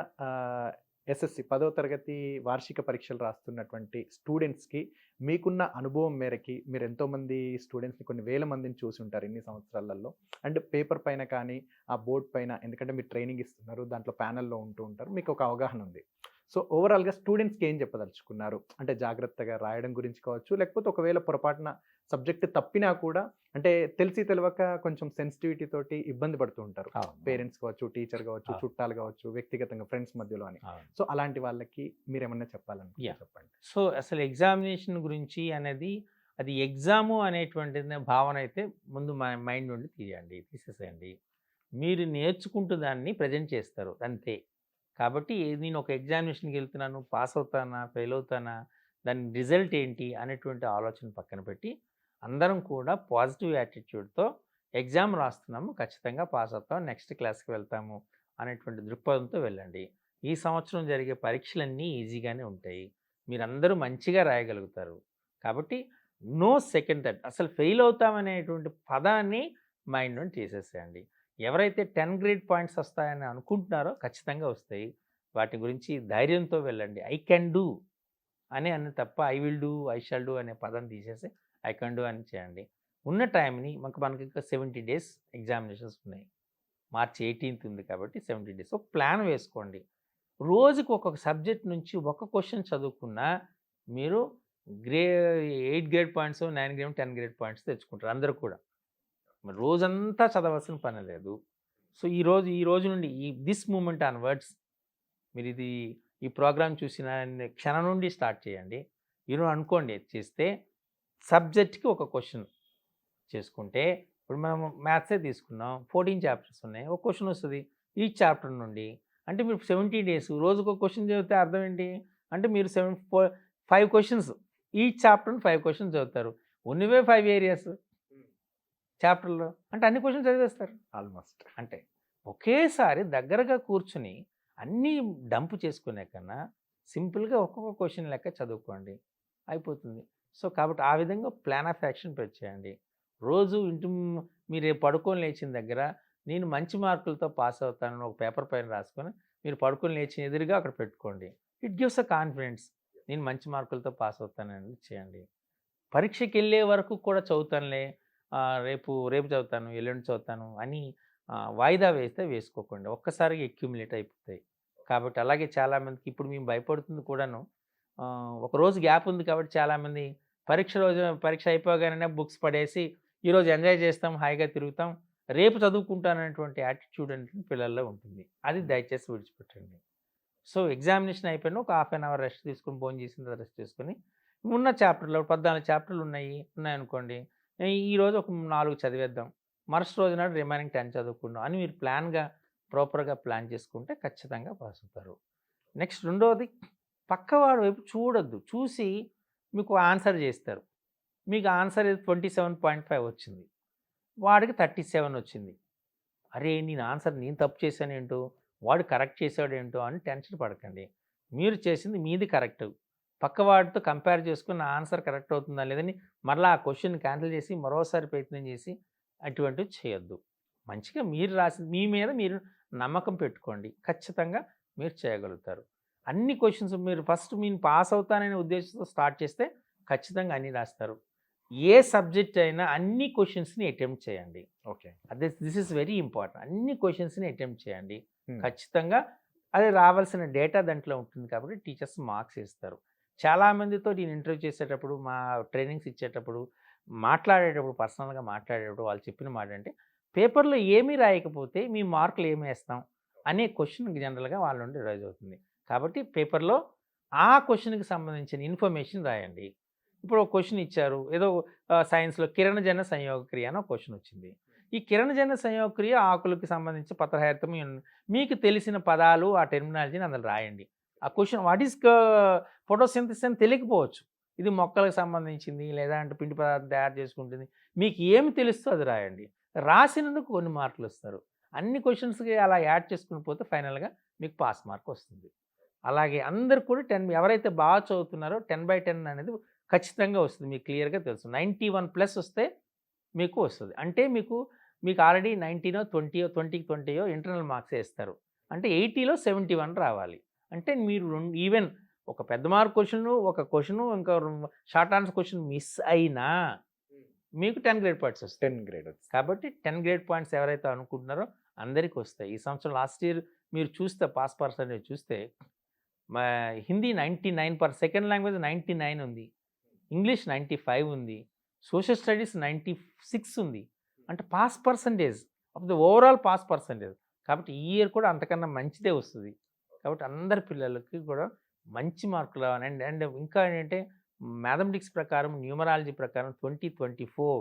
ఎస్ఎస్సి 10వ తరగతి వార్షిక పరీక్షలు రాస్తున్నటువంటి స్టూడెంట్స్కి మీకున్న అనుభవం మేరకి మీరు ఎంతోమంది స్టూడెంట్స్ని, కొన్ని వేల మందిని చూసి ఉంటారు ఇన్ని సంవత్సరాలలో. అండ్ పేపర్ పైన కానీ ఆ బోర్డ్ పైన, ఎందుకంటే మీరు ట్రైనింగ్ ఇస్తున్నారు, దాంట్లో ప్యానెల్లో ఉంటూ ఉంటారు, మీకు ఒక అవగాహన ఉంది. సో ఓవరాల్గా స్టూడెంట్స్కి ఏం చెప్పదలుచుకున్నారు? అంటే జాగ్రత్తగా రాయడం గురించి కావచ్చు, లేకపోతే ఒకవేళ పొరపాటున సబ్జెక్ట్ తప్పినా కూడా, అంటే తెలిసి తెలియక కొంచెం సెన్సిటివిటీ తోటి ఇబ్బంది పడుతూ ఉంటారు, పేరెంట్స్ కావచ్చు, టీచర్ కావచ్చు, చుట్టాలు కావచ్చు, వ్యక్తిగతంగా ఫ్రెండ్స్ మధ్యలో అని. సో అలాంటి వాళ్ళకి మీరు ఏమన్నా చెప్పాలని చెప్పండి. సో అసలు ఎగ్జామినేషన్ గురించి అనేది, అది ఎగ్జాము అనేటువంటి భావన అయితే ముందు మైండ్ నుండి తీసేసేయండి. మీరు నేర్చుకుంటూ దాన్ని ప్రజెంట్ చేస్తారు అంతే. కాబట్టి నేను ఒక ఎగ్జామినేషన్కి వెళ్తున్నాను, పాస్ అవుతానా, ఫెయిల్ అవుతానా, దాని రిజల్ట్ ఏంటి అనేటువంటి ఆలోచన పక్కన పెట్టి అందరం కూడా పాజిటివ్ యాటిట్యూడ్తో ఎగ్జామ్ రాస్తున్నాము, ఖచ్చితంగా పాస్ అవుతాం, నెక్స్ట్ క్లాస్కి వెళ్తాము అనేటువంటి దృక్పథంతో వెళ్ళండి. ఈ సంవత్సరం జరిగే పరీక్షలన్నీ ఈజీగానే ఉంటాయి, మీరందరూ మంచిగా రాయగలుగుతారు. కాబట్టి నో సెకండ్ థాట్, అసలు ఫెయిల్ అవుతామనేటువంటి పదాన్ని మైండ్ నుండి తీసేసేయండి. ఎవరైతే 10 గ్రేడ్ పాయింట్స్ వస్తాయని అనుకుంటున్నారో ఖచ్చితంగా వస్తాయి. వాటి గురించి ధైర్యంతో వెళ్ళండి. ఐ కెన్ డూ అని తప్ప I will do, I shall do అనే పదం తీసేసి ఐ కెన్ డూ అని చేయండి. ఉన్న టైంని మనకి ఇంకా 70 డేస్ ఎగ్జామినేషన్స్ ఉన్నాయి. మార్చి 18th ఉంది కాబట్టి 70 డేస్. ఒక ప్లాన్ వేసుకోండి. రోజుకు ఒక్కొక్క సబ్జెక్ట్ నుంచి ఒక క్వశ్చన్ చదువుకున్నా మీరు 8 grade points, 9 grade, 10 grade points తెచ్చుకుంటారు అందరూ కూడా. మరి రోజంతా చదవాల్సిన పని లేదు. సో ఈ రోజు నుండి దిస్ మూమెంట్ ఆన్వర్డ్స్ మీరు ఈ ప్రోగ్రామ్ చూసిన క్షణం నుండి స్టార్ట్ చేయండి. ఈరోజు అనుకోండి చేస్తే సబ్జెక్ట్కి ఒక క్వశ్చన్ చేసుకుంటే, ఇప్పుడు మనం మ్యాథ్సే తీసుకున్నాం, 14 చాప్టర్స్ ఉన్నాయి, ఒక క్వశ్చన్ వస్తుంది ఈ చాప్టర్ నుండి. అంటే మీరు 70 డేస్ రోజుకు ఒక క్వశ్చన్ చదివితే అర్థం ఏంటి? అంటే మీరు 5 క్వశ్చన్స్ ఈ చాప్టర్ 5 క్వశ్చన్స్ చదువుతారు. ఉన్నవే 5 ఏరియాస్ చాప్టర్లో, అంటే అన్ని క్వశ్చన్స్ చదివేస్తారు ఆల్మోస్ట్. అంటే ఒకేసారి దగ్గరగా కూర్చుని అన్నీ డంప్ చేసుకునే కన్నా సింపుల్గా ఒక్కొక్క క్వశ్చన్ లెక్క చదువుకోండి, అయిపోతుంది. సో కాబట్టి ఆ విధంగా ప్లాన్ ఆఫ్ యాక్షన్ చేయండి. రోజు మీరు పడుకొని లేచిన దగ్గర నేను మంచి మార్కులతో పాస్ అవుతానని ఒక పేపర్ పైన రాసుకొని మీరు పడుకొని లేచిన ఎదురుగా అక్కడ పెట్టుకోండి. ఇట్ గివ్స్ అ కాన్ఫిడెన్స్, నేను మంచి మార్కులతో పాస్ అవుతానని చేయండి. పరీక్షకి వెళ్ళే వరకు కూడా చదువుతానులే, రేపు చదువుతాను, ఎల్లుండి చదువుతాను అని వాయిదా వేసుకోకండి. ఒక్కసారిగా అక్యుములేట్ అయిపోతాయి. కాబట్టి అలాగే చాలామందికి ఇప్పుడు మేము భయపడుతుంది కూడాను, ఒకరోజు గ్యాప్ ఉంది కాబట్టి చాలామంది పరీక్ష అయిపోగానే బుక్స్ పడేసి ఈరోజు ఎంజాయ్ చేస్తాం, హాయిగా తిరుగుతాం, రేపు చదువుకుంటాననేటువంటి యాటిట్యూడ్ అనేది పిల్లల్లో ఉంటుంది. అది దయచేసి విడిచిపెట్టండి. సో ఎగ్జామినేషన్ అయిపోయిన ఒక హాఫ్ అన్ అవర్ రెస్ట్ తీసుకొని, ఫోన్ చేసిన తర్వాత రెస్ట్ తీసుకొని, ఉన్న చాప్టర్లో 14 చాప్టర్లు ఉన్నాయనుకోండి, ఈరోజు ఒక 4 చదివేద్దాం, మరుసటి రోజు నాడు రిమైనింగ్ 10 చదువుకుందాం అని మీరు ప్రాపర్గా ప్లాన్ చేసుకుంటే ఖచ్చితంగా పాస్ అవుతారు. నెక్స్ట్ రెండవది, పక్కవాడి వైపు చూడొద్దు. చూసి మీకు ఆన్సర్ చేస్తారు. మీకు ఆన్సర్ 27.5 వచ్చింది, వాడికి 37 వచ్చింది. అరే నేను తప్పు చేశానేంటో, వాడు కరెక్ట్ చేశాడేంటో అని టెన్షన్ పడకండి. మీరు చేసింది మీది కరెక్ట్, పక్కవాడితో కంపేర్ చేసుకుని నా ఆన్సర్ కరెక్ట్ అవుతుందా లేదని మరలా ఆ క్వశ్చన్ క్యాన్సిల్ చేసి మరోసారి ప్రయత్నం చేసి అటువంటివి చేయొద్దు. మంచిగా మీరు మీ మీద మీరు నమ్మకం పెట్టుకోండి, ఖచ్చితంగా మీరు చేయగలుగుతారు. అన్ని క్వశ్చన్స్ మీరు ఫస్ట్ నేను పాస్ అవుతాననే ఉద్దేశంతో స్టార్ట్ చేస్తే ఖచ్చితంగా అన్నీ రాస్తారు. ఏ సబ్జెక్ట్ అయినా అన్ని క్వశ్చన్స్ని అటెంప్ట్ చేయండి. Okay, this is very important. అన్ని క్వశ్చన్స్ని అటెంప్ట్ చేయండి. ఖచ్చితంగా అది రావాల్సిన డేటా దాంట్లో ఉంటుంది కాబట్టి టీచర్స్ మార్క్స్ ఇస్తారు. చాలామందితో నేను ఇంటర్వ్యూ చేసేటప్పుడు, మా ట్రైనింగ్స్ ఇచ్చేటప్పుడు, మాట్లాడేటప్పుడు, పర్సనల్గా మాట్లాడేటప్పుడు వాళ్ళు చెప్పిన మాట అంటే, పేపర్లో ఏమీ రాయకపోతే మీ మార్కులు ఏమి వేస్తాం అనే క్వశ్చన్ జనరల్గా వాళ్ళ నుండి రైజ్ అవుతుంది. కాబట్టి పేపర్లో ఆ క్వశ్చన్కి సంబంధించిన ఇన్ఫర్మేషన్ రాయండి. ఇప్పుడు ఒక క్వశ్చన్ ఇచ్చారు, ఏదో సైన్స్లో కిరణజన సంయోగక్రియ అని ఒక క్వశ్చన్ వచ్చింది. ఈ కిరణజన సంయోగక్రియ ఆకులకి సంబంధించి పత్రహరితం, మీకు తెలిసిన పదాలు ఆ టెర్మినాలజీని అందులో రాయండి. ఆ క్వశ్చన్ వాట్ ఈస్ ఫోటోసింథసిస్ అని తెలియకపోవచ్చు, ఇది మొక్కలకు సంబంధించింది లేదా అంటే పిండి పదార్థం తయారు చేసుకుంటుంది, మీకు ఏమి తెలుస్తుందో అది రాయండి. రాసినందుకు కొన్ని మార్కులు ఇస్తారు. అన్ని క్వశ్చన్స్కి అలా యాడ్ చేసుకుని పోతే ఫైనల్గా మీకు పాస్ మార్క్ వస్తుంది. అలాగే అందరు కూడా 10, ఎవరైతే బాగా చదువుతున్నారో 10/10 అనేది ఖచ్చితంగా వస్తుంది. మీకు క్లియర్గా తెలుసు. 91+ వస్తే మీకు వస్తుంది. అంటే మీకు ఆల్రెడీ 19 20 20 ఇంటర్నల్ మార్క్సే ఇస్తారు. అంటే 80లో 71 రావాలి. అంటే మీరు ఈవెన్ ఒక పెద్ద మార్క్ క్వశ్చను, ఒక క్వశ్చను, ఇంకా షార్ట్ ఆన్సర్ క్వశ్చన్ మిస్ అయినా మీకు 10 గ్రేడ్ పాయింట్స్ వస్తాయి. 10 గ్రేడ్. కాబట్టి 10 గ్రేడ్ పాయింట్స్ ఎవరైతే అనుకుంటున్నారో అందరికీ వస్తాయి. ఈ సంవత్సరం లాస్ట్ ఇయర్ మీరు చూస్తే పాస్ పర్సెంటేజ్ చూస్తే హిందీ 99, సెకండ్ లాంగ్వేజ్ 99 ఉంది, ఇంగ్లీష్ 95 ఉంది, సోషల్ స్టడీస్ 96 ఉంది. అంటే pass percentage of the overall pass percentage. కాబట్టి ఈ ఇయర్ కూడా అంతకన్నా మంచిదే వస్తుంది. కాబట్టి అందరి పిల్లలకి కూడా మంచి మార్కులు రావాలి. అండ్ ఇంకా ఏంటంటే మ్యాథమెటిక్స్ ప్రకారం, న్యూమరాలజీ ప్రకారం 2024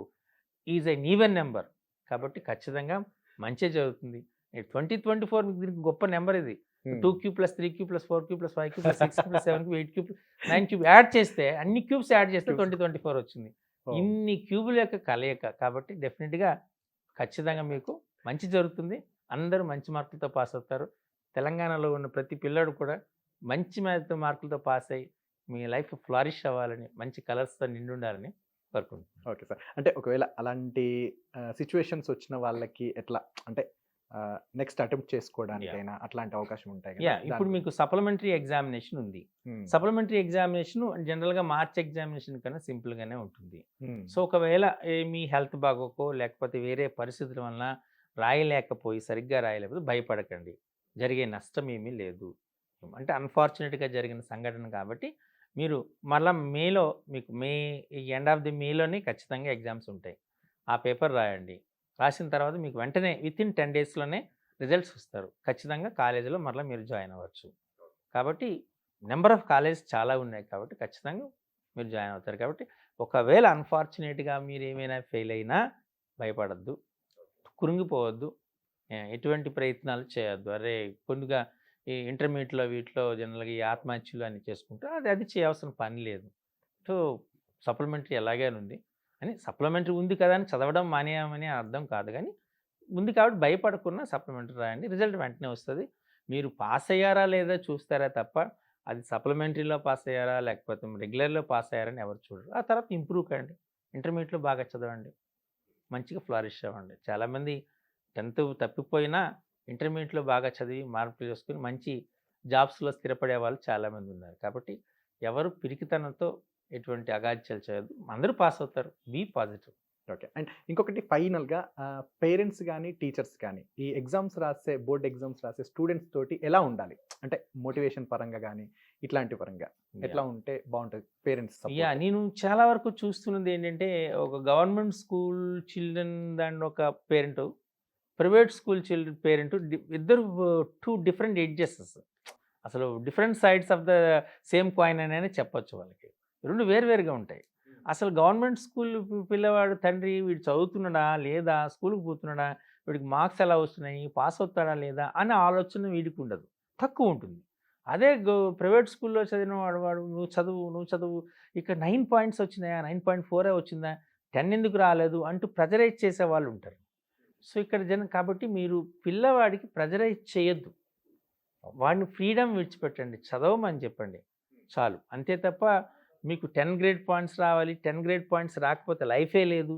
ఈజ్ ఎన్ ఈవెన్ నెంబర్. కాబట్టి ఖచ్చితంగా మంచిగా జరుగుతుంది. 2024 దీనికి గొప్ప నెంబర్ ఇది. 2³ + 3³ + 4³ + 5³ + 6³ + 7³ 8³ 9³ యాడ్ చేస్తే, అన్ని క్యూబ్స్ యాడ్ చేస్తే 2024 వచ్చింది. ఇన్ని క్యూబుల యొక్క కలయిక. కాబట్టి డెఫినెట్గా ఖచ్చితంగా మీకు మంచి జరుగుతుంది. అందరూ మంచి మార్కులతో పాస్ అవుతారు. తెలంగాణలో ఉన్న ప్రతి పిల్లడు కూడా మంచి మార్కులతో పాస్ అయ్యి మీ లైఫ్ ఫ్లారిష్ అవ్వాలని, మంచి కలర్స్తో నిండి ఉండాలని కోరుకుంటున్నాను. Okay sir. అంటే ఒకవేళ అలాంటి సిచ్యువేషన్స్ వచ్చిన వాళ్ళకి ఎట్లా, అంటే నెక్స్ట్ అటెంప్ట్ చేసుకోవడానికైనా అట్లాంటి అవకాశం ఉంటాయి కదా? ఇప్పుడు మీకు సప్లిమెంటరీ ఎగ్జామినేషన్ ఉంది. సప్లిమెంటరీ ఎగ్జామినేషన్ జనరల్గా మార్చ్ ఎగ్జామినేషన్ కన్నా సింపుల్గానే ఉంటుంది. సో ఒకవేళ మీ హెల్త్ బాగోకో లేకపోతే వేరే పరిస్థితుల వలన సరిగ్గా రాయలేకపోతే భయపడకండి, జరిగే నష్టం ఏమీ లేదు. అంటే అన్ఫార్చునేట్గా జరిగిన సంఘటన కాబట్టి మీరు మళ్ళీ మీకు ఎండ్ ఆఫ్ ది మేలోనే ఖచ్చితంగా ఎగ్జామ్స్ ఉంటాయి. ఆ పేపర్ రాయండి. రాసిన తర్వాత మీకు వెంటనే వితిన్ 10 డేస్లోనే రిజల్ట్స్ వస్తారు. ఖచ్చితంగా కాలేజీలో మరలా మీరు జాయిన్ అవ్వచ్చు. కాబట్టి నెంబర్ ఆఫ్ కాలేజెస్ చాలా ఉన్నాయి కాబట్టి ఖచ్చితంగా మీరు జాయిన్ అవుతారు. కాబట్టి ఒకవేళ అన్‌ఫార్చునేట్‌గా మీరేమైనా ఫెయిల్ అయినా భయపడొద్దు. కృంగిపోవద్దు. ఎటువంటి ప్రయత్నాలు చేయొద్దు. అరే! కొద్దిగా ఈ ఇంటర్మీడియేట్‌లో వీటిలో జనరల్‌గా ఈ ఆత్మహత్యలు అన్ని చేసుకుంటారు. అది చేయవలసిన పని లేదు. సో, సప్లిమెంటరీ ఎలాగైనా ఉంది. అని సప్లిమెంటరీ ఉంది కదా అని చదవడం మానేయమని అర్థం కాదు గానీ, ఉంది కాబట్టి భయపడకుండా సప్లిమెంటరీ రాయండి. రిజల్ట్ వెంటనే వస్తది. మీరు పాస్ అయ్యారా లేదా చూస్తారా తప్ప, అది సప్లిమెంటరీలో పాస్ అయ్యారా, లేకపోతే రెగ్యులర్‌లో పాస్ అయ్యారని ఎవరు చూడరు. ఆ తర్వాత ఇంప్రూవ్ కండి. ఇంటర్మీడియేట్‌లో బాగా చదవండి. మంచిగా ఫ్లరిష్ అవ్వండి. చాలామంది 10థ్ తప్పిపోయినా ఇంటర్మీడియేట్‌లో బాగా చదివి మార్కులు చేసుకొని మంచి జాబ్స్‌లో స్థిరపడే వాళ్ళు చాలామంది ఉన్నారు. కాబట్టి ఎవరు పిరికితనంతో ఎటువంటి అగాధ్యాలు చేయొద్దు. అందరూ పాస్ అవుతారు. Be positive. ఓకే. అండ్ ఇంకొకటి ఫైనల్‌గా పేరెంట్స్ గానీ, టీచర్స్ కానీ ఈ బోర్డ్ ఎగ్జామ్స్ రాసే స్టూడెంట్స్ తోటి ఎలా ఉండాలి? అంటే మోటివేషన్ పరంగా గానీ, ఇట్లాంటి పరంగా ఎట్లా ఉంటే బావుంటది పేరెంట్స్ సపోర్ట్? నేను చాలా వరకు చూస్తున్నది ఏంటంటే, ఒక గవర్నమెంట్ స్కూల్ చిల్డ్రన్ ఒక parent, private school children parent ఇద్దరు 2 డిఫరెంట్ ఎడ్జెస్. అసలు different sides of the same coin అననే చెప్పొచ్చు వాళ్ళకి. 2 వేరువేరుగా ఉంటాయి. అసలు గవర్నమెంట్ స్కూల్ పిల్లవాడు తండ్రి వీడు చదువుతున్నాడా? లేదా? స్కూలుకి పోతున్నాడా? వీడికి మార్క్స్ ఎలా వస్తున్నాయి? పాస్ అవుతాడా? లేదా? అనే ఆలోచన వీడికి ఉండదు. తక్కువ ఉంటుంది. అదే ప్రైవేట్ స్కూల్‌లో చదివిన వాడు నువ్వు చదువు ఇక్కడ 9 పాయింట్స్ వచ్చినాయా? 9.4 వచ్చిందా? 10 ఎందుకు రాలేదు? అంటూ ప్రెజరైజ్ చేసేవాళ్ళు ఉంటారు. సో, ఇక్కడ కాబట్టి మీరు పిల్లవాడికి ప్రెజరైజ్ చేయొద్దు. వాడిని ఫ్రీడమ్ విడిచిపెట్టండి. చదవమని చెప్పండి. చాలు. అంతే తప్ప మీకు 10 గ్రేడ్ పాయింట్స్ రావాలి, 10 గ్రేడ్ పాయింట్స్ రాకపోతే లైఫే లేదు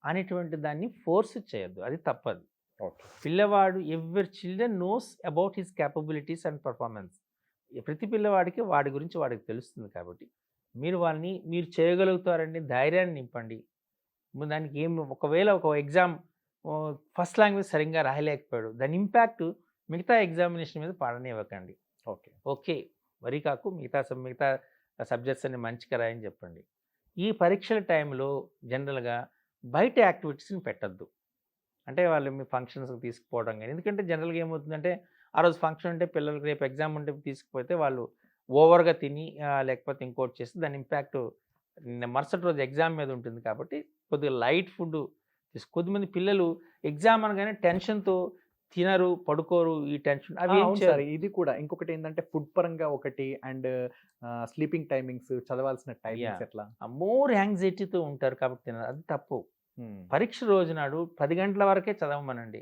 అనేటువంటి దాన్ని ఫోర్స్ చేయొద్దు. అది తప్పదు. ఓకే. పిల్లవాడు every children knows about his capabilities and performance. ప్రతి పిల్లవాడికి వాడి గురించి వాడికి తెలుస్తుంది కాబట్టి మీరు చేయగలుగుతారని ధైర్యాన్ని నింపండి. దానికి ఒకవేళ ఒక ఎగ్జామ్ ఫస్ట్ లాంగ్వేజ్ సరిగ్గా రాయలేకపోయాడు. దాని ఇంపాక్ట్ మిగతా ఎగ్జామినేషన్ మీద పడనివ్వకండి. ఓకే. ఓకే. వరి కాకు మిగతా సబ్జెక్ట్స్ అన్ని మంచిగా రాయని చెప్పండి. ఈ పరీక్షల టైంలో జనరల్‌గా బయట యాక్టివిటీస్‌ని పెట్టొద్దు. అంటే వాళ్ళు మీ ఫంక్షన్స్‌కి తీసుకుపోవడం గాని, ఎందుకంటే జనరల్‌గా ఏమవుతుందంటే, ఆ రోజు ఫంక్షన్ ఉంటే పిల్లలకి రేపు ఎగ్జామ్ ఉంటే తీసుకుపోతే వాళ్ళు ఓవర్‌గా తిని లేకపోతే ఇంకోటి చేసి దాని ఇంపాక్ట్ మరుసటి రోజు ఎగ్జామ్ మీద ఉంటుంది కాబట్టి కొద్దిగా లైట్ ఫుడ్ కొద్దిమంది పిల్లలు ఎగ్జామ్ అనగానే టెన్షన్‌తో తినరు, పడుకోరు. ఈ టెన్షన్ అవి ఏం అవును చేయరు. సార్. ఇది కూడా ఇంకొకటేందంటే ఫుడ్ పరంగా ఒకటి అండ్ స్లీపింగ్ టైమింగ్స్, చదవాల్సిన టైమింగ్స్ ఎట్లా? మోర్ యాంగ్జైటీతో ఉంటారు కాబట్టి తినరు. అది తప్పు. పరీక్ష రోజు నాడు 10 గంటల వరకే చదవమనండి.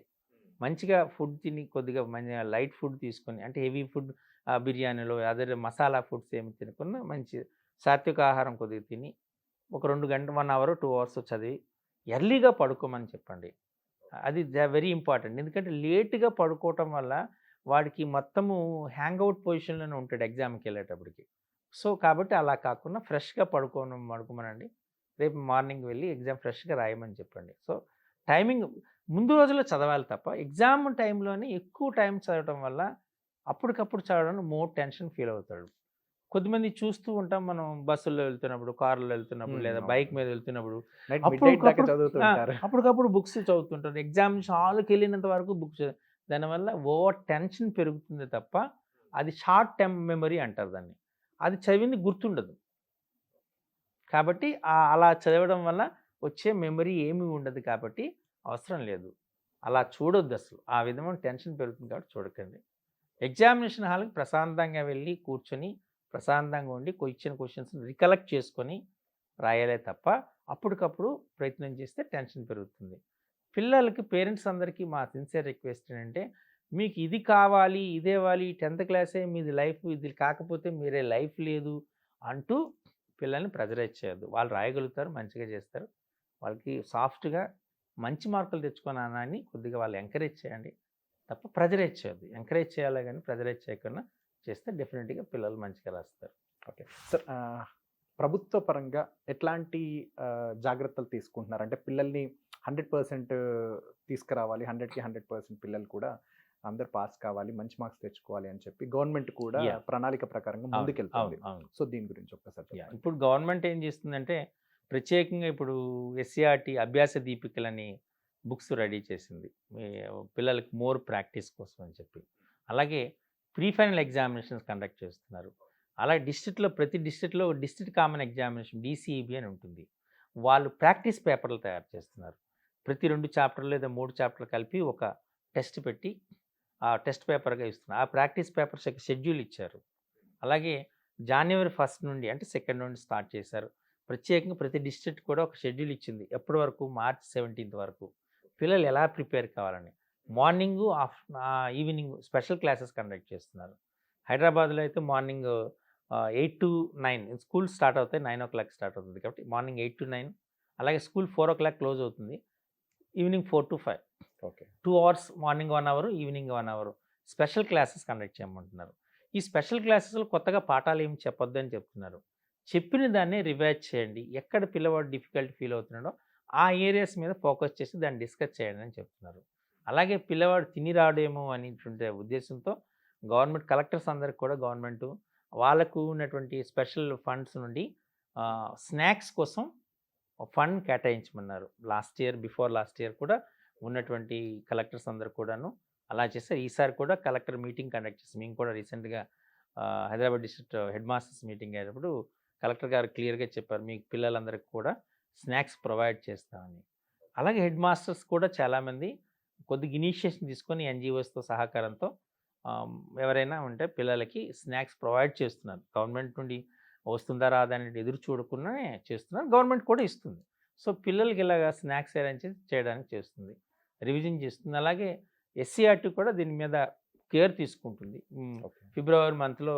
మంచిగా ఫుడ్ తిని కొద్దిగా మంచిగా లైట్ ఫుడ్ తీసుకొని, అంటే హెవీ ఫుడ్ బిర్యానీలో అదర్ మసాలా ఫుడ్స్ ఏమి తినకుండా మంచి సాత్విక ఆహారం కొద్దిగా తిని ఒక 2 గంటలు 1 అవర్ 2 అవర్స్ చదివి ఎర్లీగా పడుకోమని చెప్పండి. అది వెరీ ఇంపార్టెంట్. ఎందుకంటే లేట్‌గా పడుకోవటం వల్ల వాడికి మొత్తము హ్యాంగౌట్ పొజిషన్‌లోనే ఉంటాడు ఎగ్జామ్‌కి వెళ్ళేటప్పటికి. సో, కాబట్టి అలా కాకుండా ఫ్రెష్‌గా పడుకోమనండి. రేపు మార్నింగ్ వెళ్ళి ఎగ్జామ్ ఫ్రెష్‌గా రాయమని చెప్పండి. సో, టైమింగ్ ముందు రోజుల్లో చదవాలి తప్ప ఎగ్జామ్ టైంలోనే ఎక్కువ టైం చదవటం వల్ల అప్పటికప్పుడు చదవడానికి మోర్ టెన్షన్ ఫీల్ అవుతాడు. కొద్దిమంది చూస్తూ ఉంటాం మనం బస్సుల్లో వెళ్తున్నప్పుడు, కార్‌లో వెళ్తున్నప్పుడు లేదా బైక్ మీద వెళ్తున్నప్పుడు మిడ్‌నైట్ దాకా చదువుతూ ఉంటారు. అప్పటికప్పుడు బుక్స్ చదువుతుంటారు. ఎగ్జామినేషన్ హాల్‌కెళ్ళినంత వరకు బుక్స్ దానివల్ల ఓవర్ టెన్షన్ పెరుగుతుంది తప్ప అది షార్ట్ టర్మ్ మెమరీ అంటారు దాన్ని. అది చదివింది గుర్తుండదు. కాబట్టి అలా చదవడం వల్ల వచ్చే మెమరీ ఏమీ ఉండదు కాబట్టి అవసరం లేదు. అలా చూడొద్దసలు. ఆ విధమైన టెన్షన్ పెరుగుతుంది కాబట్టి చూడకండి. ఎగ్జామినేషన్ హాల్‌కి ప్రశాంతంగా వెళ్ళి కూర్చొని, ప్రశాంతంగా ఉండి ఇచ్చిన క్వెషన్స్‌ని రికలెక్ట్ చేసుకొని రాయాలే తప్ప అప్పటికప్పుడు ప్రయత్నం చేస్తే టెన్షన్ పెరుగుతుంది. పిల్లలకి పేరెంట్స్ అందరికీ మా సిన్సియర్ రిక్వెస్ట్ ఏంటంటే, మీకు ఇది కావాలి, ఇదే ఇవ్వాలి, 10థ్ క్లాసే మీది లైఫ్, ఇది కాకపోతే మీరే లైఫ్ లేదు అంటూ పిల్లల్ని ప్రెజరైజ్ చేయొద్దు. వాళ్ళు రాయగలుగుతారు, మంచిగా చేస్తారు. వాళ్ళకి సాఫ్ట్‌గా మంచి మార్కులు తెచ్చుకోనానా అని కొద్దిగా వాళ్ళు ఎంకరేజ్ చేయండి. తప్ప ప్రెజరైజ్ చేయొద్దు. ఎంకరేజ్ చేయాలే గానీ ప్రెజరైజ్ చేయకుండా చేస్తే డెఫినిట్‌గా పిల్లలు మంచిగా రాస్తారు. ఓకే. సార్ ప్రభుత్వ పరంగా ఎట్లాంటి జాగ్రత్తలు తీసుకుంటున్నారు? అంటే పిల్లల్ని 100% తీసుకురావాలి. 100కి 100% పిల్లలు కూడా అందరూ పాస్ కావాలి, మంచి మార్క్స్ తెచ్చుకోవాలి అని చెప్పి గవర్నమెంట్ కూడా యాహ్! ప్రణాళిక ప్రకారంగా అవును. ముందుకెళ్తుంది. అవును. సో, దీని గురించి ఒక్కసారి యాహ్! చెప్పండి. ఇప్పుడు గవర్నమెంట్ ఏం చేస్తుందంటే, ప్రత్యేకంగా ఇప్పుడు ఎస్‌సీఆర్‌టీ అభ్యాస దీపికలని బుక్స్ రెడీ చేసింది మీ పిల్లలకి మోర్ ప్రాక్టీస్ కోసం అని చెప్పి. అలాగే ప్రీ ఫైనల్ ఎగ్జామినేషన్స్ కండక్ట్ చేస్తున్నారు. అలాగే ప్రతి డిస్ట్రిక్ట్లో డిస్ట్రిక్ట్ కామన్ ఎగ్జామినేషన్ DCEB అని ఉంటుంది. వాళ్ళు ప్రాక్టీస్ పేపర్లు తయారు చేస్తున్నారు. ప్రతి 2 చాప్టర్లు లేదా 3 చాప్టర్లు కలిపి ఒక టెస్ట్ పెట్టి ఆ టెస్ట్ పేపర్గా ఇస్తున్నారు. ఆ ప్రాక్టీస్ పేపర్స్ యొక్క షెడ్యూల్ ఇచ్చారు. అలాగే January 1 నుండి అంటే 2 నుండి స్టార్ట్ చేశారు. ప్రత్యేకంగా ప్రతి డిస్ట్రిక్ట్ కూడా ఒక షెడ్యూల్ ఇచ్చింది. ఎప్పటి వరకు March 17 వరకు పిల్లలు ఎలా ప్రిపేర్ కావాలని. Morning evening special classes conduct చేస్తున్నారు. హైదరాబాద్లో అయితే మార్నింగ్ 8-9 స్కూల్ స్టార్ట్ అవుతాయి. 9 o'clock స్టార్ట్ అవుతుంది కాబట్టి మార్నింగ్ 8-9. అలాగే స్కూల్ 4 o'clock క్లోజ్ అవుతుంది. Evening 4-5. Okay. 2 hours morning 1 hour, evening 1 hour special classes conduct చేయమంటున్నారు. ఈ స్పెషల్ క్లాసెస్లో కొత్తగా పాఠాలు ఏమి చెప్పొద్దు అని చెప్తున్నారు. చెప్పిన దాన్ని రివైజ్ చేయండి. ఎక్కడ పిల్లవాడు డిఫికల్ట్ ఫీల్ అవుతున్నాడో ఆ ఏరియాస్ మీద ఫోకస్ చేసి దాన్ని డిస్కస్ చేయండి అని చెప్తున్నారు. అలాగే పిల్లవాడు తిని రాడేమో అనేటువంటి ఉద్దేశంతో గవర్నమెంట్ కలెక్టర్స్ అందరికి కూడా గవర్నమెంట్ వాళ్ళకు ఉన్నటువంటి స్పెషల్ ఫండ్స్ నుండి స్నాక్స్ కోసం ఫండ్ కేటాయించమన్నారు. బిఫోర్ లాస్ట్ ఇయర్ కూడా ఉన్నటువంటి కలెక్టర్స్ అందరు కూడాను అలా చేస్తారు. ఈసారి కూడా కలెక్టర్ మీటింగ్ కండక్ట్ చేస్తాం. మేము కూడా రీసెంట్గా Hyderabad district head masters meeting అయినప్పుడు కలెక్టర్ గారు క్లియర్గా చెప్పారు, మీ పిల్లలందరికీ కూడా స్నాక్స్ ప్రొవైడ్ చేస్తామని. అలాగే హెడ్ మాస్టర్స్ కూడా చాలామంది కొద్దిగా ఇనిషియేషన్ తీసుకొని NGOస్తో సహకారంతో ఎవరైనా ఉంటే పిల్లలకి స్నాక్స్ ప్రొవైడ్ చేస్తున్నారు. గవర్నమెంట్ నుండి వస్తుందా రాదా అనేది ఎదురు చూడకుండా చేస్తున్నారు. గవర్నమెంట్ కూడా ఇస్తుంది. సో పిల్లలకి ఇలాగా స్నాక్స్ అరేంజ్ చేయడానికి చేస్తుంది, రివిజన్ చేస్తుంది. అలాగే SCRT కూడా దీని మీద కేర్ తీసుకుంటుంది. ఫిబ్రవరి మంత్లో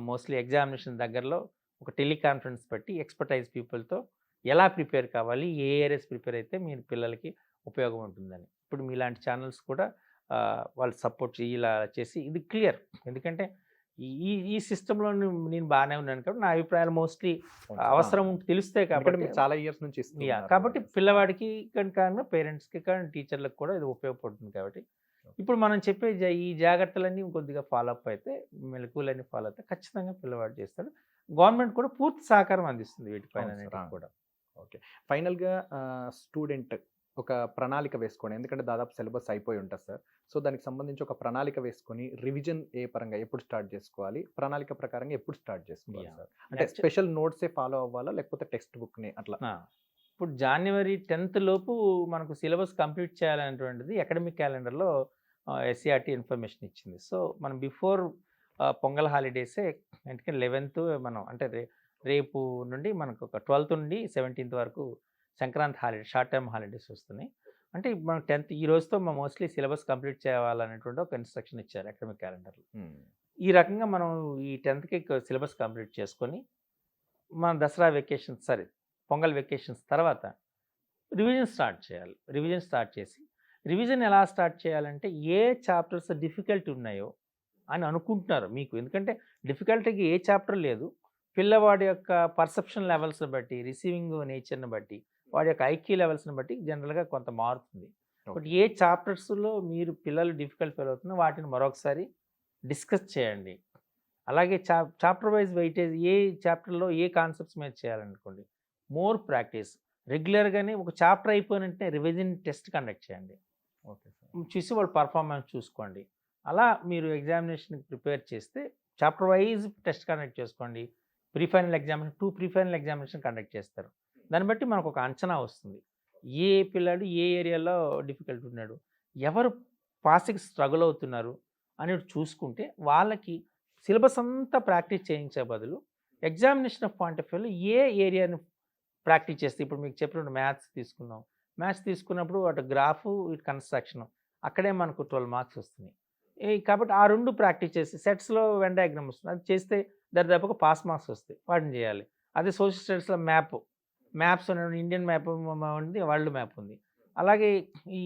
మోస్ట్లీ ఎగ్జామినేషన్ దగ్గరలో ఒక టెలికాన్ఫరెన్స్ పెట్టి ఎక్స్పర్టైజ్ పీపుల్తో ఎలా ప్రిపేర్ కావాలి, ఏ ఏరియాస్ ప్రిపేర్ అయితే మీరు పిల్లలకి ఉపయోగం ఉంటుందని. ఇప్పుడు మీలాంటి ఛానల్స్ కూడా వాళ్ళు సపోర్ట్ ఇలా చేసి ఇది క్లియర్. ఎందుకంటే ఈ సిస్టంలో నేను బాగానే ఉన్నాను కాబట్టి నా అభిప్రాయాలు మోస్ట్లీ అవసరం తెలిస్తే కాబట్టి చాలా ఇయర్స్ నుంచి కాబట్టి పిల్లవాడికి కనుక పేరెంట్స్కి కానీ టీచర్లకు కూడా ఇది ఉపయోగపడుతుంది. కాబట్టి ఇప్పుడు మనం చెప్పే ఈ జాగ్రత్తలన్నీ కొద్దిగా ఫాలో అప్ అయితే, మెలకువలన్నీ ఫాలో అయితే ఖచ్చితంగా పిల్లవాడు చేస్తాడు. గవర్నమెంట్ కూడా పూర్తి సహకారం అందిస్తుంది వీటిపైన కూడా. ఓకే. ఫైనల్గా స్టూడెంట్ ఒక ప్రణాళిక వేసుకోండి, ఎందుకంటే దాదాపు సిలబస్ అయిపోయి ఉంటుంది సార్. సో దానికి సంబంధించి ఒక ప్రణాళిక వేసుకొని రివిజన్ ఏ పరంగా ఎప్పుడు స్టార్ట్ చేసుకోవాలి, ప్రణాళిక ప్రకారంగా ఎప్పుడు స్టార్ట్ చేసుకోవాలి సార్? అంటే స్పెషల్ నోట్సే ఫాలో అవ్వాలా లేకపోతే టెక్స్ట్ బుక్ని అట్లా? ఇప్పుడు January 10 లోపు మనకు సిలబస్ కంప్లీట్ చేయాలనేటువంటిది అకాడమిక్ క్యాలెండర్లో SCRT ఇన్ఫర్మేషన్ ఇచ్చింది. సో మనం బిఫోర్ పొంగల్ హాలిడేసే, ఎందుకంటే 11th మనం అంటే రేపు నుండి మనకు ఒక 12th నుండి 17th వరకు Sankranti holiday, short term holidays వస్తున్నాయి. అంటే మనం 10th ఈ రోజుతో మోస్ట్లీ సిలబస్ కంప్లీట్ చేయాలనేటువంటి ఒక ఇన్స్ట్రక్షన్ ఇచ్చారు అకాడమిక్ క్యాలెండర్లో. ఈ రకంగా మనం ఈ 10thకి సిలబస్ కంప్లీట్ చేసుకొని మన దసరా వెకేషన్స్ పొంగల్ వెకేషన్స్ తర్వాత రివిజన్ స్టార్ట్ చేయాలి. రివిజన్ స్టార్ట్ చేసి రివిజన్ ఎలా స్టార్ట్ చేయాలంటే ఏ చాప్టర్స్ డిఫికల్ట్ ఉన్నాయో అని అనుకుంటున్నారు మీకు. ఎందుకంటే డిఫికల్టీకి ఏ చాప్టర్ లేదు, పిల్లవాడి యొక్క పర్సెప్షన్ లెవెల్స్ని బట్టి, రిసీవింగ్ నేచర్ని బట్టి, వాడి యొక్క IQ లెవెల్స్ని బట్టి జనరల్గా కొంత మారుతుంది. బట్ ఏ చాప్టర్స్లో మీరు పిల్లలు డిఫికల్ట్ ఫీల్ అవుతుందో వాటిని మరొకసారి డిస్కస్ చేయండి. అలాగే చాప్టర్ వైజ్ వెయిటేజ్, ఏ చాప్టర్లో ఏ కాన్సెప్ట్స్ మీద చేయాలనుకోండి, మోర్ ప్రాక్టీస్. రెగ్యులర్గానే ఒక చాప్టర్ అయిపోయిన వెంటనే రివిజన్ టెస్ట్ కండక్ట్ చేయండి. Okay sir. చూసి వాళ్ళ పర్ఫార్మెన్స్ చూసుకోండి. అలా మీరు ఎగ్జామినేషన్కి ప్రిపేర్ చేస్తే చాప్టర్ వైజ్ టెస్ట్ కండక్ట్ చేసుకోండి. Pre final examination 2 pre final examination conduct చేస్తారు. దాన్ని బట్టి మనకు ఒక అంచనా వస్తుంది, ఏ పిల్లాడు ఏ ఏరియాలో డిఫికల్ట్ ఉన్నాడు, ఎవరు పాస్కి స్ట్రగుల్ అవుతున్నారు అనేది చూసుకుంటే వాళ్ళకి సిలబస్ అంతా ప్రాక్టీస్ చేయించే బదులు ఎగ్జామినేషన్ ఆఫ్ పాయింట్ ఆఫ్ వ్యూలో ఏ ఏరియాని ప్రాక్టీస్ చేస్తే, ఇప్పుడు మీకు చెప్పినప్పుడు మ్యాథ్స్ తీసుకున్నప్పుడు అటు గ్రాఫు ఇటు కన్స్ట్రక్షన్ అక్కడే మనకు 12 మార్క్స్ వస్తున్నాయి. కాబట్టి ఆ 2 ప్రాక్టీస్ చేసి సెట్స్లో వెన్ డయాగ్రామ్ వస్తుంది, అది చేస్తే దరిదాపుగా పాస్ మార్క్స్ వస్తాయి, వాటిని చేయాలి. అదే సోషల్ స్టడీస్లో మ్యాప్స్ ఇండియన్ మ్యాప్ ఉంది, వరల్డ్ మ్యాప్ ఉంది. అలాగే ఈ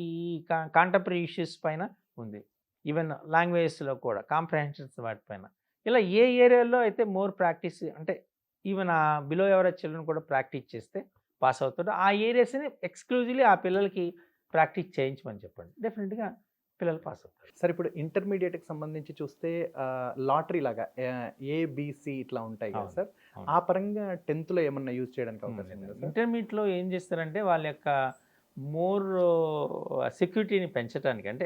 కాంటెంపరీ ఇష్యూస్ పైన ఉంది, ఈవెన్ లాంగ్వేజెస్లో కూడా కాంప్రహెన్షన్స్ వాటిపైన. ఇలా ఏ ఏరియాలో అయితే మోర్ ప్రాక్టీస్, అంటే ఈవెన్ ఆ బిలో ఎవరేజ్ చిల్డ్రన్ కూడా ప్రాక్టీస్ చేస్తే పాస్ అవుతాడు, ఆ ఏరియాస్ని ఎక్స్క్లూజివ్లీ ఆ పిల్లలకి ప్రాక్టీస్ చేయించమని చెప్పండి. డెఫినెట్గా పిల్లలు పాస్ అవుతారు. సార్ ఇప్పుడు ఇంటర్మీడియట్కి సంబంధించి చూస్తే లాటరీ లాగా ABC ఇట్లా ఉంటాయి కదా సార్, ఆ పరంగా 10th లో ఏమన్నా యూజ్ చేయడానికి అవకాశం ఉందా సార్? ఇంటర్మీడియట్లో ఏం చేస్తారంటే వాళ్ళ యొక్క మోర్ సెక్యూరిటీని పెంచడానికి అంటే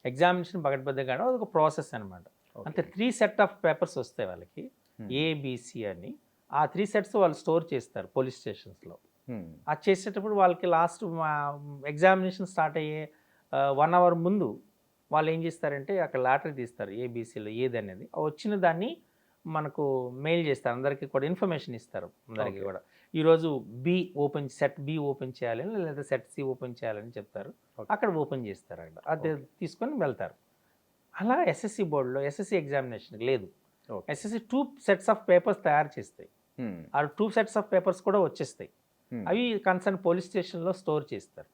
ఎగ్జామినేషన్ పకడ్బందీగా ఒక ప్రాసెస్ అనమాట. అంటే 3 సెట్ ఆఫ్ పేపర్స్ వస్తాయి వాళ్ళకి, ఏబిసి అని. ఆ 3 సెట్స్ వాళ్ళు స్టోర్ చేస్తారు పోలీస్ స్టేషన్స్లో. అది చేసేటప్పుడు వాళ్ళకి లాస్ట్ ఎగ్జామినేషన్ స్టార్ట్ అయ్యే 1 అవర్ ముందు వాళ్ళు ఏం చేస్తారంటే అక్కడ లాటరీ తీస్తారు ఏబీసీలో ఏది అనేది. వచ్చిన దాన్ని మనకు మెయిల్ చేస్తారు, అందరికీ కూడా ఇన్ఫర్మేషన్ ఇస్తారు అందరికీ Okay. కూడా. ఈరోజు సెట్ బి ఓపెన్ చేయాలని లేదా సెట్ సి ఓపెన్ చేయాలని చెప్తారు. Okay. అక్కడ ఓపెన్ చేస్తారు, అక్కడ అది Okay. తీసుకొని వెళ్తారు. అలా ఎస్ఎస్సి బోర్డులో ఎస్ఎస్సి ఎగ్జామినేషన్ లేదు. Okay. SSC 2 sets of papers తయారు చేస్తాయి. ఆ 2 సెట్స్ ఆఫ్ పేపర్స్ కూడా వచ్చేస్తాయి. అవి కన్సర్న్ పోలీస్ స్టేషన్లో స్టోర్ చేస్తారు.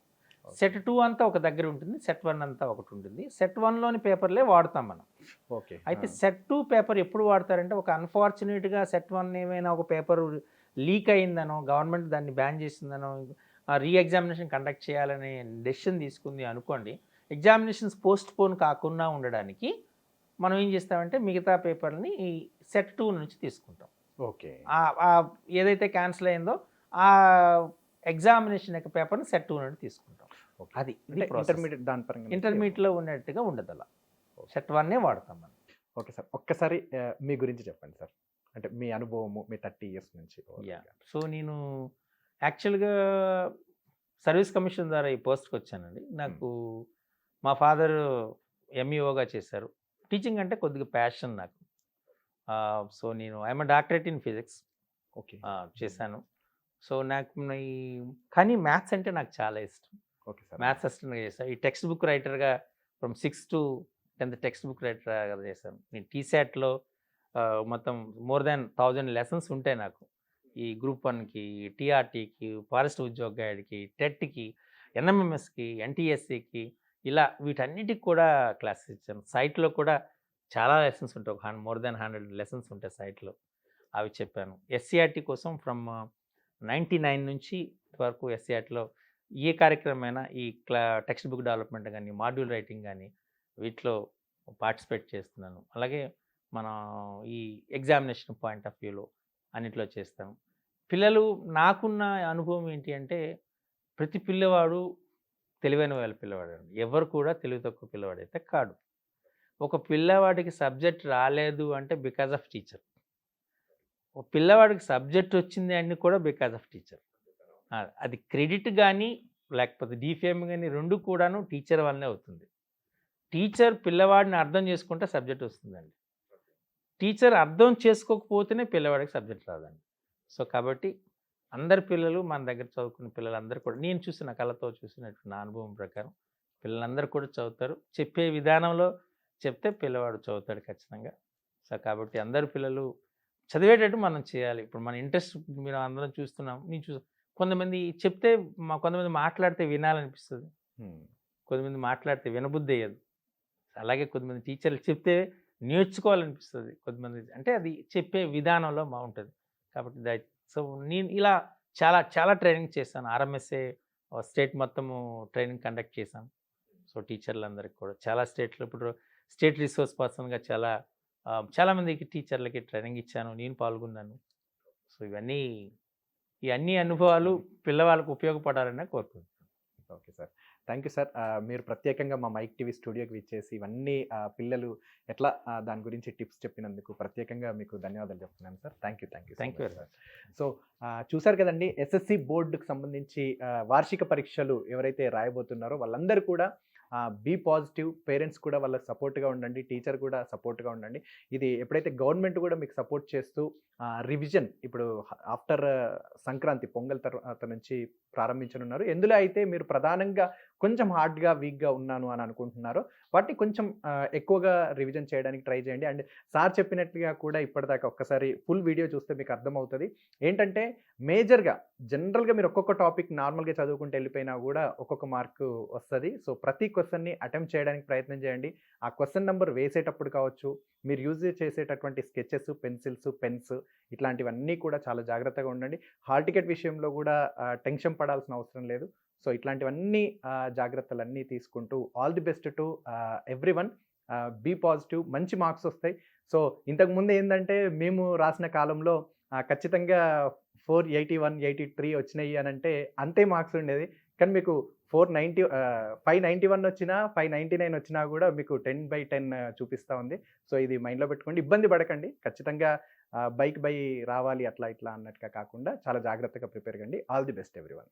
సెట్ 2 అంతా ఒక దగ్గర ఉంటుంది, సెట్ 1 అంతా ఒకటి ఉంటుంది. సెట్ 1లోని పేపర్లే వాడతాం మనం. ఓకే. అయితే సెట్ 2 పేపర్ ఎప్పుడు వాడతారంటే ఒక అన్ఫార్చునేట్గా సెట్ 1 ఏమైనా ఒక పేపర్ లీక్ అయిందనో, గవర్నమెంట్ దాన్ని బ్యాన్ చేసిందనో, రీ ఎగ్జామినేషన్ కండక్ట్ చేయాలనే డెసిషన్ తీసుకుంది అనుకోండి. ఎగ్జామినేషన్స్ పోస్ట్ పోన్ కాకుండా ఉండడానికి మనం ఏం చేస్తామంటే మిగతా పేపర్ని ఈ సెట్ 2 నుంచి తీసుకుంటాం. ఓకే. ఏదైతే క్యాన్సిల్ అయిందో ఆ ఎగ్జామినేషన్ యొక్క పేపర్ని సెట్ 2 నుండి తీసుకుంటాం. అది ఇంటర్మీడియట్ దాని పరంగా ఇంటర్మీడియట్లో ఉన్నట్టుగా ఉండదు, అలా సెట్ 1 వాడతాం మనం. ఓకే సార్, ఒక్కసారి మీ గురించి చెప్పండి సార్, అంటే మీ అనుభవము మీ 30 ఇయర్స్ నుంచి. సో నేను యాక్చువల్గా సర్వీస్ కమిషన్ ద్వారా ఈ పోస్ట్కి వచ్చానండి. నాకు మా ఫాదర్ ఎంఈఓగా చేశారు. టీచింగ్ అంటే కొద్దిగా ప్యాషన్ నాకు. సో నేను I'm doctorate in physics okay చేశాను. సో నాకు కానీ మ్యాథ్స్ అంటే నాకు చాలా ఇష్టం. Okay sir. మ్యాథ్స్ అసిస్టెంట్గా చేశాను. ఈ టెక్స్ట్ బుక్ రైటర్గా from 6th to 10th text book రైటర్గా చేశాను. నేను టీశాట్లో మొత్తం మోర్ దాన్ 1000 లెసన్స్ ఉంటాయి నాకు. ఈ గ్రూప్ 1కి, టీఆర్టీకి, ఫారెస్ట్ ఉద్యోగ గైడ్కి, టెట్కి, ఎన్ఎంఎంఎస్కి, ఎన్టీఎస్సికి, ఇలా వీటన్నిటికి కూడా క్లాసెస్ ఇచ్చాను. సైట్లో కూడా చాలా లెసన్స్ ఉంటాయి, ఒక మోర్ దాన్ 100 లెసన్స్ ఉంటాయి సైట్లో, అవి చెప్పాను. ఎస్సీఆర్టీ కోసం ఫ్రమ్ 99 నుంచి వరకు ఎస్సీఆర్టీలో ఏ కార్యక్రమమైనా ఈ టెక్స్ట్ బుక్ డెవలప్మెంట్ కానీ, మాడ్యూల్ రైటింగ్ కానీ వీటిలో పార్టిసిపేట్ చేస్తున్నాను. అలాగే మన ఈ ఎగ్జామినేషన్ పాయింట్ ఆఫ్ వ్యూలో అన్నిట్లో చేస్తాను. పిల్లలు నాకున్న అనుభవం ఏంటి అంటే ప్రతి పిల్లవాడు తెలివైన వాళ్ళ పిల్లవాడు అండి. ఎవరు కూడా తెలివి తక్కువ పిల్లవాడైతే కాడు. ఒక పిల్లవాడికి సబ్జెక్ట్ రాలేదు అంటే బికాజ్ ఆఫ్ టీచర్. ఒక పిల్లవాడికి సబ్జెక్ట్ వచ్చింది అన్ని కూడా బికాజ్ ఆఫ్ టీచర్. అది క్రెడిట్ కానీ లేకపోతే డిఫేమ్ కానీ రెండు కూడాను టీచర్ వల్లనే అవుతుంది. టీచర్ పిల్లవాడిని అర్థం చేసుకుంటే సబ్జెక్ట్ వస్తుందండి. టీచర్ అర్థం చేసుకోకపోతేనే పిల్లవాడికి సబ్జెక్ట్ రాదండి. సో కాబట్టి అందరి పిల్లలు మన దగ్గర చదువుకున్న పిల్లలందరూ కూడా నేను చూసిన కళ్ళతో చూసినట్టు నా అనుభవం ప్రకారం పిల్లలందరూ కూడా చదువుతారు. చెప్పే విధానంలో చెప్తే పిల్లవాడు చదువుతాడు ఖచ్చితంగా. సో కాబట్టి అందరు పిల్లలు చదివేటట్టు మనం చేయాలి. ఇప్పుడు మన ఇంట్రెస్ట్ మీరు అందరం చూస్తున్నాం, నేను కొంతమంది చెప్తే కొంతమంది మాట్లాడితే వినాలనిపిస్తుంది, కొంతమంది మాట్లాడితే వినబుద్ధి అయ్యదు. అలాగే కొంతమంది టీచర్లు చెప్తే నేర్చుకోవాలనిపిస్తుంది, కొంతమంది అంటే అది చెప్పే విధానంలో బాగుంటుంది. కాబట్టి సో నేను ఇలా చాలా చాలా ట్రైనింగ్ చేశాను. ఆర్ఎంఎస్ఏ స్టేట్ మొత్తము ట్రైనింగ్ కండక్ట్ చేశాను. సో టీచర్లందరికీ కూడా చాలా స్టేట్లో ఇప్పుడు స్టేట్ రిసోర్స్ పర్సన్గా చాలామందికి టీచర్లకి ట్రైనింగ్ ఇచ్చాను, నేను పాల్గొన్నాను. సో ఈ అన్ని అనుభవాలు పిల్లవాళ్ళకు ఉపయోగపడాలని కోరుకుంటున్నాను. Okay sir, thank you sir. మీరు ప్రత్యేకంగా మా మైక్ టీవీ స్టూడియోకి విచ్చేసి ఇవన్నీ పిల్లలు ఎట్లా దాని గురించి టిప్స్ చెప్పినందుకు ప్రత్యేకంగా మీకు ధన్యవాదాలు చెప్తున్నాను sir. Thank you very much. So చూసారు కదండి, ఎస్ఎస్సి బోర్డుకు సంబంధించి వార్షిక పరీక్షలు ఎవరైతే రాయబోతున్నారో వాళ్ళందరూ కూడా బీ పాజిటివ్, పేరెంట్స్ కూడా వాళ్ళకి సపోర్ట్గా ఉండండి, టీచర్ కూడా సపోర్ట్గా ఉండండి. ఇది ఎప్పుడైతే గవర్నమెంట్ కూడా మీకు సపోర్ట్ చేస్తూ రివిజన్ ఇప్పుడు ఆఫ్టర్ సంక్రాంతి పొంగల్ తర్వాత నుంచి ప్రారంభించనున్నారు. ఎందులో అయితే మీరు ప్రధానంగా కొంచెం హార్డ్గా వీక్గా ఉన్నాను అని అనుకుంటున్నారో వాటిని కొంచెం ఎక్కువగా రివిజన్ చేయడానికి ట్రై చేయండి. అండ్ సార్ చెప్పినట్టుగా కూడా ఇప్పటిదాకా ఒక్కసారి ఫుల్ వీడియో చూస్తే మీకు అర్థమవుతుంది. ఏంటంటే మేజర్గా జనరల్గా మీరు ఒక్కొక్క టాపిక్ నార్మల్గా చదువుకుంటూ వెళ్ళిపోయినా కూడా ఒక్కొక్క మార్కు వస్తుంది. సో ప్రతి క్వశ్చన్ని అటెంప్ట్ చేయడానికి ప్రయత్నం చేయండి. ఆ క్వశ్చన్ నెంబర్ వేసేటప్పుడు కావచ్చు, మీరు యూజ్ చేసేటటువంటి స్కెచెస్, పెన్సిల్స్, పెన్స్ ఇట్లాంటివన్నీ కూడా చాలా జాగ్రత్తగా ఉండండి. హాల్ టికెట్ విషయంలో కూడా టెన్షన్ పడాల్సిన అవసరం లేదు. సో ఇట్లాంటివన్నీ జాగ్రత్తలన్నీ తీసుకుంటూ all the best to everyone. Be positive, మంచి మార్క్స్ వస్తాయి. సో ఇంతకుముందు ఏంటంటే మేము రాసిన కాలంలో ఖచ్చితంగా 481, 83 వచ్చినాయి అని అంటే అంతే మార్క్స్ ఉండేది. కానీ మీకు 591 వచ్చినా, 599 వచ్చినా గూడా మీకు 10/10 చూపిస్తా ఉంది. సో, ఇది మైండ్‌లో పెట్టుకోండి. ఇబ్బంది పడకండి. ఖచ్చితంగా బైక్ బై రావాలి అట్లా ఇట్లా అన్నట్టుగా కాకుండా చాలా జాగ్రత్తగా ప్రిపేర్ కండి. All the best everyone.